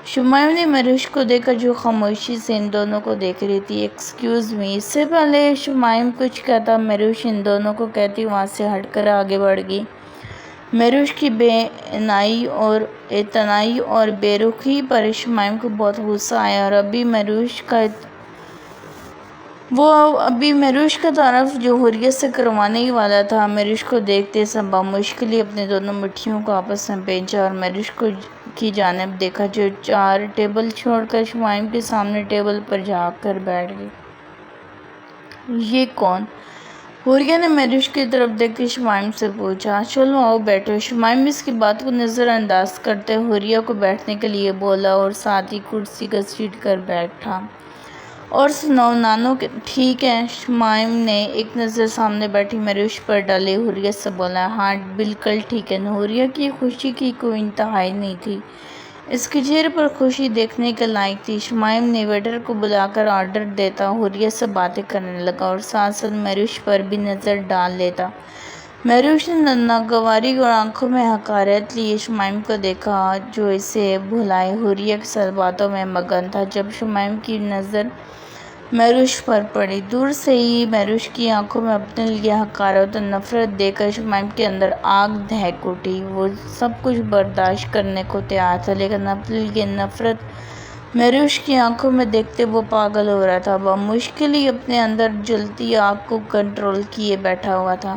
شمائم نے مہروش کو دیکھا جو خاموشی سے ان دونوں کو دیکھ رہی تھی۔ ایکسکیوز می، اس سے پہلے شمائم کچھ کہتا مہروش ان دونوں کو کہتی وہاں سے ہٹ کر آگے بڑھ گئی۔ مہروش کی بے اعتنائی اور بے رخی پر شمائم کو بہت غصہ آیا اور ابھی مہروش کا تعارف جو حوریہ سے کروانے ہی والا تھا، مہروش کو دیکھتے سب بمشکل ہی اپنے دونوں مٹھیوں کو آپس میں بھیجا اور مہروش کی جانب دیکھا جو چار ٹیبل چھوڑ کر شمائم کے سامنے ٹیبل پر جا کر بیٹھ گئی۔ یہ کون؟ حوریہ نے مہروش کی طرف دیکھتے شمائم سے پوچھا۔ چلو آؤ بیٹھو۔ شمائم اس کی بات کو نظر انداز کرتے حوریہ کو بیٹھنے کے لیے بولا اور ساتھ ہی کرسی گھسیٹ کر بیٹھا۔ اور سناؤ نانو ٹھیک ہے؟ شمائم نے ایک نظر سامنے بیٹھی مہروش پر ڈالی حوریہ سے بولا۔ ہاں بالکل ٹھیک ہے۔ حوریہ کی خوشی کی کوئی انتہا نہیں تھی، اس کے چہرے پر خوشی دیکھنے کے لائق تھی۔ شمائم نے ویٹر کو بلا کر آرڈر دیتا حوریہ سے باتیں کرنے لگا اور ساتھ ساتھ مہروش پر بھی نظر ڈال لیتا۔ مہروش نے ناگواری اور آنکھوں میں حقارت لیے شمائم کو دیکھا جو اسے بھلائے حوریہ کے ساتھ باتوں میں مگن تھا۔ جب شمائم کی نظر مہروش پر پڑی، دور سے ہی مہروش کی آنکھوں میں اپنے لیے حقارت اور نفرت دیکھ کر شمائم کے اندر آگ دہک اٹھی۔ وہ سب کچھ برداشت کرنے کو تیار تھا لیکن اپنے لیے نفرت مہروش کی آنکھوں میں دیکھتے وہ پاگل ہو رہا تھا، بمشکل ہی اپنے اندر جلتی آگ کو کنٹرول کیے بیٹھا ہوا تھا۔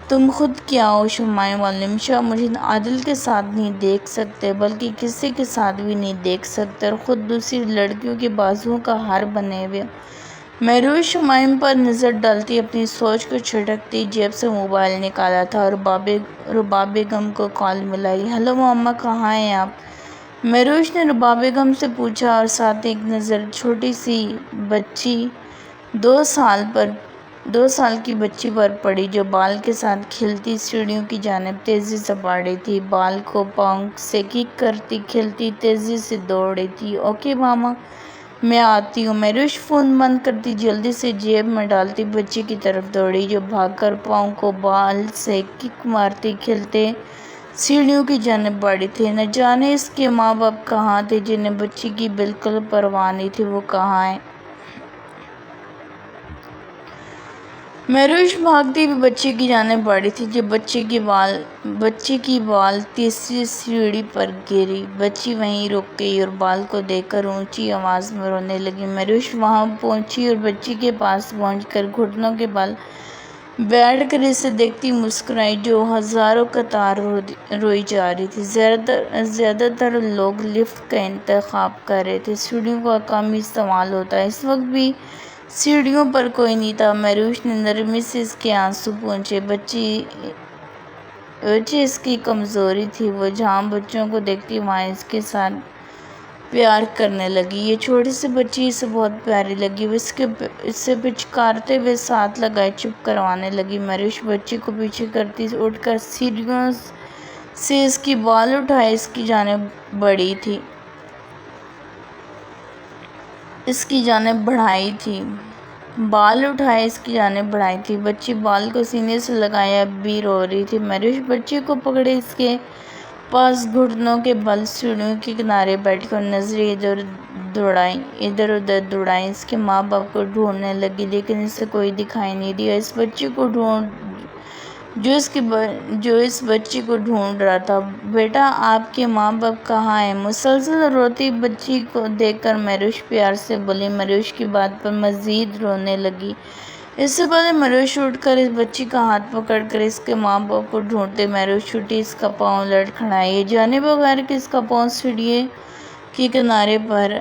تم خود کیا ہو شمائم عالم شاہ؟ مجھے عادل کے ساتھ نہیں دیکھ سکتے، بلکہ کسی کے ساتھ بھی نہیں دیکھ سکتے، اور خود دوسری لڑکیوں کے بازوؤں کا ہار بنے ہوئے۔ مہروش شمائم پر نظر ڈالتی اپنی سوچ کو چھٹکتی جیب سے موبائل نکالا تھا اور رباب بیگم کو کال ملائی۔ ہیلو ماما، کہاں ہیں آپ؟ مہروش نے رباب بیگم سے پوچھا اور ساتھ ایک نظر چھوٹی سی بچی 2 سال کی بچی پر پڑی جو بال کے ساتھ کھیلتی سیڑھیوں کی جانب تیزی سے بڑھ رہی تھی، بال کو پاؤں سے کک کرتی کھیلتی تیزی سے دوڑ رہی تھی۔ اوکے ماما، میں آتی ہوں۔ مہروش فون بند کرتی جلدی سے جیب میں ڈالتی بچی کی طرف دوڑی جو بھاگ کر پاؤں کو بال سے کک مارتی کھیلتے سیڑھیوں کی جانب بڑھی تھی۔ نہ جانے اس کے ماں باپ کہاں تھے جنہیں بچی کی بالکل پرواہ نہیں تھی، وہ کہاں ہیں؟ مہروش بھاگتی ہوئی بچی کی جانب بڑھی تھی جب بچی کی بال تیسری سیڑھی پر گری۔ بچی وہیں رک گئی اور بال کو دیکھ کر اونچی آواز میں رونے لگی۔ مہروش وہاں پہنچی اور بچی کے پاس پہنچ کر گھٹنوں کے بل بیٹھ کر اسے دیکھتی مسکرائی جو ہزاروں قطار روئی جا رہی تھی۔ زیادہ تر لوگ لفٹ کا انتخاب کر رہے تھے، سیڑھیوں کا کم استعمال ہوتا ہے۔ اس وقت بھی سیڑھیوں پر کوئی نہیں تھا۔ مہروش نے نرمی سے اس کے آنسو پوچھے۔ بچی اس کی کمزوری تھی، وہ جہاں بچوں کو دیکھتی وہاں اس کے ساتھ پیار کرنے لگی۔ یہ چھوٹی سی بچی اسے بہت پیاری لگی، وہ اسے پچکارتے ہوئے ساتھ لگائے چپ کروانے لگی۔ مہروش بچی کو پیچھے کرتی اٹھ کر سیڑھیوں سے اس کی بال اٹھائے اس کی جانب بڑھائی تھی۔ بچی بال کو سینے سے لگائے اب بھی رو رہی تھی۔ مہروش بچی کو پکڑے اس کے پاس گھٹنوں کے بل سیڑھیوں کے کنارے بیٹھ کر نظریں ادھر ادھر دوڑائی، اس کے ماں باپ کو ڈھونڈنے لگی لیکن اسے کوئی دکھائی نہیں دیا۔ اس بچی کو جو اس بچی کو ڈھونڈ رہا تھا۔ بیٹا آپ کے ماں باپ کہاں ہیں؟ مسلسل روتی بچی کو دیکھ کر مہروش پیار سے بولی۔ مہروش کی بات پر مزید رونے لگی۔ اس سے پہلے مہروش اٹھ کر اس بچی کا ہاتھ پکڑ کر اس کے ماں باپ کو ڈھونڈتے مہروش چھٹی اس کا پاؤں لڑکھڑائی۔ یہ جانے بغیر کہ اس کا پاؤں سیڑھی کے کنارے پر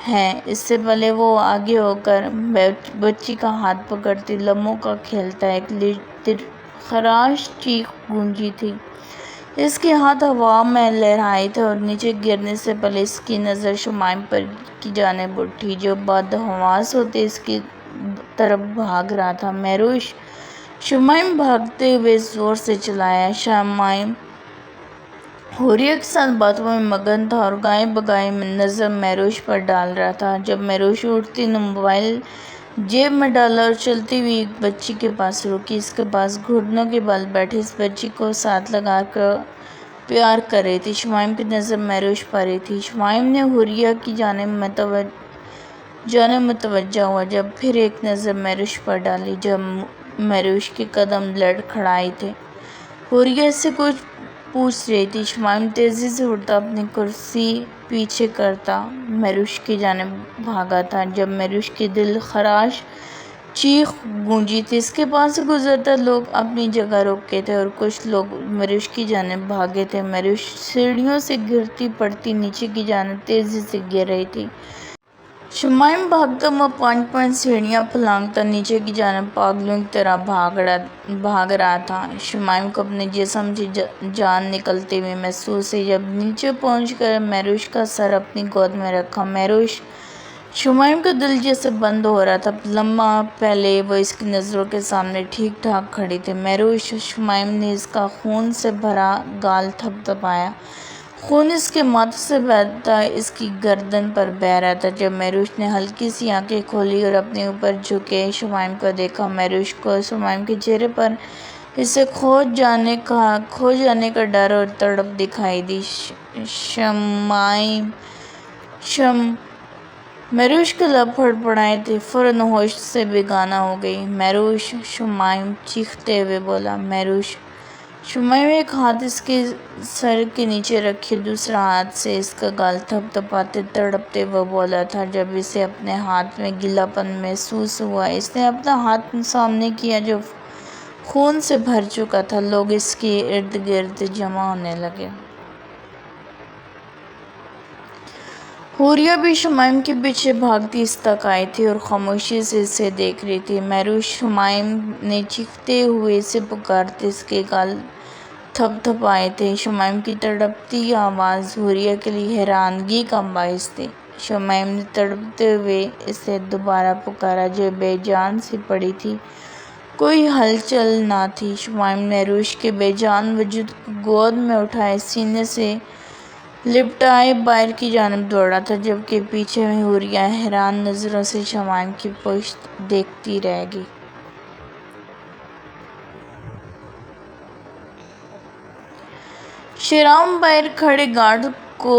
ہے، اس سے پہلے وہ آگے ہو کر بچی کا ہاتھ پکڑتی لبوں کا کھیلتا ایک خراش چیخ گونجی تھی۔ اس کے ہاتھ ہوا میں لہرائے تھے اور نیچے گرنے سے پہلے اس کی نظر شمائم پر کی جانب اٹھی جو بدحواس ہوتے اس کی طرف بھاگ رہا تھا۔ مہروش! شمائم بھاگتے ہوئے زور سے چلایا۔ شمائم حوریہ کے ساتھ باتوں میں مگن تھا اور گائے بگائے نظر مہروش پر ڈال رہا تھا۔ جب مہروش اٹھتی نے موبائل جیب میں ڈالا اور چلتی ہوئی بچی کے پاس رکی۔ اس کے پاس گھٹنوں کے بل بیٹھی اس بچی کو ساتھ لگا کر پیار کر رہی تھی۔ شمائم کی نظر مہروش پر ہی تھی۔ شمائم نے حوریہ کی جانب متوجہ ہوا جب پھر ایک نظر مہروش پر ڈالی جب مہروش کے قدم لڑکھڑائے تھے۔ حوریہ اس سے کچھ پوچھ رہی تھی۔ شمائم تیزی سے اٹھتا اپنی کرسی پیچھے کرتا مہروش کی جانب بھاگا تھا جب مہروش کی دل خراش چیخ گونجی تھی۔ اس کے پاس سے گزرتے لوگ اپنی جگہ روکے تھے اور کچھ لوگ مہروش کی جانب بھاگے تھے۔ مہروش سیڑھیوں سے گرتی پڑتی نیچے کی جانب تیزی سے گر رہی تھی۔ شمائم بھاگتا ہوا پانچ پانچ سیڑھیاں پھلانگتا نیچے کی جانب پاگلوں کی طرح بھاگ رہا تھا۔ شمائم کو اپنے جسم سے جان نکلتے ہوئے محسوس ہوئی جب نیچے پہنچ کر مہروش کا سر اپنی گود میں رکھا۔ مہروش! شمائم کا دل جیسے بند ہو رہا تھا۔ لمحہ پہلے وہ اس کی نظروں کے سامنے ٹھیک ٹھاک کھڑی تھی۔ مہروش! شمائم نے اس کا خون سے بھرا گال تھپ تھپایا۔ خون اس کے ماتھے سے بہتا اس کی گردن پر بہہ رہا تھا جب مہروش نے ہلکی سی آنکھیں کھولی اور اپنے اوپر جھکے شمائم کو دیکھا۔ مہروش کو شمائم کے چہرے پر اسے کھو جانے کا ڈر اور تڑپ دکھائی دی۔ شمائم! مہروش کے لب پھڑپڑائے تھے، فوراً ہوش سے بیگانہ ہو گئی۔ مہروش! شمائم چیختے ہوئے بولا۔ مہروش! شمائم ایک ہاتھ اس کے سر کے نیچے رکھے دوسرا ہاتھ سے اس کا گال تھپ تھپاتے تڑپتے وہ بولا تھا جب اسے اپنے ہاتھ میں گیلا پن محسوس ہوا۔ اس نے اپنا ہاتھ سامنے کیا جو خون سے بھر چکا تھا۔ لوگ اس کے ارد گرد جمع ہونے لگے۔ حوریہ بھی شمائم کے پیچھے بھاگتی اس تک آئی تھی اور خاموشی سے اسے دیکھ رہی تھی۔ مہروش! شمائم نے چیختے ہوئے اسے پکارتے اس کے گال تھپ تھپائے تھے۔ شمائم کی تڑپتی آواز حوریہ کے لیے حیرانگی کا باعث تھی۔ شمائم نے تڑپتے ہوئے اسے دوبارہ پکارا جو بے جان سی پڑی تھی، کوئی ہلچل نہ تھی۔ شمائم نے مہروش کے بے جان وجود کو گود میں اٹھائے سینے سے لپٹائے باہر کی جانب دوڑا تھا جبکہ پیچھے میں حوریہ حیران نظروں سے شمائم کی پشت دیکھتی رہ گئی۔ شیرام باہر کھڑے گارڈ کو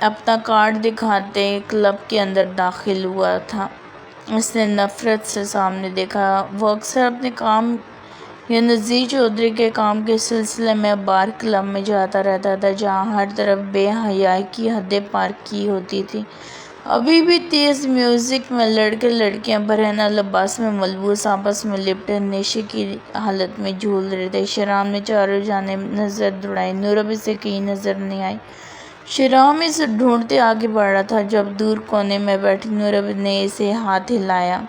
اپنا کارڈ دکھاتے کلب کے اندر داخل ہوا تھا۔ اس نے نفرت سے سامنے دیکھا۔ وہ اکثر اپنے کام یا نذیر چودھری کے کام کے سلسلے میں بار کلب میں جاتا رہتا تھا جہاں ہر طرف بے حیائی کی حدیں پار کی ہوتی تھیں۔ ابھی بھی تیز میوزک میں لڑکے لڑکیاں برہنہ لباس میں ملبوس آپس میں لپٹے نشے کی حالت میں جھول رہے تھے۔ شیرام نے چاروں جانب نظر دوڑائی، نورب اسے کہیں نظر نہیں آئی۔ شیرام اسے ڈھونڈتے آگے بڑھ رہا تھا جب دور کونے میں بیٹھی نورب نے اسے ہاتھ ہلایا۔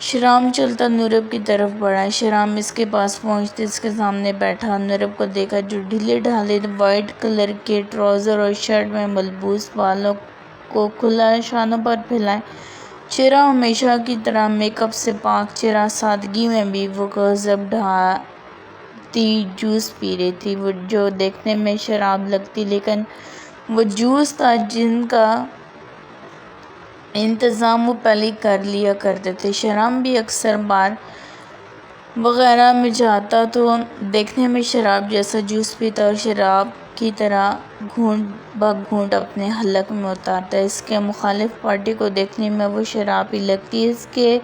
شیرام چلتا نورب کی طرف بڑھا۔ شیرام اس کے پاس پہنچتے اس کے سامنے بیٹھا۔ نورب کو دیکھا جو ڈھیلے ڈھالے وائٹ کلر کے ٹراؤزر اور شرٹ میں ملبوس، بالوں کو کھلا شانوں پر پھیلائے چہرہ ہمیشہ کی طرح میک اپ سے پاک چہرہ، سادگی میں بھی وہ گزب ڈھاتی جوس پی رہی تھی جو دیکھنے میں شراب لگتی لیکن وہ جوس تھا جن کا انتظام وہ پہلے کر لیا کرتے تھے۔ شیرام بھی اکثر بار وغیرہ میں جاتا تو دیکھنے میں شراب جیسا جوس پیتا اور شراب کی طرح گھونٹ بہ گھونٹ اپنے حلق میں اتارتا۔ اس کے مخالف پارٹی کو دیکھنے میں وہ شراب ہی لگتی۔ اس کے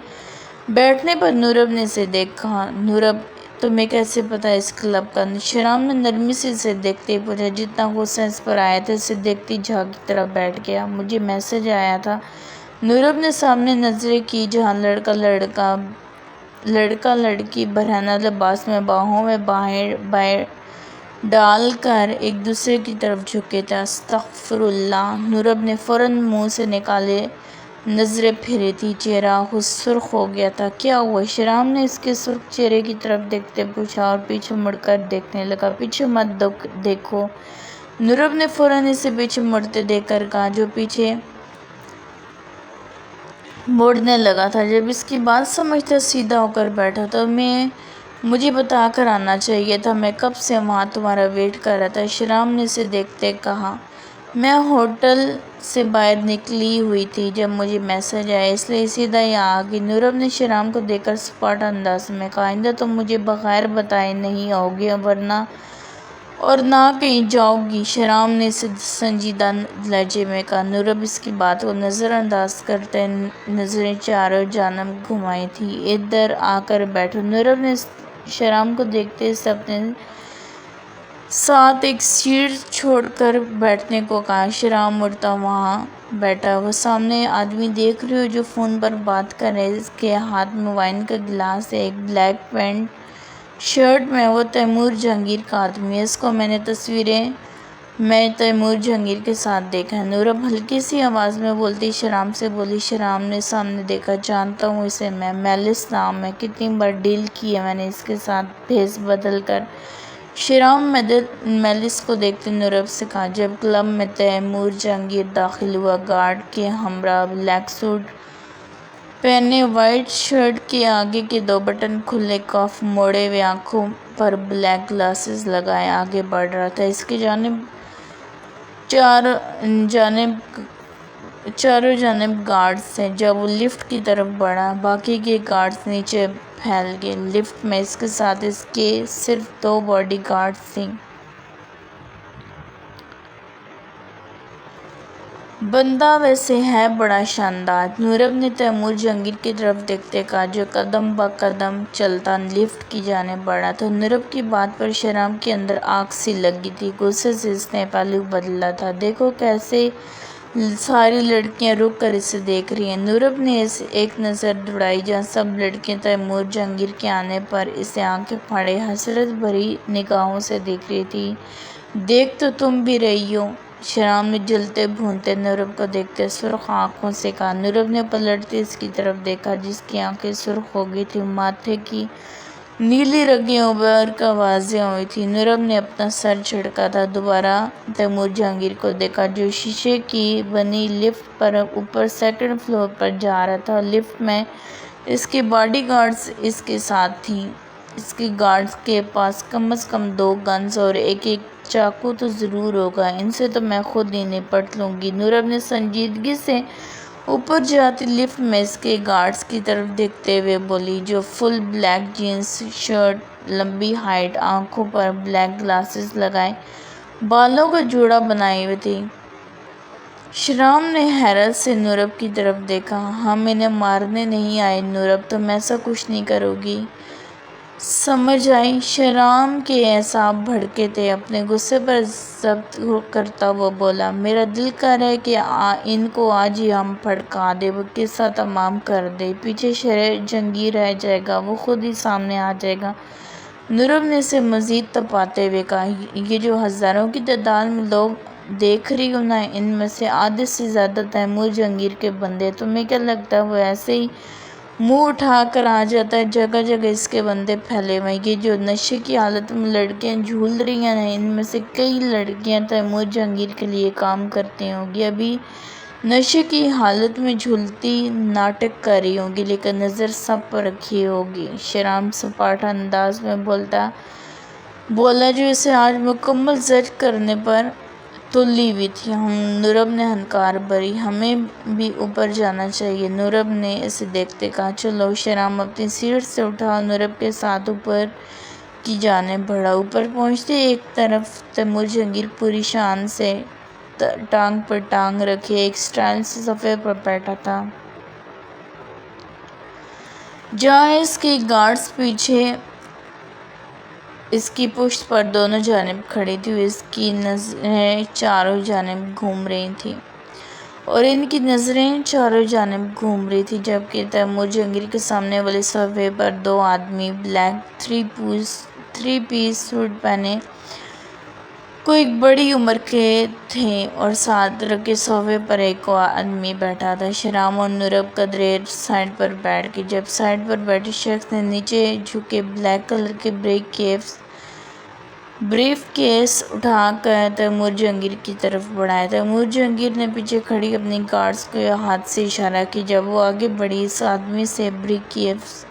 بیٹھنے پر نورب نے اسے دیکھا۔ نورب تمہیں کیسے پتا اس کلب کا؟ شیرام نے نرمی سے اسے دیکھتے ہی پوچھا۔ جتنا غصہ اس پر آیا تھا اسے دیکھتی جھاگ کی طرح بیٹھ گیا۔ مجھے میسج آیا تھا۔ نورب نے سامنے نظریں کی جہاں لڑکا لڑکی برہنہ لباس میں باہوں میں باہیں ڈال کر ایک دوسرے کی طرف جھکے تھے۔ استغفر اللہ! نورب نے فوراً منہ سے نکالے نظریں پھیری تھی۔ چہرہ سرخ ہو گیا تھا۔ کیا ہوا؟ شیرام نے اس کے سرخ چہرے کی طرف دیکھتے پوچھا اور پیچھے مڑ کر دیکھنے لگا۔ پیچھے مت دیکھو! نورب نے فوراً اسے پیچھے مڑتے دیکھ کر کہا، جو پیچھے مڑنے لگا تھا۔ جب اس کی بات سمجھتا سیدھا ہو کر بیٹھا تو مجھے بتا کر آنا چاہیے تھا، میں کب سے وہاں تمہارا ویٹ کر رہا تھا۔ شیرام نے اسے دیکھتے کہا، میں ہوٹل سے باہر نکلی ہوئی تھی جب مجھے میسج آیا، اس لیے سیدھا یہاں آ گئی۔ نورب نے شیرام کو دیکھ کر سپاٹ انداز میں کہا، آئندہ تم مجھے بغیر بتائے نہیں آؤ گی اور نہ کہیں جاؤ گی۔ شیرام نے اسے سنجیدہ لہجے میں کہا۔ نورب اس کی بات کو نظر انداز کرتے نظریں چاروں جانب گھمائی تھی۔ ادھر آ کر بیٹھو۔ نورب نے شیرام کو دیکھتے اسے اپنے ساتھ ایک سیٹ چھوڑ کر بیٹھنے کو کہا۔ شیرام مڑتا وہاں بیٹھا۔ وہ سامنے آدمی دیکھ رہی ہو جو فون پر بات کر رہا ہے، اس کے ہاتھ میں وائن کا گلاس ہے، ایک بلیک پینٹ شرٹ میں۔ وہ تیمور جہانگیر کا آدمی ہے، اس کو میں نے تصویریں میں تیمور جہانگیر کے ساتھ دیکھا ہے۔ نورب ہلکی سی آواز میں بولتی شیرام سے بولی۔ شیرام نے سامنے دیکھا، جانتا ہوں اسے میں، میلس نام ہے، کتنی بار ڈیل کی ہے میں نے اس کے ساتھ بھیس بدل کر۔ شیرام میلس کو دیکھتے نورب سے کہا، جب کلب میں تیمور جہانگیر داخل ہوا، گارڈ کے ہمراہ بلیک سوٹ پہنے، وائٹ شرٹ کے آگے کے 2 بٹن کھلے، کف موڑے ہوئے، آنکھوں پر بلیک گلاسز لگائے آگے بڑھ رہا تھا۔ اس کے چاروں جانب گارڈز تھے۔ جب وہ لفٹ کی طرف بڑھا، باقی کے گارڈز نیچے پھیل گئے۔ لفٹ میں اس کے ساتھ اس کے صرف 2 باڈی گارڈز تھیں۔ بندہ ویسے ہے بڑا شاندار، نورب نے تیمور جہانگیر کی طرف دیکھتے کہا، جو قدم بہ قدم چلتا لفٹ کی جانب بڑھا تھا۔ نورب کی بات پر شیرام کے اندر آگ سی لگی تھی۔ غصے سے اس نے پہلو بدلا تھا۔ دیکھو کیسے ساری لڑکیاں رک کر اسے دیکھ رہی ہیں۔ نورب نے ایک نظر دوڑائی جہاں سب لڑکیاں تیمور جہانگیر کے آنے پر اسے آنکھیں پھاڑے حسرت بھری نگاہوں سے دیکھ رہی تھی۔ دیکھ تو تم بھی رہی ہو، شیرام نے جلتے بھونتے نورب کو دیکھتے سرخ آنکھوں سے کہا۔ نورب نے پلٹتے اس کی طرف دیکھا جس کی آنکھیں سرخ ہو گئی تھیں، ماتھے کی نیلی رگیں ابھر کر واضح ہوئی تھیں۔ نورب نے اپنا سر جھٹکا تھا، دوبارہ تیمور جہانگیر کو دیکھا جو شیشے کی بنی لفٹ پر اوپر 2nd فلور پر جا رہا تھا۔ لفٹ میں اس کے باڈی گارڈز اس کے ساتھ تھیں۔ اس کے گارڈز کے پاس کم از کم 2 گنز اور ایک چاقو تو ضرور ہوگا، ان سے تو میں خود ہی نپٹ لوں گی۔ نورب نے سنجیدگی سے اوپر جاتی لفٹ میں اس کے گارڈز کی طرف دیکھتے ہوئے بولی، جو فل بلیک جینز شرٹ، لمبی ہائٹ، آنکھوں پر بلیک گلاسز لگائے، بالوں کا جوڑا بنائے ہوئے تھی۔ شیرام نے حیرت سے نورب کی طرف دیکھا۔ ہم انہیں مارنے نہیں آئے نورب، تم ایسا کچھ نہیں کرو گی، سمجھ آئی؟ شیرام کے اعصاب بھڑکے تھے۔ اپنے غصے پر ضبط کرتا ہوا بولا، میرا دل کر رہا ہے کہ ان کو آج ہی ہم پھڑکا دیں، وہ قصہ تمام کر دیں، پیچھے جہانگیر رہ جائے گا، وہ خود ہی سامنے آ جائے گا۔ نورب نے اسے مزید تپاتے ہوئے کہا، یہ جو ہزاروں کی تعداد میں لوگ دیکھ رہی ہو نا، ان میں سے آدھے سے زیادہ تیمور جہانگیر کے بندے ہیں۔ تمہیں کیا لگتا ہے وہ ایسے ہی منہ اٹھا کر آ جاتا ہے؟ جگہ جگہ اس کے بندے پھیلے ہوئے ہیں۔ یہ جو نشے کی حالت میں لڑکیاں جھول رہی ہیں نا، ان میں سے کئی لڑکیاں تیمور جہانگیر کے لیے کام کرتی ہوں گی، ابھی نشے کی حالت میں جھولتی ناٹک کر رہی ہوں گی، لیکن نظر سب پر رکھی ہوگی۔ شیرام سپاٹ انداز میں بولا جو اسے آج مکمل زجر کرنے پر تلی ہوئی تھی۔ نورب نے ہنکار بھری، ہمیں بھی اوپر جانا چاہیے، نورب نے اسے دیکھتے کہا۔ چلو۔ شیرام اپنی سیٹ سے اٹھا اور نورب کے ساتھ اوپر کی جانب بڑھا۔ اوپر پہنچتے ایک طرف تیمور جہانگیر پوری شان سے ٹانگ پر ٹانگ رکھے ایک سٹائل سے صفحے پر بیٹھا تھا، جہاں اس کے گارڈز پیچھے اس کی پشت پر دونوں جانب کھڑی تھی، اس کی نظریں چاروں جانب گھوم رہی تھیں جبکہ تیمور جہانگیر کے سامنے والے صفحے پر دو آدمی بلیک تھری پیس سوٹ پہنے کو ایک بڑی عمر کے تھے اور ساتھ رکھے صفحے پر ایک اور آدمی بیٹھا تھا۔ شیرام اور نوراب کا دیر سائٹ پر بیٹھ گئے۔ جب سائٹ پر بیٹھے شخص نے نیچے جھکے بلیک کلر کے بریف کیس اٹھا کر تیمور جہانگیر کی طرف بڑھایا۔ تیمور جہانگیر نے پیچھے کھڑی اپنی گارڈز کو ہاتھ سے اشارہ کیا۔ جب وہ آگے بڑھی، اس آدمی سے بریف کیس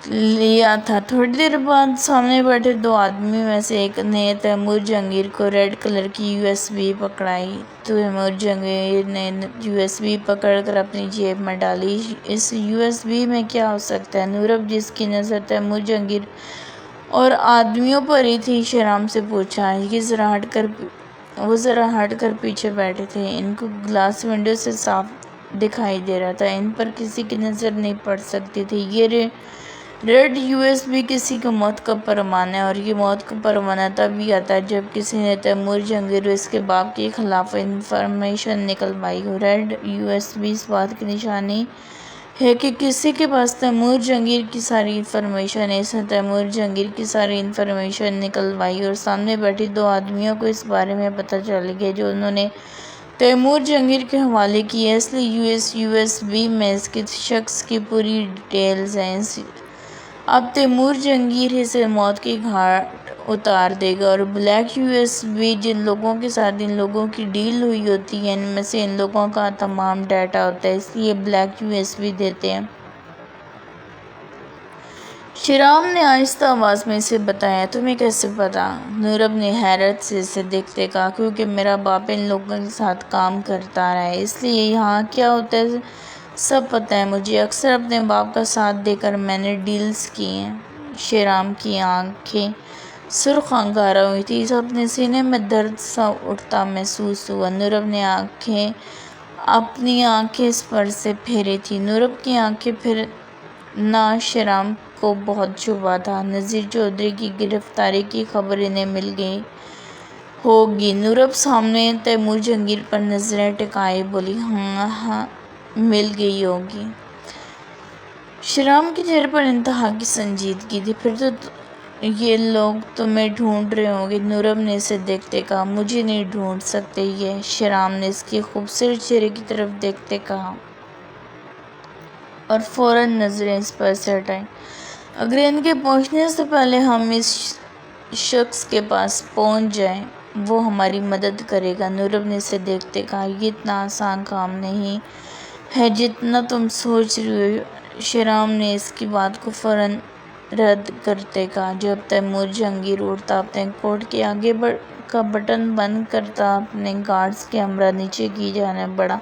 لیا تھا۔ تھوڑی دیر بعد سامنے بیٹھے دو آدمیوں میں سے ایک نے تیمور جہانگیر کو ریڈ کلر کی USB پکڑائی۔ تیمور جہانگیر نے USB پکڑ کر اپنی جیب میں ڈالی۔ اس USB میں کیا ہو سکتا ہے؟ نوراب، جس کی نظر تیمور جہانگیر اور آدمیوں پر ہی تھی، شیرام سے پوچھا۔ وہ ذرا ہٹ کر پیچھے بیٹھے تھے۔ ان کو گلاس ونڈو سے صاف دکھائی دے رہا تھا، ان پر کسی کی نظر نہیں پڑ سکتی تھی۔ یہ ریڈ USB کسی کی موت کا پروانہ ہے، اور یہ موت کا پروانہ تب ہی آتا ہے جب کسی نے تیمور جہانگیر اور اس کے باپ کے خلاف انفارمیشن نکلوائی ہو۔ ریڈ USB اس بات کی نشانی ہے کہ کسی کے پاس تیمور جہانگیر کی ساری انفارمیشن ہے۔ اس نے تیمور جہانگیر کی ساری انفارمیشن نکلوائی اور سامنے بیٹھی دو آدمیوں کو اس بارے میں پتہ چل گیا جو انہوں نے تیمور جہانگیر کے حوالے کی ہے۔ اس لیے USB میں اس شخص کی پوری ڈیٹیلز ہیں۔ اب تیمور جہانگیر اسے موت کی گھاٹ اتار دے گا، اور بلیک USB جن لوگوں کے ساتھ ان لوگوں کی ڈیل ہوئی ہوتی ہے، ان میں سے ان لوگوں کا تمام ڈیٹا ہوتا ہے، اس لیے بلیک USB دیتے ہیں۔ شیرام نے آہستہ آواز میں اسے بتایا۔ تمہیں کیسے پتا؟ نوراب نے حیرت سے اسے دیکھتے کہا۔ کیونکہ میرا باپ ان لوگوں کے ساتھ کام کرتا رہا ہے، اس لیے یہاں کیا ہوتا ہے سب پتہ ہے مجھے۔ اکثر اپنے باپ کا ساتھ دے کر میں نے ڈیلز کی ہیں۔ شیرام کی آنکھیں سرخ انگارہ ہوئی تھیں، اسے اپنے سینے میں درد سا اٹھتا محسوس ہوا۔ نوراب نے اپنی آنکھیں اس پر سے پھیری تھیں۔ نوراب کی آنکھیں پھرنا شیرام کو بہت چبھا تھا۔ نذیر چودھری کی گرفتاری کی خبر انہیں مل گئی ہوگی۔ نوراب سامنے تیمور جہانگیر پر نظریں ٹکائے بولی، ہاں مل گئی ہوگی۔ شیرام کے چہرے پر انتہا کی سنجیدگی تھی۔ پھر تو یہ لوگ تمہیں ڈھونڈ رہے ہوں گے، نوراب نے اسے دیکھتے کہا۔ مجھے نہیں ڈھونڈ سکتے یہ، شیرام نے اس کے خوبصورت چہرے کی طرف دیکھتے کہا، اور فوراً نظریں اس پر سے ہٹائیں۔ اگر ان کے پہنچنے سے پہلے ہم اس شخص کے پاس پہنچ جائیں، وہ ہماری مدد کرے گا۔ نوراب نے اسے دیکھتے کہا، یہ اتنا آسان کام نہیں ہے جتنا تم سوچ رہی ہو۔ شیرام نے اس کی بات کو فوراً رد کرتے کہا۔ جب تیمور جہانگیر اٹھتا، اپنے کوٹ کے آگے کا بٹن بند کرتا، اپنے گارڈز کے ہمراہ نیچے کی جانب بڑھا۔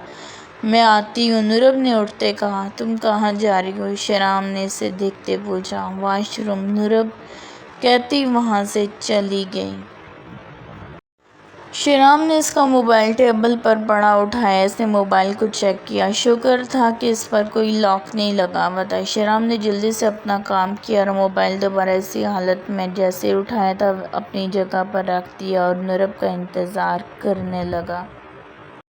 میں آتی ہوں، نوراب نے اٹھتے کہا۔ تم کہاں جا رہی ہو؟ شیرام نے اسے دیکھتے پوچھا۔ واش روم، نوراب کہتی وہاں سے چلی گئی۔ شیرام نے اس کا موبائل ٹیبل پر پڑا اٹھایا۔ اس نے موبائل کو چیک کیا، شکر تھا کہ اس پر کوئی لاک نہیں لگا ہوا تھا۔ شیرام نے جلدی سے اپنا کام کیا اور موبائل دوبارہ اسی حالت میں جیسے اٹھایا تھا اپنی جگہ پر رکھ دیا اور نوراب کا انتظار کرنے لگا۔